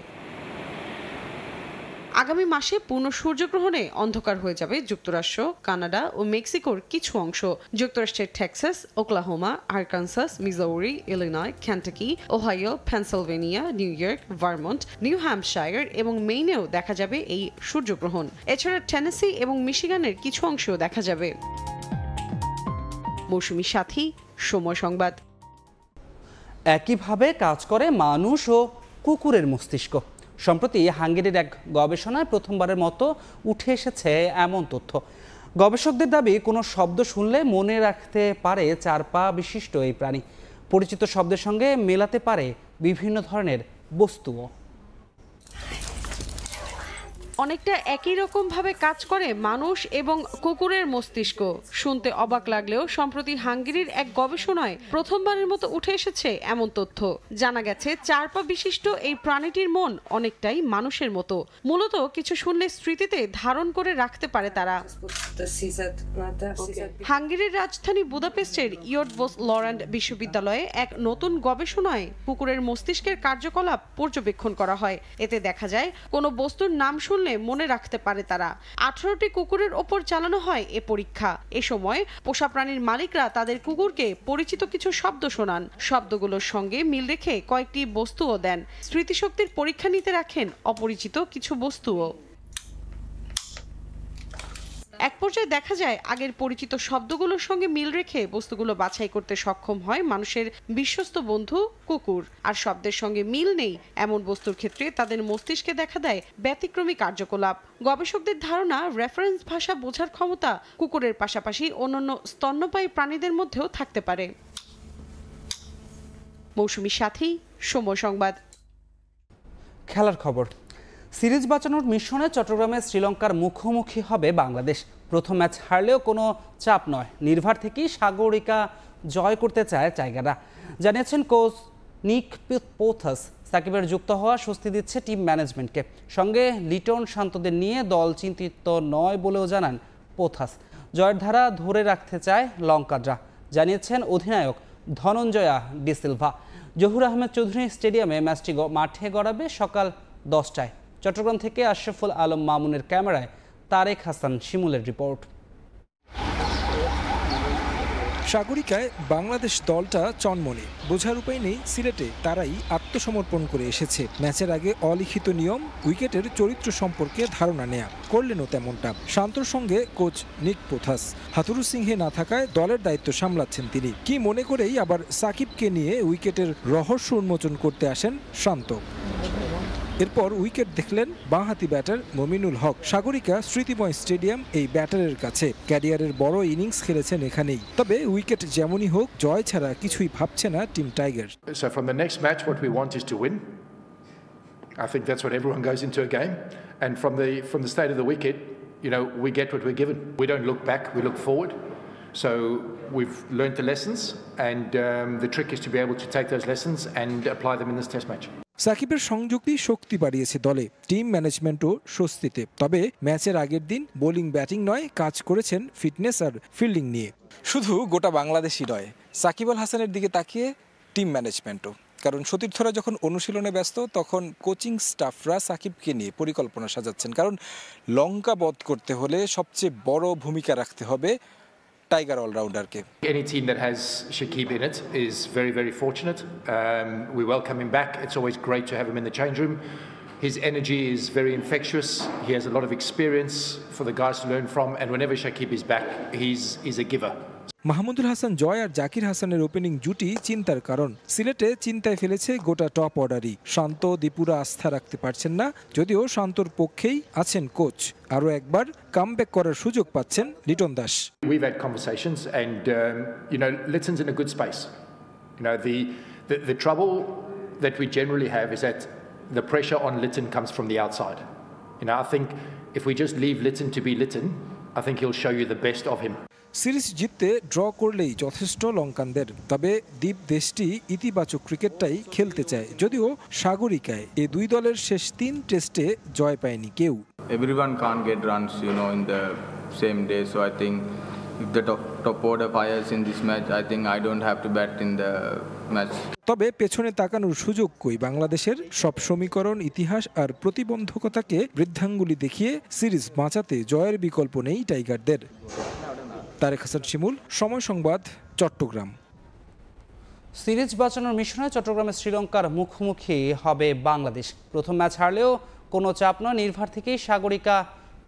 আগামী মাসে পূর্ণ সূর্যগ্রহণে অন্ধকার হয়ে যাবে যুক্তরাষ্ট্র, কানাডা ও মেক্সিকোর কিছু অংশ। যুক্তরাষ্ট্রের Texas, Oklahoma, Arkansas, Missouri, Illinois, Kentucky, Ohio, Pennsylvania, new York, Vermont, new Hampshire এবং মেইনেও দেখা যাবে এই সূর্যগ্রহণ। এছাড়া টেনেসি এবং মিশিগানের কিছু অংশেও দেখা যাবে। মৌসুমী সাথী, সময় সংবাদ। একইভাবে কাজ করে মানুষ ও কুকুরের মস্তিষ্ক। সম্প্রতি হাঙ্গেরির এক গবেষণায় প্রথমবারের মতো উঠে এসেছে এমন তথ্য। গবেষকদের দাবি, কোনো শব্দ শুনলে মনে রাখতে পারে 4 পা বিশিষ্ট এই প্রাণী। পরিচিত শব্দের সঙ্গে মেলাতে পারে বিভিন্ন ধরনের বস্তুও। অনেকটা একই রকম ভাবে কাজ করে মানুষ এবং কুকুরের মস্তিষ্ক। শুনতে অবাক লাগলেও সম্প্রতি হাঙ্গেরির এক গবেষণায় প্রথমবারের মতো উঠে এসেছে এমন তথ্য। জানা গেছে 4 পা বিশিষ্ট এই প্রাণীটির মন অনেকটাই মানুষের মতো। মূলত কিছু শুনলে স্মৃতিতে ধারণ করে রাখতে পারে তারা। হাঙ্গেরির রাজধানী বুদাপেস্টের ইয়র্ডভোস লরেন্ড বিশ্ববিদ্যালয়ে এক নতুন গবেষণায় কুকুরের মস্তিষ্কের কার্যকলাপ পর্যবেক্ষণ করা হয়। এতে দেখা যায় কোনো বস্তুর নাম শুনলে মনে রাখতে পারে তারা। 18টি কুকুরের ওপর চালানো হয় এ পরীক্ষা। এ সময় পোষা প্রাণীর মালিকরা তাদের কুকুরকে পরিচিত কিছু শব্দ শোনান। শব্দগুলোর সঙ্গে মিল রেখে কয়েকটি বস্তুও দেন। স্মৃতিশক্তির পরীক্ষা নিতে রাখেন অপরিচিত কিছু বস্তুও। এক পর্যায়ে দেখা যায় আগের পরিচিত শব্দগুলোর সঙ্গে মিল রেখে বস্তুগুলো বাছাই করতে সক্ষম হয় মানুষের বিশ্বস্ত বন্ধু কুকুর। আর শব্দের সঙ্গে মিল নেই এমন বস্তুর ক্ষেত্রে তাদের মস্তিষ্কে দেখা দেয় ব্যতিক্রমী কার্যকলাপ। গবেষকদের ধারণা, রেফারেন্স ভাষা বোঝার ক্ষমতা কুকুরের পাশাপাশি অন্যান্য স্তন্যপায়ী প্রাণীদের মধ্যেও থাকতে পারে। মৌসুমী সাথী, সময় সংবাদ। খেলার খবর। সিরিজ বাঁচানোর মিশনে চট্টগ্রামে শ্রীলঙ্কার মুখোমুখি হবে বাংলাদেশ। প্রথম ম্যাচ হারলেও কোনো চাপ নয়, নির্ভার থেকেই সাগরিকা জয় করতে চায় টাইগাররা, জানিয়েছেন কোচ নিক পোথাস। সাকিবের যুক্ত হওয়া স্বস্তি দিচ্ছে টিম ম্যানেজমেন্টকে। সঙ্গে লিটন শান্তদের নিয়ে দল চিন্তিত নয় বলেও জানান পোথাস। জয়ের ধারা ধরে রাখতে চায় লঙ্কানরা, জানিয়েছেন অধিনায়ক ধনঞ্জয়া ডিসিলভা। জহুর আহমেদ চৌধুরী স্টেডিয়ামে ম্যাচটি মাঠে গড়াবে সকাল 10টায়। চট্টগ্রাম থেকে আশরাফুল আলম মামুনের ক্যামেরায় তারেক হাসান শিমুলের রিপোর্ট। সাগরিকায় বাংলাদেশ দলটা চনমনে, বোঝার উপায় নেই সিলেটে তারাই আত্মসমর্পণ করে এসেছে। ম্যাচের আগে অলিখিত নিয়ম, উইকেটের চরিত্র সম্পর্কে ধারণা নেয়া, করলেনও তেমনটা। শান্তর সঙ্গে কোচ নিক পোথাস। হাতুরু সিংহে না থাকায় দলের দায়িত্ব সামলাচ্ছেন তিনি। কি মনে করেই আবার সাকিবকে নিয়ে উইকেটের রহস্য উন্মোচন করতে আসেন শান্ত। এরপর উইকেট দেখলেন বাঁহাতি ব্যাটার মমিনুল হক। সাগরিকা স্মৃতিময় স্টেডিয়াম এই ব্যাটারের কাছে। ক্যারিয়ারের বড় ইনিংস খেলেছেন এখানেই। তবে উইকেট যেমনই হোক, জয় ছাড়া কিছুই ভাবছে না team tiger. So from the next match what we want is to win. I think that's what everyone goes into a game, and from the state of the wicket, you know, we get what we're given. We don't look back, we look forward. So we've learned the lessons, and the trick is to be able to take those lessons and apply them in this test match. সাকিবের সংযুক্তি শক্তি বাড়িয়েছে দলে, টিম ম্যানেজমেন্টও স্বস্তিতে। তবে ম্যাচের আগের দিন বোলিং ব্যাটিং নয়, কাজ করেছেন ফিটনেস আর ফিল্ডিং নিয়ে। শুধু গোটা বাংলাদেশই নয়, সাকিব আল হাসানের দিকে তাকিয়ে টিম ম্যানেজমেন্টও। কারণ সতীর্থরা যখন অনুশীলনে ব্যস্ত, তখন কোচিং স্টাফরা সাকিবকে নিয়ে পরিকল্পনা সাজাচ্ছেন। কারণ লঙ্কা বধ করতে হলে সবচেয়ে বড় ভূমিকা রাখতে হবে tiger অলরাউন্ডারকে। Any team that has Shakib in it is very, very fortunate. We welcome him back. It's always great to have him in the change room. His energy is very infectious. He has a lot of experience for the guys to learn from, and whenever Shakib is back, he's a giver. Mahmudul Hasan Joy আর জাকির হাসানের ওপেনিং জুটি চিন্তার কারণ। সিলেটে চিন্তায় ফেলেছে গোটা টপ অর্ডারই। শান্ত, দীপুরা আস্থা রাখতে পারছেন না, যদিও শান্তর পক্ষেই আছেন কোচ। আরও একবার কামব্যাক করার সুযোগ পাচ্ছেন Liton Das. We've had conversations, and you know, Litton's in a good space. You know, the trouble that we generally have is that the pressure on Litton comes from the outside. You know, I think if we just leave Litton to be Litton, I think he'll show you the best of him. Series জিততে ড্র করলেই যথেষ্ট লঙ্কানদের। তবে দ্বীপ দেশটি ইতিবাচক ক্রিকেটটাই খেলতে চায়, যদিও সাগরিকায় এ দুই দলের শেষ 3 টেস্টে জয় পায়নি কেউ। Everyone can't get runs, you know, in the same day. So I think if the top order fires in this match, I think I don't have to bat in the match. তবে পেছনে তাকানোর সুযোগ কই বাংলাদেশের? সব সমীকরণ, ইতিহাস আর প্রতিবন্ধকতাকে বৃদ্ধাঙ্গুলি দেখিয়ে সিরিজ বাঁচাতে জয়ের বিকল্প নেই টাইগারদের। তারেক হাসান শিমুল, সময় সংবাদ, চট্টগ্রাম। সিরিজ বাঁচানোর মিশনে চট্টগ্রামে শ্রীলঙ্কার মুখোমুখি হবে বাংলাদেশ। প্রথম ম্যাচ হারলেও কোনো চাপ নয়, নির্ভর থেকেই সাগরিকা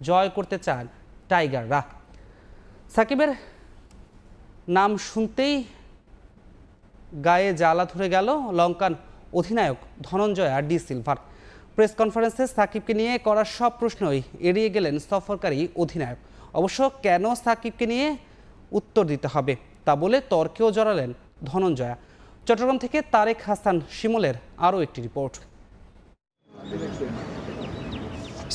জয় করতে চান টাইগাররা। সাকিবের নাম শুনতেই গায়ে জ্বালা ধরে গেল লঙ্কান অধিনায়ক ধনঞ্জয় আর ডি সিলভার। প্রেস কনফারেন্সে সাকিবকে নিয়ে করা সব প্রশ্নই এড়িয়ে গেলেন সফরকারী অধিনায়ক। অবশ্য কেন সাকিবকে নিয়ে উত্তর দিতে হবে তা বলে তর্কেও জড়ালেন ধনঞ্জয়া। চট্টগ্রাম থেকে তারেক হাসান শিমুলের আরও একটি রিপোর্ট।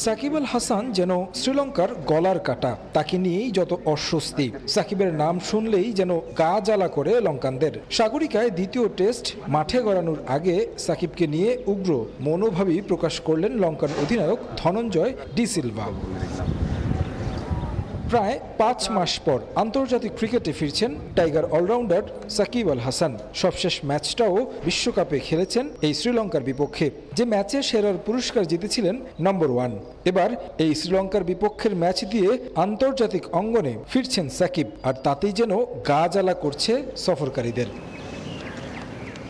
সাকিব আল হাসান যেন শ্রীলঙ্কার গলার কাটা, তাকে নিয়েই যত অস্বস্তি। সাকিবের নাম শুনলেই যেন গা জ্বালা করে লঙ্কানদের। সাগরিকায় দ্বিতীয় টেস্ট মাঠে গড়ানোর আগে সাকিবকে নিয়ে উগ্র মনোভাবই প্রকাশ করলেন লঙ্কান অধিনায়ক ধনঞ্জয় ডি সিলভা। প্রায় 5 মাস পর আন্তর্জাতিক ক্রিকেটে ফিরছেন টাইগার অলরাউন্ডার সাকিব আল হাসান। সবশেষ ম্যাচটাও বিশ্বকাপে খেলেছেন এই শ্রীলঙ্কার বিপক্ষে, যে ম্যাচে সেরার পুরস্কার জিতেছিলেন নম্বর 1। এবার এই শ্রীলঙ্কার বিপক্ষের ম্যাচ দিয়ে আন্তর্জাতিক অঙ্গনে ফিরছেন সাকিব, আর তাতেই যেন গা জ্বালা করছে সফরকারীদের।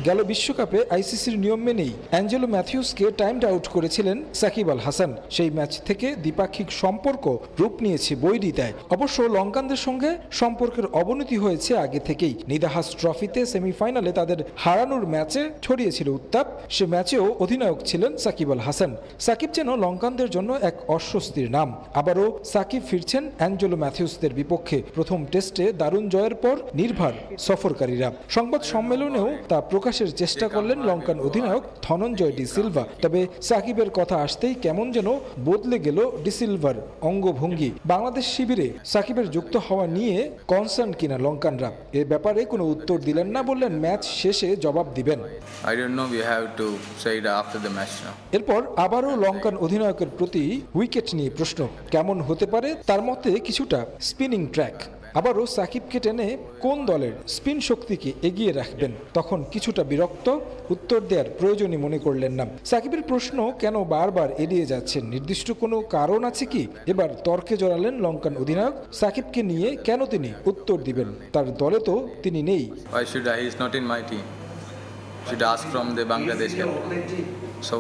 গেল বিশ্বকাপে আইসিসির নিয়ম মেনেই অ্যাঞ্জেলো ম্যাথিউসকে টাইমড আউট করেছিলেন সাকিব আল হাসান। সেই ম্যাচ থেকে দ্বিপাক্ষিক সম্পর্ক রূপ নিয়েছে বৈরিতায়। অবশ্য লঙ্কানদের সঙ্গে সম্পর্কের অবনতি হয়েছে আগে থেকেই। নিদাহাস ট্রফিতে সেমিফাইনালে তাদের হারানোর ম্যাচে ছড়িয়েছিল উত্তাপ। সে ম্যাচেও অধিনায়ক ছিলেন সাকিব আল হাসান। সাকিব যেন লঙ্কানদের জন্য এক অস্বস্তির নাম। আবারও সাকিব ফিরছেন অ্যাঞ্জেলো ম্যাথিউসদের বিপক্ষে। প্রথম টেস্টে দারুণ জয়ের পর নির্ভর সফরকারীরা। সংবাদ সম্মেলনেও তা প্রকাশের চেষ্টা করলেন লঙ্কান অধিনায়ক ধনঞ্জয় ডি সিলভা। তবে সাকিবের কথা আসতেই কেমন যেন বদলে গেল ডি সিলভার অঙ্গভঙ্গি। বাংলাদেশ শিবিরে সাকিবের যুক্ত হওয়া নিয়ে কনসার্ন কিনা লঙ্কানরা, এ ব্যাপারে কোনো উত্তর দিলেন না, বললেন ম্যাচ শেষে জবাব দিবেন। এরপর আবারও লঙ্কান অধিনায়কের প্রতি উইকেট নিয়ে প্রশ্ন। কেমন হতে পারে তার মতে কিছুটা স্পিনিং ট্র্যাক। আবারও সাকিবকে টেনে কোন দলের স্পিন শক্তিকে এগিয়ে রাখবেন, তখন কিছুটা বিরক্ত, উত্তর দেওয়ার প্রয়োজনই মনে করলেন না। সাকিবের প্রশ্ন কেন বারবার এড়িয়ে যাচ্ছেন, নির্দিষ্ট কোনো কারণ আছে কি? এবার তর্কে জড়ালেন লঙ্কান অধিনায়ক। সাকিবকে নিয়ে কেন তিনি উত্তর দিবেন, তার দলে তো তিনি নেই। Why should I? He is not in my team. Should ask from the Bangladesh captain. So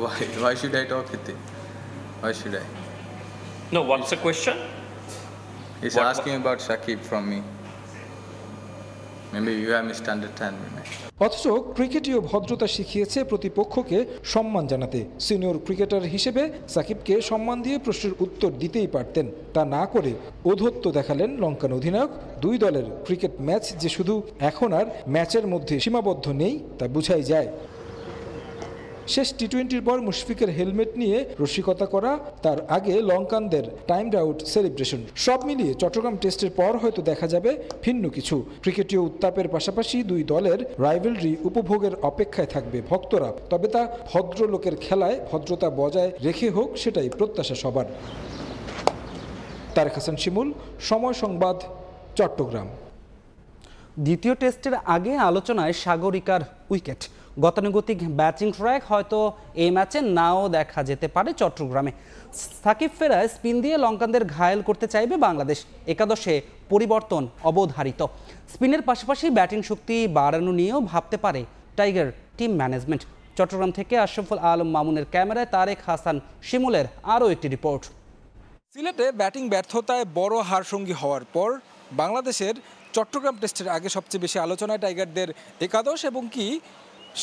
why should I talk with him? Why should I? No, what's the question? He's asking about Shakib from me. Maybe you have misunderstood me. অথচ ক্রিকেটীয় ভদ্রতা শিখিয়েছে প্রতিপক্ষকে সম্মান জানাতে। সিনিয়র ক্রিকেটার হিসেবে সাকিবকে সম্মান দিয়ে প্রশ্নের উত্তর দিতেই পারতেন। তা না করে ঔদ্ধত্য দেখালেন লঙ্কান অধিনায়ক। দুই দলের ক্রিকেট ম্যাচ যে শুধু এখন আর ম্যাচের মধ্যে সীমাবদ্ধ নেই তা বোঝাই যায়। শেষ টি-20-র পর মুশফিকের হেলমেট নিয়ে রসিকতা করা, তার আগে লঙ্কানদের টাইমড আউট সেলিব্রেশন, সব মিলিয়ে চট্টগ্রাম টেস্টের পর হয়তো দেখা যাবে ভিন্ন কিছু। ক্রিকেটীয় উত্তাপের পাশাপাশি দুই দলের রাইভেলরি উপভোগের অপেক্ষায় থাকবে ভক্তরা। তবে তা ভদ্রলোকের খেলায় ভদ্রতা বজায় রেখে হোক, সেটাই প্রত্যাশা সবার। তারেক হাসান শিমুল, সময় সংবাদ, চট্টগ্রাম। দ্বিতীয় টেস্টের আগে আলোচনায় সাগরিকার উইকেট। গতানুগতিক ব্যাটিং ট্র্যাক হয়তো এই ম্যাচে নাও দেখা যেতে পারে চট্টগ্রামে। সাকিব ফেরায় স্পিন দিয়ে লঙ্কানদের ঘায়েল করতে চাইবে বাংলাদেশ। একাদশে পরিবর্তন অবধারিত। স্পিনের পাশাপাশি ব্যাটিং শক্তি বাড়ানো নিয়েও ভাবতে পারে টাইগার টিম ম্যানেজমেন্ট। চট্টগ্রাম থেকে আশরাফুল আলম মামুনের ক্যামেরায় তারেক হাসান শিমুলের আরও একটি রিপোর্ট। সিলেটে ব্যাটিং ব্যর্থতায় বড় হারসঙ্গী হওয়ার পর বাংলাদেশের চট্টগ্রাম টেস্টের আগে সবচেয়ে বেশি আলোচনায় টাইগারদের একাদশ এবং কি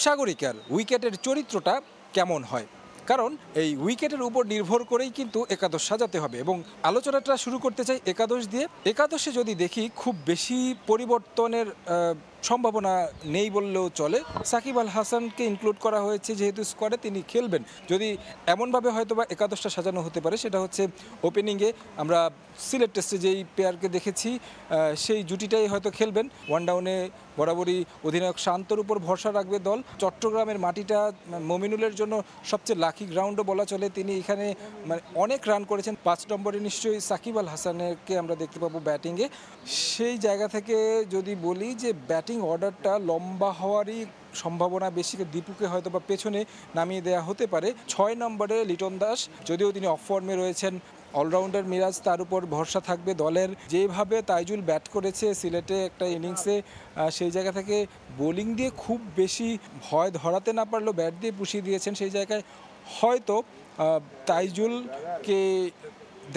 সাগরিকার উইকেটের চরিত্রটা কেমন হয়। কারণ এই উইকেটের উপর নির্ভর করেই কিন্তু একাদশ সাজাতে হবে। এবং আলোচনাটা শুরু করতে চাই একাদশ দিয়ে। একাদশে যদি দেখি খুব বেশি পরিবর্তনের সম্ভাবনা নেই বললেও চলে। সাকিব আল হাসানকে ইনক্লুড করা হয়েছে যেহেতু স্কোয়াডে তিনি খেলবেন। যদি এমনভাবে হয়তো বা একাদশটা সাজানো হতে পারে, সেটা হচ্ছে ওপেনিংয়ে আমরা সিলেট টেস্টে যেই পেয়ারকে দেখেছি সেই জুটিটাই হয়তো খেলবেন। ওয়ান ডাউনে বরাবরই অধিনায়ক শান্তর উপর ভরসা রাখবে দল। চট্টগ্রামের মাটিটা মমিনুলের জন্য সবচেয়ে লাকি গ্রাউন্ডও বলা চলে। তিনি এখানে মানে অনেক রান করেছেন। 5 নম্বরে নিশ্চয়ই সাকিব আল হাসানকে আমরা দেখতে পাবো ব্যাটিংয়ে। সেই জায়গা থেকে যদি বলি যে ব্যাটিং অর্ডারটা লম্বা হওয়ারই সম্ভাবনা বেশি, দীপুকে হয়তো বা পেছনে নামিয়ে দেওয়া হতে পারে। 6 নম্বরে লিটন দাস, যদিও তিনি অফ ফর্মে রয়েছেন। অলরাউন্ডার মিরাজ, তার উপর ভরসা থাকবে দলের। যেভাবে তাইজুল ব্যাট করেছে সিলেটে একটা ইনিংসে, সেই জায়গা থেকে বোলিং দিয়ে খুব বেশি ভয় ধরাতে না পারলেও ব্যাট দিয়ে পুষিয়ে দিয়েছেন। সেই জায়গায় হয়তো তাইজুলকে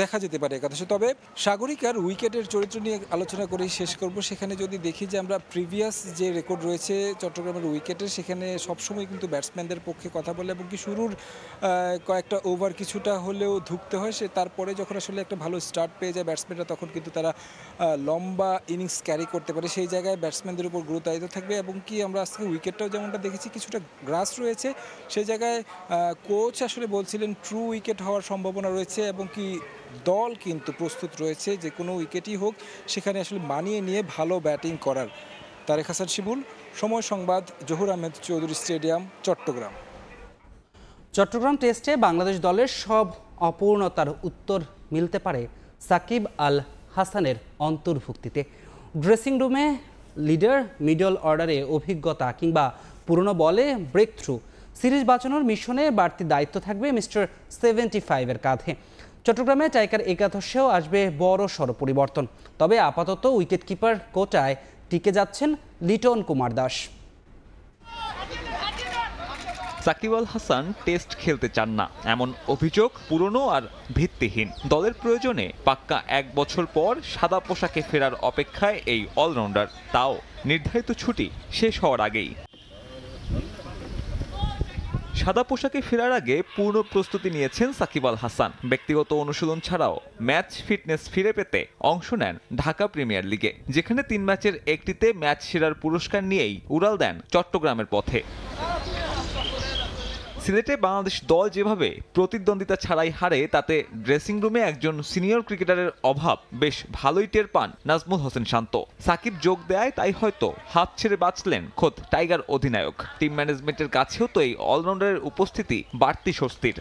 দেখা যেতে পারে একাদশে। তবে সাগরিকার উইকেটের চরিত্র নিয়ে আলোচনা করেই শেষ করব। সেখানে যদি দেখি যে আমরা প্রিভিয়াস যে রেকর্ড রয়েছে চট্টগ্রামের উইকেটের, সেখানে সবসময় কিন্তু ব্যাটসম্যানদের পক্ষে কথা বলে এবং কি শুরুর কয়েকটা ওভার কিছুটা হলেও ধুঁকতে হয়, সে তারপরে যখন আসলে একটা ভালো স্টার্ট পেয়ে যায় ব্যাটসম্যানরা, তখন কিন্তু তারা লম্বা ইনিংস ক্যারি করতে পারে। সেই জায়গায় ব্যাটসম্যানদের উপর গুরুত্বায়িত থাকবে এবং কি আমরা আজকে উইকেটটাও যেমনটা দেখেছি কিছুটা গ্রাস রয়েছে। সেই জায়গায় কোচ আসলে বলছিলেন ট্রু উইকেট হওয়ার সম্ভাবনা রয়েছে এবং কি দল কিন্তু প্রস্তুত রয়েছে যে কোনো উইকেটই হোক সেখানে আসলে মানিয়ে নিয়ে ভালো ব্যাটিং করার। তারেক হাসান শিবুল, সময় সংবাদ, জহুর আহমেদ চৌধুরী স্টেডিয়াম, চট্টগ্রাম। চট্টগ্রাম টেস্টে বাংলাদেশ দলের সব অপূর্ণতার উত্তর মিলতে পারে সাকিব আল হাসানের অন্তর্ভুক্তিতে। ড্রেসিং রুমে লিডার, মিডল অর্ডারে অভিজ্ঞতা কিংবা পুরনো বলে ব্রেক থ্রু, সিরিজ বাঁচানোর মিশনে বাড়তি দায়িত্ব থাকবে মিস্টার 75-এর কাঁধে। চট্টগ্রামে টাইগার একাদশেও আসবে বড় সড় পরিবর্তন। তবে আপাতত উইকেট কিপার কোটায় টিকে যাচ্ছেন লিটন কুমার দাস। সাকিব আল হাসান টেস্ট খেলতে চান না, এমন অভিযোগ পুরনো আর ভিত্তিহীন। দলের প্রয়োজনে পাক্কা 1 বছর পর সাদা পোশাকে ফেরার অপেক্ষায় এই অলরাউন্ডার, তাও নির্ধারিত ছুটি শেষ হওয়ার আগেই। সাদা পোশাকে ফেরার আগে পূর্ণ প্রস্তুতি নিয়েছেন সাকিব আল হাসান। ব্যক্তিগত অনুশীলন ছাড়াও ম্যাচ ফিটনেস ফিরে পেতে অংশ নেন ঢাকা প্রিমিয়ার লিগে, যেখানে 3 ম্যাচের একটিতে ম্যাচ সেরার পুরস্কার নিয়েই উড়াল দেন চট্টগ্রামের পথে। সিলেটে বাংলাদেশ দল যেভাবে প্রতিদ্বন্দ্বিতা ছাড়াই হারে, তাতে ড্রেসিং রুমে একজন সিনিয়র ক্রিকেটারের অভাব বেশ ভালোই টের পান নাজমুল হোসেন শান্ত। সাকিব যোগ দেয় তাই হয়তো হাত ছেড়ে বাঁচলেন খোদ টাইগার অধিনায়ক। টিম ম্যানেজমেন্টের কাছেও তো এই অলরাউন্ডারের উপস্থিতি বাড়তি স্বস্তির।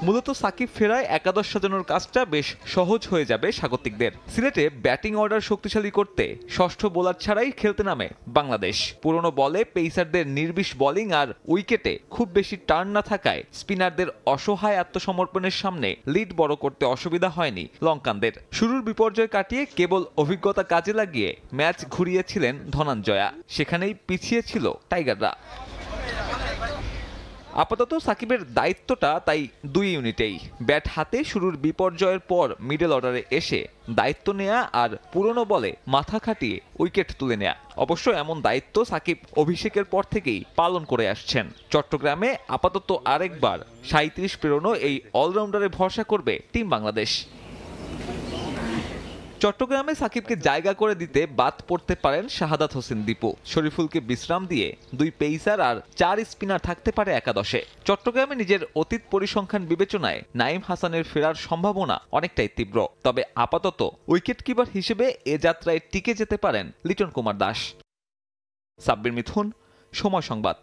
মূলত সাকিব ফেরায় একাদশ সাজানোর কাজটা বেশ সহজ হয়ে যাবে স্বাগতিকদের। সিলেটে ব্যাটিং অর্ডার শক্তিশালী করতে ষষ্ঠ বোলার ছাড়াই খেলতে নামে বাংলাদেশ। পুরনো বলে পেসারদের নির্বিষ বোলিং আর উইকেটে খুব বেশি টার্ন না থাকায় স্পিনারদের অসহায় আত্মসমর্পণের সামনে লিড বড় করতে অসুবিধা হয়নি লঙ্কানদের। শুরুর বিপর্যয় কাটিয়ে কেবল অভিজ্ঞতা কাজে লাগিয়ে ম্যাচ ঘুরিয়েছিলেন ধনঞ্জয়া, সেখানেই পিছিয়ে ছিল টাইগাররা। আপাতত সাকিবের দায়িত্বটা তাই 2 ইউনিটেই। ব্যাট হাতে শুরুর বিপর্যয়ের পর মিডল অর্ডারে এসে দায়িত্ব নেয়া আর পুরনো বলে মাথা খাটিয়ে উইকেট তুলে নেয়া। অবশ্য এমন দায়িত্ব সাকিব অভিষেকের পর থেকেই পালন করে আসছেন। চট্টগ্রামে আপাতত আরেকবার 37 পেরোনো এই অলরাউন্ডারে ভরসা করবে টিম বাংলাদেশ। চট্টগ্রামে সাকিবকে জায়গা করে দিতে বাদ পড়তে পারেন শাহাদাত হোসেন দীপু। শরীফুলকে বিশ্রাম দিয়ে 2 পেসার আর 4 স্পিনার থাকতে পারে একাদশে। চট্টগ্রামে নিজের অতীত পরিসংখ্যান বিবেচনায় নাইম হাসানের ফেরার সম্ভাবনা অনেকটাই তীব্র। তবে আপাতত উইকেট কিপার হিসেবে এ যাত্রায় টিকে যেতে পারেন লিটন কুমার দাস। সাব্বির মিথুন, সময় সংবাদ।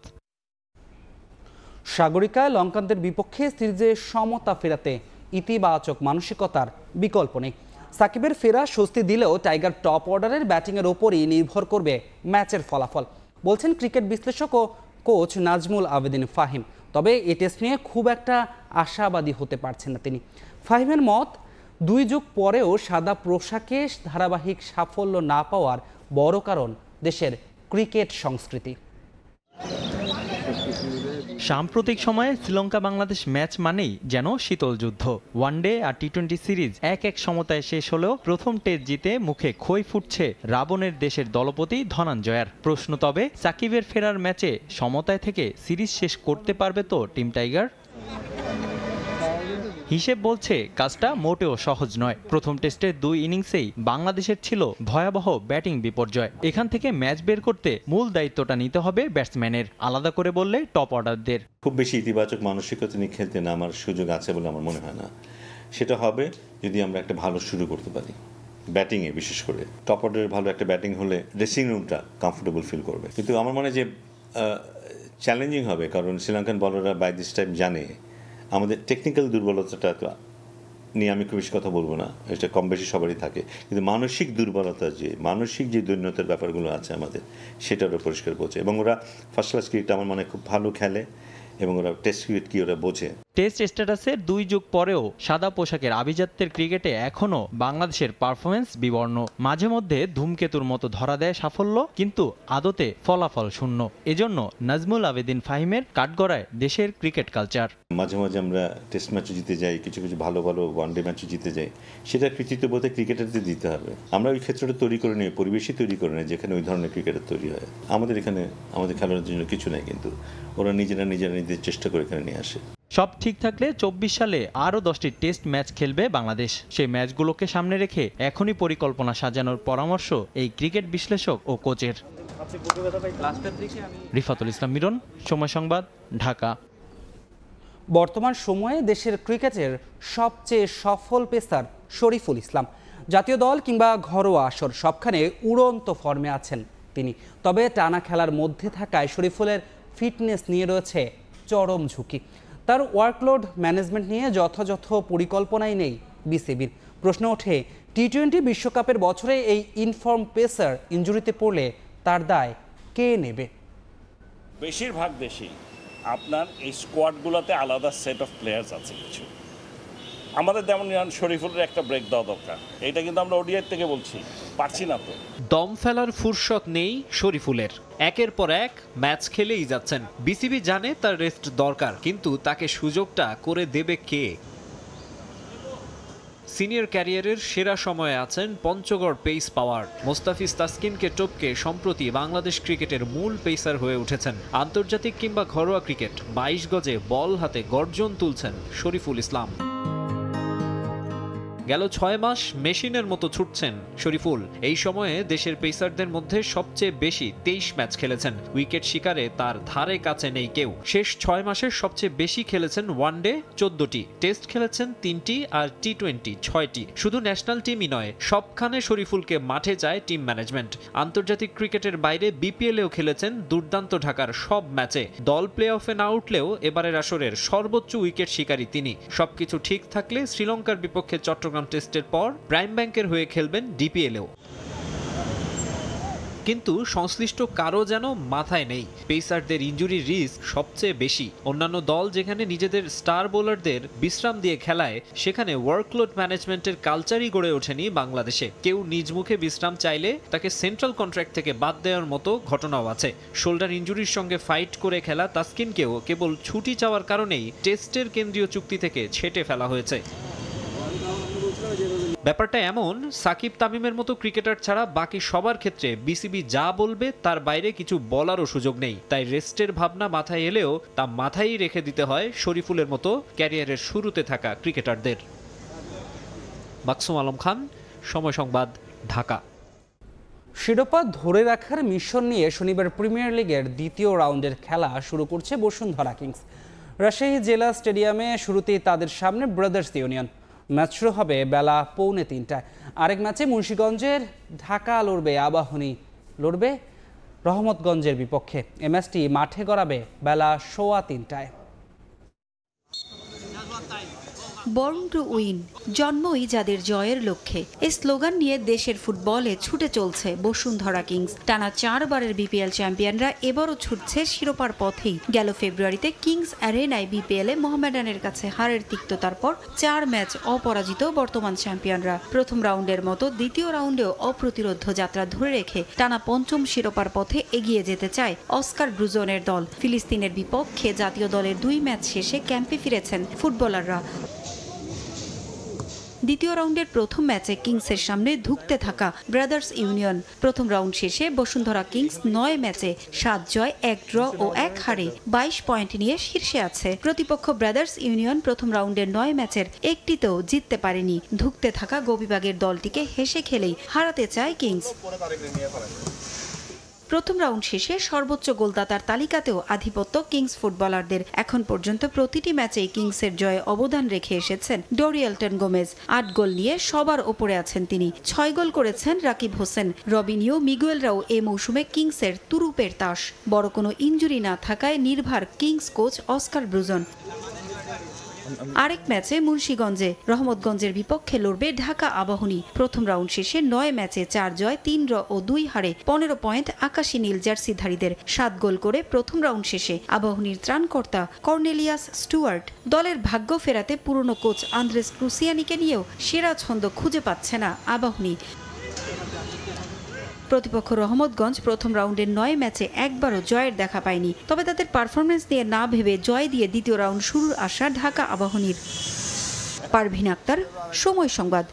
সাগরিকায় লঙ্কানদের বিপক্ষে সিরিজে সমতা ফেরাতে ইতিবাচক মানসিকতার বিকল্প নেই। সাকিবের ফেরা স্বস্তি দিলেও টাইগার টপ অর্ডারের ব্যাটিংয়ের ওপরই নির্ভর করবে ম্যাচের ফলাফল, বলছেন ক্রিকেট বিশ্লেষক ও কোচ নাজমুল আবেদিন ফাহিম। তবে এই টেস্ট নিয়ে খুব একটা আশাবাদী হতে পারছেন না তিনি। ফাহিমের মত, 2 যুগ পরেও সাদা পোশাকে ধারাবাহিক সাফল্য না পাওয়ার বড় কারণ দেশের ক্রিকেট সংস্কৃতি। সাম্প্রতিক সময়ে শ্রীলঙ্কা বাংলাদেশ ম্যাচ মানেই যেন শীতল যুদ্ধ। ওয়ানডে আর টি-20 সিরিজ 1-1 সমতায় শেষ হলেও প্রথম টেস্ট জিতে মুখে খই ফুটছে রাবণের দেশের দলপতি ধনঞ্জয়ার। প্রশ্ন তবে, সাকিবের ফেরার ম্যাচে সমতায় থেকে সিরিজ শেষ করতে পারবে তো টিম টাইগার? হিসেব বলছে কাজটা মোটেও সহজ নয়। প্রথম টেস্টের 2 ইনিংসেই বাংলাদেশের ছিল ভয়াবহ ব্যাটিং বিপর্যয়। এখান থেকে ম্যাচ বের করতে মূল দায়িত্বটা নিতে হবে ব্যাটসম্যানের, আলাদা করে বললে টপ অর্ডারদের। খুব বেশি ইতিবাচক মানসিকতা নিয়ে খেলতে নামার সুযোগ আছে বলে আমার মনে হয় না। সেটা হবে যদি আমরা একটা ভালো শুরু করতে পারি ব্যাটিংয়ে, বিশেষ করে টপ অর্ডারের ভালো একটা ব্যাটিং হলে ড্রেসিং রুমটা কমফোর্টেবল ফিল করবে। কিন্তু আমার মনে হয় যে চ্যালেঞ্জিং হবে, কারণ শ্রীলঙ্কান বলাররা বাই দিস টাইম জানে আমাদের টেকনিক্যাল দুর্বলতাটা নিয়ে আমি খুব বেশি কথা বলবো না, এটা কম বেশি সবারই থাকে, কিন্তু মানসিক দুর্বলতা মানসিক যে দৈন্যতার ব্যাপারগুলো আছে আমাদের, সেটা ওরা পরিষ্কার বোঝে। এবং ওরা ফার্স্ট ক্লাস ক্রিকেট আমার মনে খুব ভালো খেলে এবং ওরা টেস্ট ক্রিকেট কি ওরা বোঝে। টেস্ট স্ট্যাটাসের 2 যুগ পরেও সাদা পোশাকের আভিজাত্যের ক্রিকেটে এখনও বাংলাদেশের পারফরমেন্স বিবর্ণ। মাঝে মধ্যে ধূমকেতুর মতো ধরা দেয় সাফল্য, কিন্তু আদতে ফলাফল শূন্য। এজন্য নাজমুল আবেদিন ফাহিমের কাঠগড়ায় দেশের ক্রিকেট কালচার। মাঝে মাঝে আমরা টেস্ট ম্যাচও জিতে যাই, কিছু কিছু ভালো ভালো ওয়ানডে ম্যাচও জিতে যাই, সেটা কৃতিত্ব বোধে ক্রিকেটারদের দিতে হবে। আমরা ওই ক্ষেত্রটা তৈরি করে নিই, পরিবেশই তৈরি করে নিই যেখানে ওই ধরনের ক্রিকেটার তৈরি হয়। আমাদের এখানে আমাদের খেলোয়াড়দের জন্য কিছু নাই, কিন্তু ওরা নিজেরা নিজেদের চেষ্টা করে এখানে নিয়ে আসে। সব ঠিক থাকলে 24 সালে আরও 10টি টেস্ট ম্যাচ খেলবে বাংলাদেশ। সেই ম্যাচগুলোকে সামনে রেখে এখনই পরিকল্পনা সাজানোর পরামর্শ এই ক্রিকেট বিশ্লেষক ও কোচের। রিফাতুল ইসলাম মিরন, সময় সংবাদ, ঢাকা। বর্তমান সময়ে দেশের ক্রিকেটের সবচেয়ে সফল পেসার শরীফুল ইসলাম। জাতীয় দল কিংবা ঘরোয়া আসর সবখানে উড়ন্ত ফর্মে আছেন তিনি। তবে টানা খেলার মধ্যে থাকায় শরীফুলের ফিটনেস নিয়ে রয়েছে চরম ঝুঁকি। তার ওয়ার্কলোড ম্যানেজমেন্ট নিয়ে যথাযথ পরিকল্পনাই নেই বিসিবির। প্রশ্ন ওঠে, টি-20 বিশ্বকাপের বছরে এই ইনফর্ম পেসার ইনজুরিতে পড়লে তার দায় কে নেবে? বেশিরভাগ দেশেই আপনার এই স্কোয়াডগুলোতে আলাদা সেট অফ প্লেয়ার্স আছে কিছু। আমাদের যেমন শরীফুলের একটা ব্রেক দেওয়া দরকার, এটা কিন্তু আমরা ওডিআই থেকে বলছি, পারছি না তো। দম ফেলার ফুরসত নেই শরীফুলের, একের পর এক ম্যাচ খেলেই যাচ্ছেন। বিসিবি জানে তার রেস্ট দরকার, কিন্তু তাকে সুযোগটা করে দেবে কে? সিনিয়র ক্যারিয়ারের সেরা সময়ে আছেন পঞ্চগড় পেস পাওয়ার মোস্তাফিজ তাসকিনকে টপকে সম্প্রতি বাংলাদেশ ক্রিকেটের মূল পেসার হয়ে উঠেছেন। আন্তর্জাতিক কিংবা ঘরোয়া ক্রিকেট 22 গজে বল হাতে গর্জন তুলছেন শরীফুল ইসলাম। গেল 6 মাস মেশিনের মতো ছুটছেন শরীফুল। এই সময়ে দেশের পেসারদের মধ্যে সবচেয়ে বেশি 23 ম্যাচ খেলেছেন। উইকেট শিকারে তার ধারে কাছে নেই কেউ। শেষ 6 মাসের সবচেয়ে বেশি খেলেছেন ওয়ানডে 14টি, টেস্ট খেলেছেন 3টি আর টি-20 6টি। শুধু ন্যাশনাল টিমই নয়, সবখানে শরীফুলকে মাঠে চায় টিম ম্যানেজমেন্ট। আন্তর্জাতিক ক্রিকেটের বাইরে বিপিএলেও খেলেছেন দুর্দান্ত ঢাকার সব ম্যাচে। দল প্লে অফে না উঠলেও এবারের আসরের সর্বোচ্চ উইকেট শিকারী তিনি। সবকিছু ঠিক থাকলে শ্রীলঙ্কার বিপক্ষে চট্টগ্রাম টেস্টের পর প্রাইম ব্যাংকের হয়ে খেলবেন ডিপিএলেও। কিন্তু সংশ্লিষ্ট কারো যেন মাথায় নেই, পেসারদের ইনজুরির রিস্ক সবচেয়ে বেশি। অন্যান্য দল যেখানে নিজেদের স্টার বোলারদের বিশ্রাম দিয়ে খেলায়, সেখানে ওয়ার্কলোড ম্যানেজমেন্টের কালচারই গড়ে ওঠেনি বাংলাদেশে। কেউ নিজ মুখে বিশ্রাম চাইলে তাকে সেন্ট্রাল কন্ট্রাক্ট থেকে বাদ দেওয়ার মতো ঘটনাও আছে। শোল্ডার ইনজুরির সঙ্গে ফাইট করে খেলা তাসকিনকেও কেবল ছুটি চাওয়ার কারণেই টেস্টের কেন্দ্রীয় চুক্তি থেকে ছেঁটে ফেলা হয়েছে। ব্যাপারটা এমন, সাকিব তামিমের মতো ক্রিকেটার ছাড়া বাকি সবার ক্ষেত্রে বিসিবি যা বলবে তার বাইরে কিছু বলারও সুযোগ নেই। তাই রেস্টের ভাবনা মাথায় এলেও তা মাথায় রেখে দিতে হয় শরীফুলের মতো ক্যারিয়ারের শুরুতে থাকা ক্রিকেটারদের। মাকসুম আলম খান, সময় সংবাদ, ঢাকা। শিরোপা ধরে রাখার মিশন নিয়ে শনিবার প্রিমিয়ার লিগের দ্বিতীয় রাউন্ডের খেলা শুরু করছে বসুন্ধরা কিংস। রাজশাহী জেলা স্টেডিয়ামে শুরুতেই তাদের সামনে ব্রাদার্স ইউনিয়ন। ম্যাচ শুরু হবে বেলা 2:45টায়। আরেক ম্যাচে মুন্সিগঞ্জের ঢাকা লড়বে রহমতগঞ্জের বিপক্ষে। এই ম্যাচটি মাঠে গড়াবে বেলা 3:15টায়। বর্ন টু উইন, জন্মই যাদের জয়ের লক্ষ্যে, এই স্লোগান নিয়ে দেশের ফুটবলে ছুটে চলছে বসুন্ধরা কিংস। টানা 4 বারের বিপিএল চ্যাম্পিয়নরা এবারও ছুটছে শিরোপার পথেই। গেল ফেব্রুয়ারিতে কিংস অ্যারেনায় বিপিএলে মোহামেডানের কাছে হারের তিক্ততার পর 4 ম্যাচ অপরাজিত বর্তমান চ্যাম্পিয়নরা। প্রথম রাউন্ডের মতো দ্বিতীয় রাউন্ডেও অপ্রতিরোধ যাত্রা ধরে রেখে টানা 5ম শিরোপার পথে এগিয়ে যেতে চায় অস্কার ব্রুজনের দল। ফিলিস্তিনের বিপক্ষে জাতীয় দলের 2 ম্যাচ শেষে ক্যাম্পে ফিরেছেন ফুটবলাররা। দ্বিতীয় রাউন্ডের প্রথম ম্যাচে কিংসের সামনে ধুঁকতে থাকা ব্রাদার্স ইউনিয়ন। প্রথম রাউন্ড শেষে বসুন্ধরা কিংস 9 ম্যাচে 7 জয়, 1 ড্র ও 1 হারে 22 পয়েন্ট নিয়ে শীর্ষে আছে। প্রতিপক্ষ ব্রাদার্স ইউনিয়ন প্রথম রাউন্ডের 9 ম্যাচের একটিতেও জিততে পারেনি। ধুঁকতে থাকা গোবিবাগের দলটিকে হেসে খেলেই হারাতে চায় কিংস। প্রথম রাউন্ড শেষে সর্বোচ্চ গোলদাতার তালিকাতেও আধিপত্য কিংস ফুটবলারদের। এখন পর্যন্ত প্রতিটি ম্যাচেই কিংসের জয়ে অবদান রেখে এসেছেন ডোরিয়েলটন গোমেজ। 8 গোল নিয়ে সবার ওপরে আছেন তিনি। 6 গোল করেছেন রাকিব হোসেন। রবিনিও, মিগুয়েলরাও এ মৌসুমে কিংসের তুরুপের তাস। বড় কোনো ইনজুরি না থাকায় নির্ভার কিংস কোচ অস্কার ব্রুজন। আরেক ম্যাচে মুন্সিগঞ্জে রহমতগঞ্জের বিপক্ষে লড়বে ঢাকা আবাহনী। প্রথম রাউন্ড শেষে 9 ম্যাচে 4 জয়, 3 ড্র ও 2 হারে 15 পয়েন্ট আকাশী নীল জার্সিধারীদের। 7 গোল করে প্রথম রাউন্ড শেষে আবাহনীর ত্রাণকর্তা কর্নেলিয়াস স্টুয়ার্ট। দলের ভাগ্য ফেরাতে পুরনো কোচ আন্দ্রেস ক্রুসিয়ানিকে নিয়েও সেরা ছন্দ খুঁজে পাচ্ছে না আবাহনী। প্রতিপক্ষ রহমতগঞ্জ প্রথম রাউন্ডের 9 ম্যাচে একবারও জয়ের দেখা পায়নি। তবে তাদের পারফরমেন্স নিয়ে না ভেবে জয় দিয়ে দ্বিতীয় রাউন্ড শুরুর আশা ঢাকা আবাহনীর। পারভিন আক্তার, সময় সংবাদ।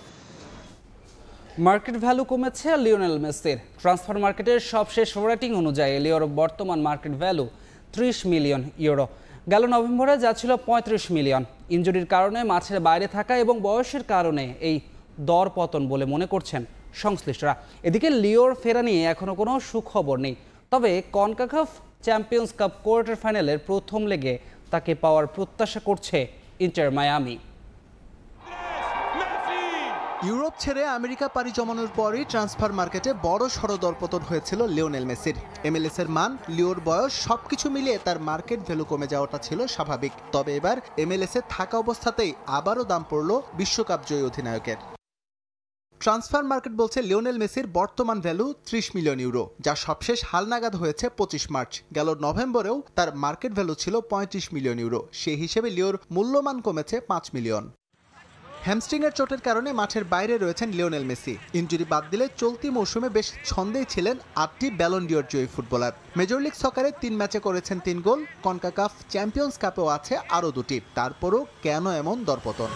মার্কেট ভ্যালু কমেছে লিওনেল মেসির। ট্রান্সফার মার্কেটের সবশেষ রেটিং অনুযায়ী লিওর বর্তমান মার্কেট ভ্যালু 30 মিলিয়ন ইউরো। গেল নভেম্বরে যা ছিল 35 মিলিয়ন। ইনজুরির কারণে মাঠের বাইরে থাকা এবং বয়সের কারণে এই দর পতন বলে মনে করছেন সংশ্লিষ্টরা। এদিকে লিওর ফেরা নিয়ে এখনও কোনো সুখবর নেই। তবে কনকাকাফ চ্যাম্পিয়ন্স কাপ কোয়ার্টার ফাইনালের প্রথম লেগে তাকে পাওয়ার প্রত্যাশা করছে ইন্টার মায়ামি। ইউরোপ ছেড়ে আমেরিকা পাড়ি জমানোর পরই ট্রান্সফার মার্কেটে বড় সড় দরপতন হয়েছিল লিওনেল মেসির। MLS এর মান, লিওর বয়স সবকিছু মিলিয়ে তার মার্কেট ভ্যালু কমে যাওয়াটা ছিল স্বাভাবিক। তবে এবার MLS এ থাকা অবস্থাতেই আবারও দাম পড়ল বিশ্বকাপ জয়ী অধিনায়কের। ট্রান্সফার মার্কেট বলছে লিওনেল মেসির বর্তমান ভ্যালু 30 মিলিয়ন ইউরো, যা সবশেষ হালনাগাদ হয়েছে 25 মার্চ। গেল নভেম্বরেও তার মার্কেট ভ্যালু ছিল 35 মিলিয়ন ইউরো। সেই হিসেবে লিওর মূল্যমান কমেছে 5 মিলিয়ন। হ্যামস্ট্রিংয়ের চোটের কারণে মাঠের বাইরে রয়েছেন লিওনেল মেসি। ইনজুরি বাদ দিলে চলতি মৌসুমে বেশ ছন্দেই ছিলেন 8টি ব্যালন ডিওর জয়ী ফুটবলার। মেজর লিগ সকারে 3 ম্যাচে করেছেন 3 গোল। কনকাকাফ চ্যাম্পিয়ন্স কাপেও আছে আরও 2টি। তারপরও কেন এমন দরপতন?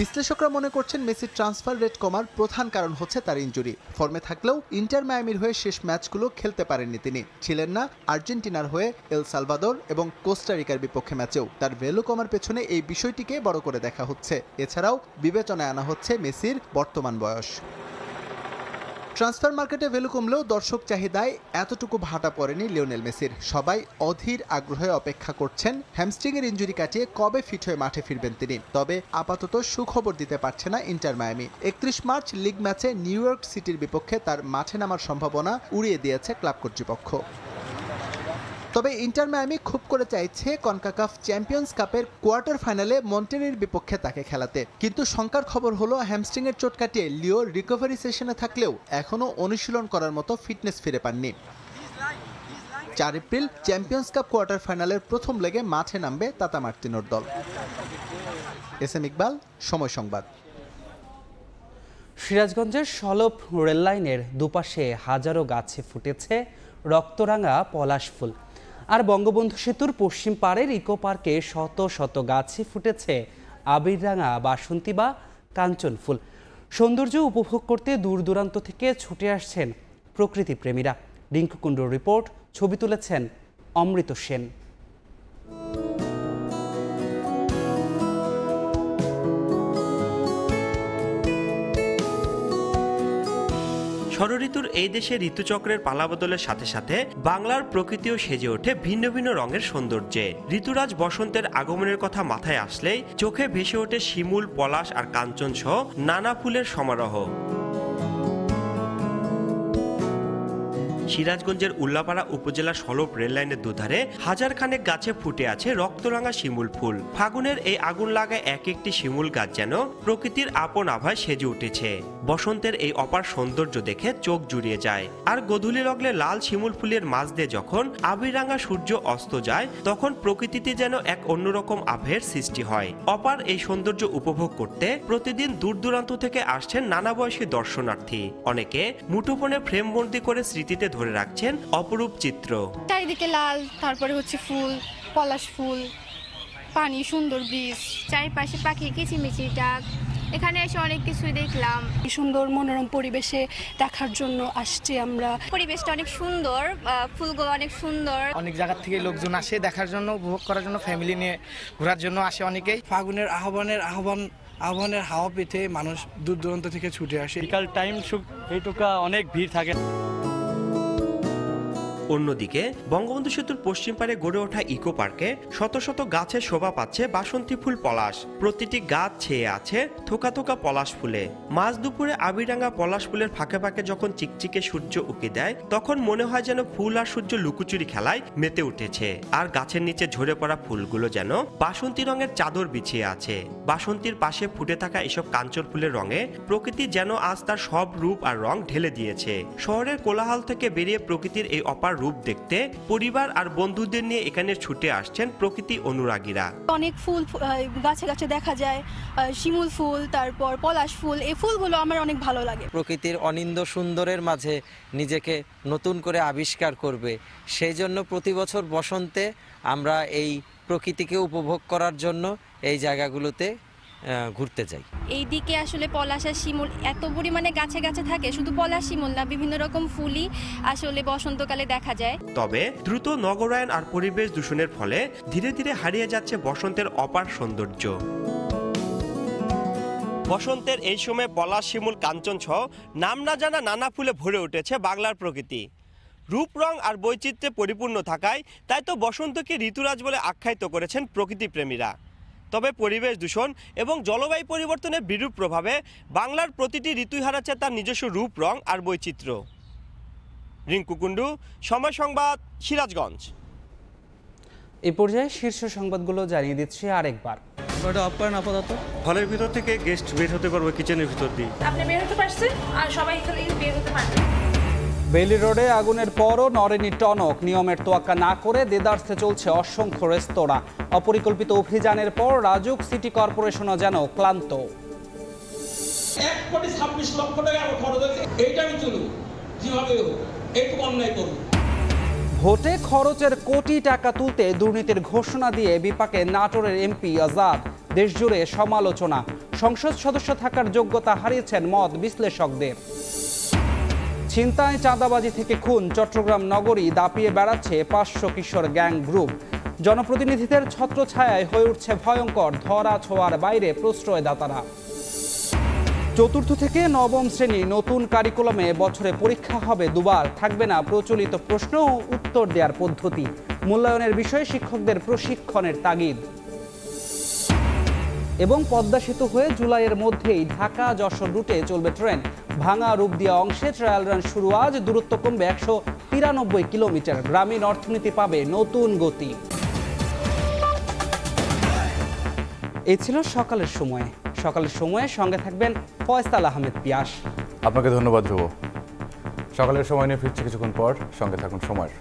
বিশ্লেষকরা মনে করছেন মেসির ট্রান্সফার রেট কমার প্রধান কারণ হচ্ছে তার ইনজুরি। ফর্মে থাকলেও ইন্টার মায়ামির হয়ে শেষ ম্যাচগুলো খেলতে পারেননি তিনি। ছিলেন না আর্জেন্টিনার হয়ে এল সালভাদর এবং কোস্টারিকার বিপক্ষে ম্যাচেও। তার ভ্যালু কমার পেছনে এই বিষয়টিকে বড় করে দেখা হচ্ছে। এছাড়াও বিবেচনায় আনা হচ্ছে মেসির বর্তমান বয়স। ট্রান্সফার মার্কেটে ভ্যালু কমলেও দর্শক চাহিদায় এতটুকু ভাটা পড়েনি লিওনেল মেসির। সবাই অধীর আগ্রহে অপেক্ষা করছেন হ্যামস্ট্রিংয়ের ইনজুরি কাটিয়ে কবে ফিট হয়ে মাঠে ফিরবেন তিনি। তবে আপাতত সুখবর দিতে পারছে না ইন্টার মায়ামি। 31 মার্চ লিগ ম্যাচে নিউ ইয়র্ক সিটির বিপক্ষে তার মাঠে নামার সম্ভাবনা উড়িয়ে দিয়েছে ক্লাব কর্তৃপক্ষ। তবে ইন্টার মায়ামি খুব করে চাইছে কনকাকাফ চ্যাম্পিয়ন্স কাপের কোয়ার্টার ফাইনালে মন্টেরির বিপক্ষে তাকে খেলাতে। কিন্তু শঙ্কার খবর হলো হ্যামস্ট্রিংয়ের চোট কাটিয়ে লিও রিকভারি সেশনে থাকলেও এখনও অনুশীলন করার মতো ফিটনেস ফিরে পাননি। 4 এপ্রিল চ্যাম্পিয়ন্স কাপ কোয়ার্টার ফাইনালের প্রথম লেগে মাঠে নামবে তাতা মার্তিনোর দল। SM ইকবাল, সময় সংবাদ। সিরাজগঞ্জের সলপ রেললাইনের দুপাশে হাজারো গাছে ফুটেছে রক্তরাঙা পলাশ ফুল। আর বঙ্গবন্ধু সেতুর পশ্চিম পাড়ের ইকো পার্কে শত শত গাছে ফুটেছে আবিররাঙা বাসন্তী বা কাঞ্চন ফুল। সৌন্দর্য উপভোগ করতে দূর দূরান্ত থেকে ছুটে আসছেন প্রকৃতি প্রেমীরা। রিঙ্কু কুণ্ডুর রিপোর্ট, ছবি তুলেছেন অমৃত সেন। ষড়ঋতুর এই দেশে ঋতুচক্রের পালাবদলের সাথে সাথে বাংলার প্রকৃতিও সেজে ওঠে ভিন্ন ভিন্ন রঙের সৌন্দর্যে। ঋতুরাজ বসন্তের আগমনের কথা মাথায় আসলেই চোখে ভেসে ওঠে শিমুল, পলাশ আর কাঞ্চন সহ নানা ফুলের সমারোহ। সিরাজগঞ্জের উল্লাপাড়া উপজেলার সলপ রেললাইনের দুধারে হাজার খানেক গাছে ফুটে আছে রক্তরাঙা শিমুল ফুল। ফাগুনের এই আগুন লাগায় এক একটি শিমুল গাছ যেন প্রকৃতির আপন আভায় সেজে উঠেছে। বসন্তের এই অপার সৌন্দর্য দেখে চোখ জুড়িয়ে যায়। আর গোধূলি লগ্নে লাল শিমুল ফুলের মাঝ দিয়ে যখন আবিররাঙা সূর্য অস্ত যায়, তখন প্রকৃতিতে যেন এক অন্যরকম আভের সৃষ্টি হয়। অপার এই সৌন্দর্য উপভোগ করতে প্রতিদিন দূর দূরান্ত থেকে আসছেন নানা বয়সী দর্শনার্থী। অনেকে মুঠোফোনে ফ্রেমবন্দি করে স্মৃতিতে ধরে রাখছেন অপরূপ চিত্র। চারিদিকে লাল, তারপরে হচ্ছে ফুল, পলাশ ফুল, পানি, সুন্দর ব্রিজ, চারিপাশে পাখি কিচিমিচি ডাক। এখানে এসে অনেক কিছুই দেখলাম। সুন্দর মনোরম পরিবেশে দেখার জন্য আসছি আমরা। পরিবেশটা অনেক সুন্দর, ফুলগুলো অনেক সুন্দর। অনেক জায়গা থেকে লোকজন আসে দেখার জন্য, উপভোগ করার জন্য, ফ্যামিলি নিয়ে ঘোরার জন্য আসে অনেকেই। ফাগুনের আহ্বানের হাওয়া পেতে মানুষ দূর দূরান্ত থেকে ছুটে আসে। বিকাল টাইম এইটুকা অনেক ভিড় থাকে। অন্যদিকে বঙ্গবন্ধু সেতুর পশ্চিম পারে গড়ে ওঠা ইকো পার্কে শত শত গাছের শোভা পাচ্ছে বাসন্তী ফুল পলাশ। প্রতিটি গাছ ছেয়ে আছে থোকা থোকা পলাশ ফুলে। মাঝ দুপুরে আবিরাঙ্গা পলাশ ফুলের ফাঁকে ফাঁকে যখন চিকচিকে সূর্য উঁকি দেয়, তখন মনে হয় যেন ফুল আর সূর্য লুকোচুরি খেলায় মেতে উঠেছে। আর গাছের নিচে ঝরে পড়া ফুলগুলো যেন বাসন্তী রঙের চাদর বিছিয়ে আছে। বাসন্তীর পাশে ফুটে থাকা এসব কাঞ্চন ফুলের রঙে প্রকৃতি যেন আজ তার সব রূপ আর রং ঢেলে দিয়েছে। শহরের কোলাহল থেকে বেরিয়ে প্রকৃতির এই অপার রূপ দেখতে পরিবার আর বন্ধুদের নিয়ে এখানে ছুটে আসছেন প্রকৃতি অনুরাগীরা। অনেক ফুল গাছে গাছে দেখা যায়, শিমুল ফুল, তারপর পলাশ ফুল, এই ফুলগুলো আমার অনেক ভালো লাগে। প্রকৃতির অনিন্দ্য সুন্দরের মাঝে নিজেকে নতুন করে আবিষ্কার করবে, সেই জন্য প্রতি বছর বসন্তে আমরা এই প্রকৃতিকে উপভোগ করার জন্য এই জায়গাগুলোতে ঘুরতে যাই। এই দিকে আসলে পলাশ আর শিমুল এত পরিমাণে গাছে গাছে থাকে, শুধু পলাশ শিমুল না, বিভিন্ন রকম ফুলই আসলে বসন্তকালে দেখা যায়। তবে দ্রুত নগরায়ন আর পরিবেশ দূষণের ফলে ধীরে ধীরে হারিয়ে যাচ্ছে বসন্তের অপার সৌন্দর্য। বসন্তের এই সময় পলাশ, শিমুল, কাঞ্চন সহ নাম না জানা নানা ফুলে ভরে উঠেছে বাংলার প্রকৃতি। রূপ, রং আর বৈচিত্র্যে পরিপূর্ণ থাকায় তাই তো বসন্তকে ঋতুরাজ বলে আখ্যায়িত করেছেন প্রকৃতিপ্রেমীরা। তবে পরিবেশ দূষণ এবং জলবায়ু পরিবর্তনের বিরূপ প্রভাবে বাংলার প্রতিটি ঋতুই হারাচ্ছে তার নিজস্ব রূপ, রং আর বৈচিত্র্য। রিঙ্কু কুণ্ডু, সময় সংবাদ, সিরাজগঞ্জ। এই পর্যায়ে শীর্ষ সংবাদগুলো জানিয়ে দিচ্ছি আরেকবার। আপাতত হলের ভিতর থেকে গেস্ট বের হতে পারবে কিচেনের ভিতর দিয়ে। আপনি বের হতে পারছেন আর সবাই বের হতে পারবে। বেইলি রোডে আগুনের পরও নড়েনি টনক। নিয়মের তোয়াক্কা না করে দেদারসে চলছে অসংখ্য রেস্তোরাঁ। অপরিকল্পিত অভিযানের পর রাজুক সিটি কর্পোরেশনও যেন ক্লান্ত। 1,26 লক্ষ টাকা খরচ হয়েছে, এইটা আমি চলুন যেভাবে হোক একটু অন্যায় করুন। ভোটে খরচের কোটি টাকা তুলতে দুর্নীতির ঘোষণা দিয়ে বিপাকে নাটোরের এমপি আজাদ। দেশজুড়ে সমালোচনা। সংসদ সদস্য থাকার যোগ্যতা হারিয়েছেন মত বিশ্লেষকদের। ছিনতাই, চাঁদাবাজি থেকে খুন, চট্টগ্রাম নগরী দাপিয়ে বেড়াচ্ছে 500 কিশোর গ্যাং গ্রুপ। জনপ্রতিনিধিদের ছত্রছায়ায় হয়ে উঠছে ভয়ঙ্কর, ধরা ছোঁয়ার বাইরে প্রশ্রয়দাতারা। চতুর্থ থেকে নবম শ্রেণী নতুন কারিকুলামে বছরে পরীক্ষা হবে দুবার। থাকবে না প্রচলিত প্রশ্ন ও উত্তর দেওয়ার পদ্ধতি। মূল্যায়নের বিষয়ে শিক্ষকদের প্রশিক্ষণের তাগিদ। এবং পদ্মা সেতু হয়ে জুলাইয়ের মধ্যেই ঢাকা যশোর রুটে চলবে ট্রেন। ভাঙা রূপদিয়া অংশে ট্রায়াল রান শুরু আজ। দূরত্ব কমবে 193 কিলোমিটার। গ্রামীণ অর্থনীতি পাবে নতুন গতি। এই ছিল সকালের সময়। সকালের সময়ে সঙ্গে থাকবেন ফয়সাল আহমেদ পিয়াস। আপনাকে ধন্যবাদ ধ্রুব। সকালের সময় নিয়ে ফিরছি কিছুক্ষণ পর, সঙ্গে থাকুন সময়ের।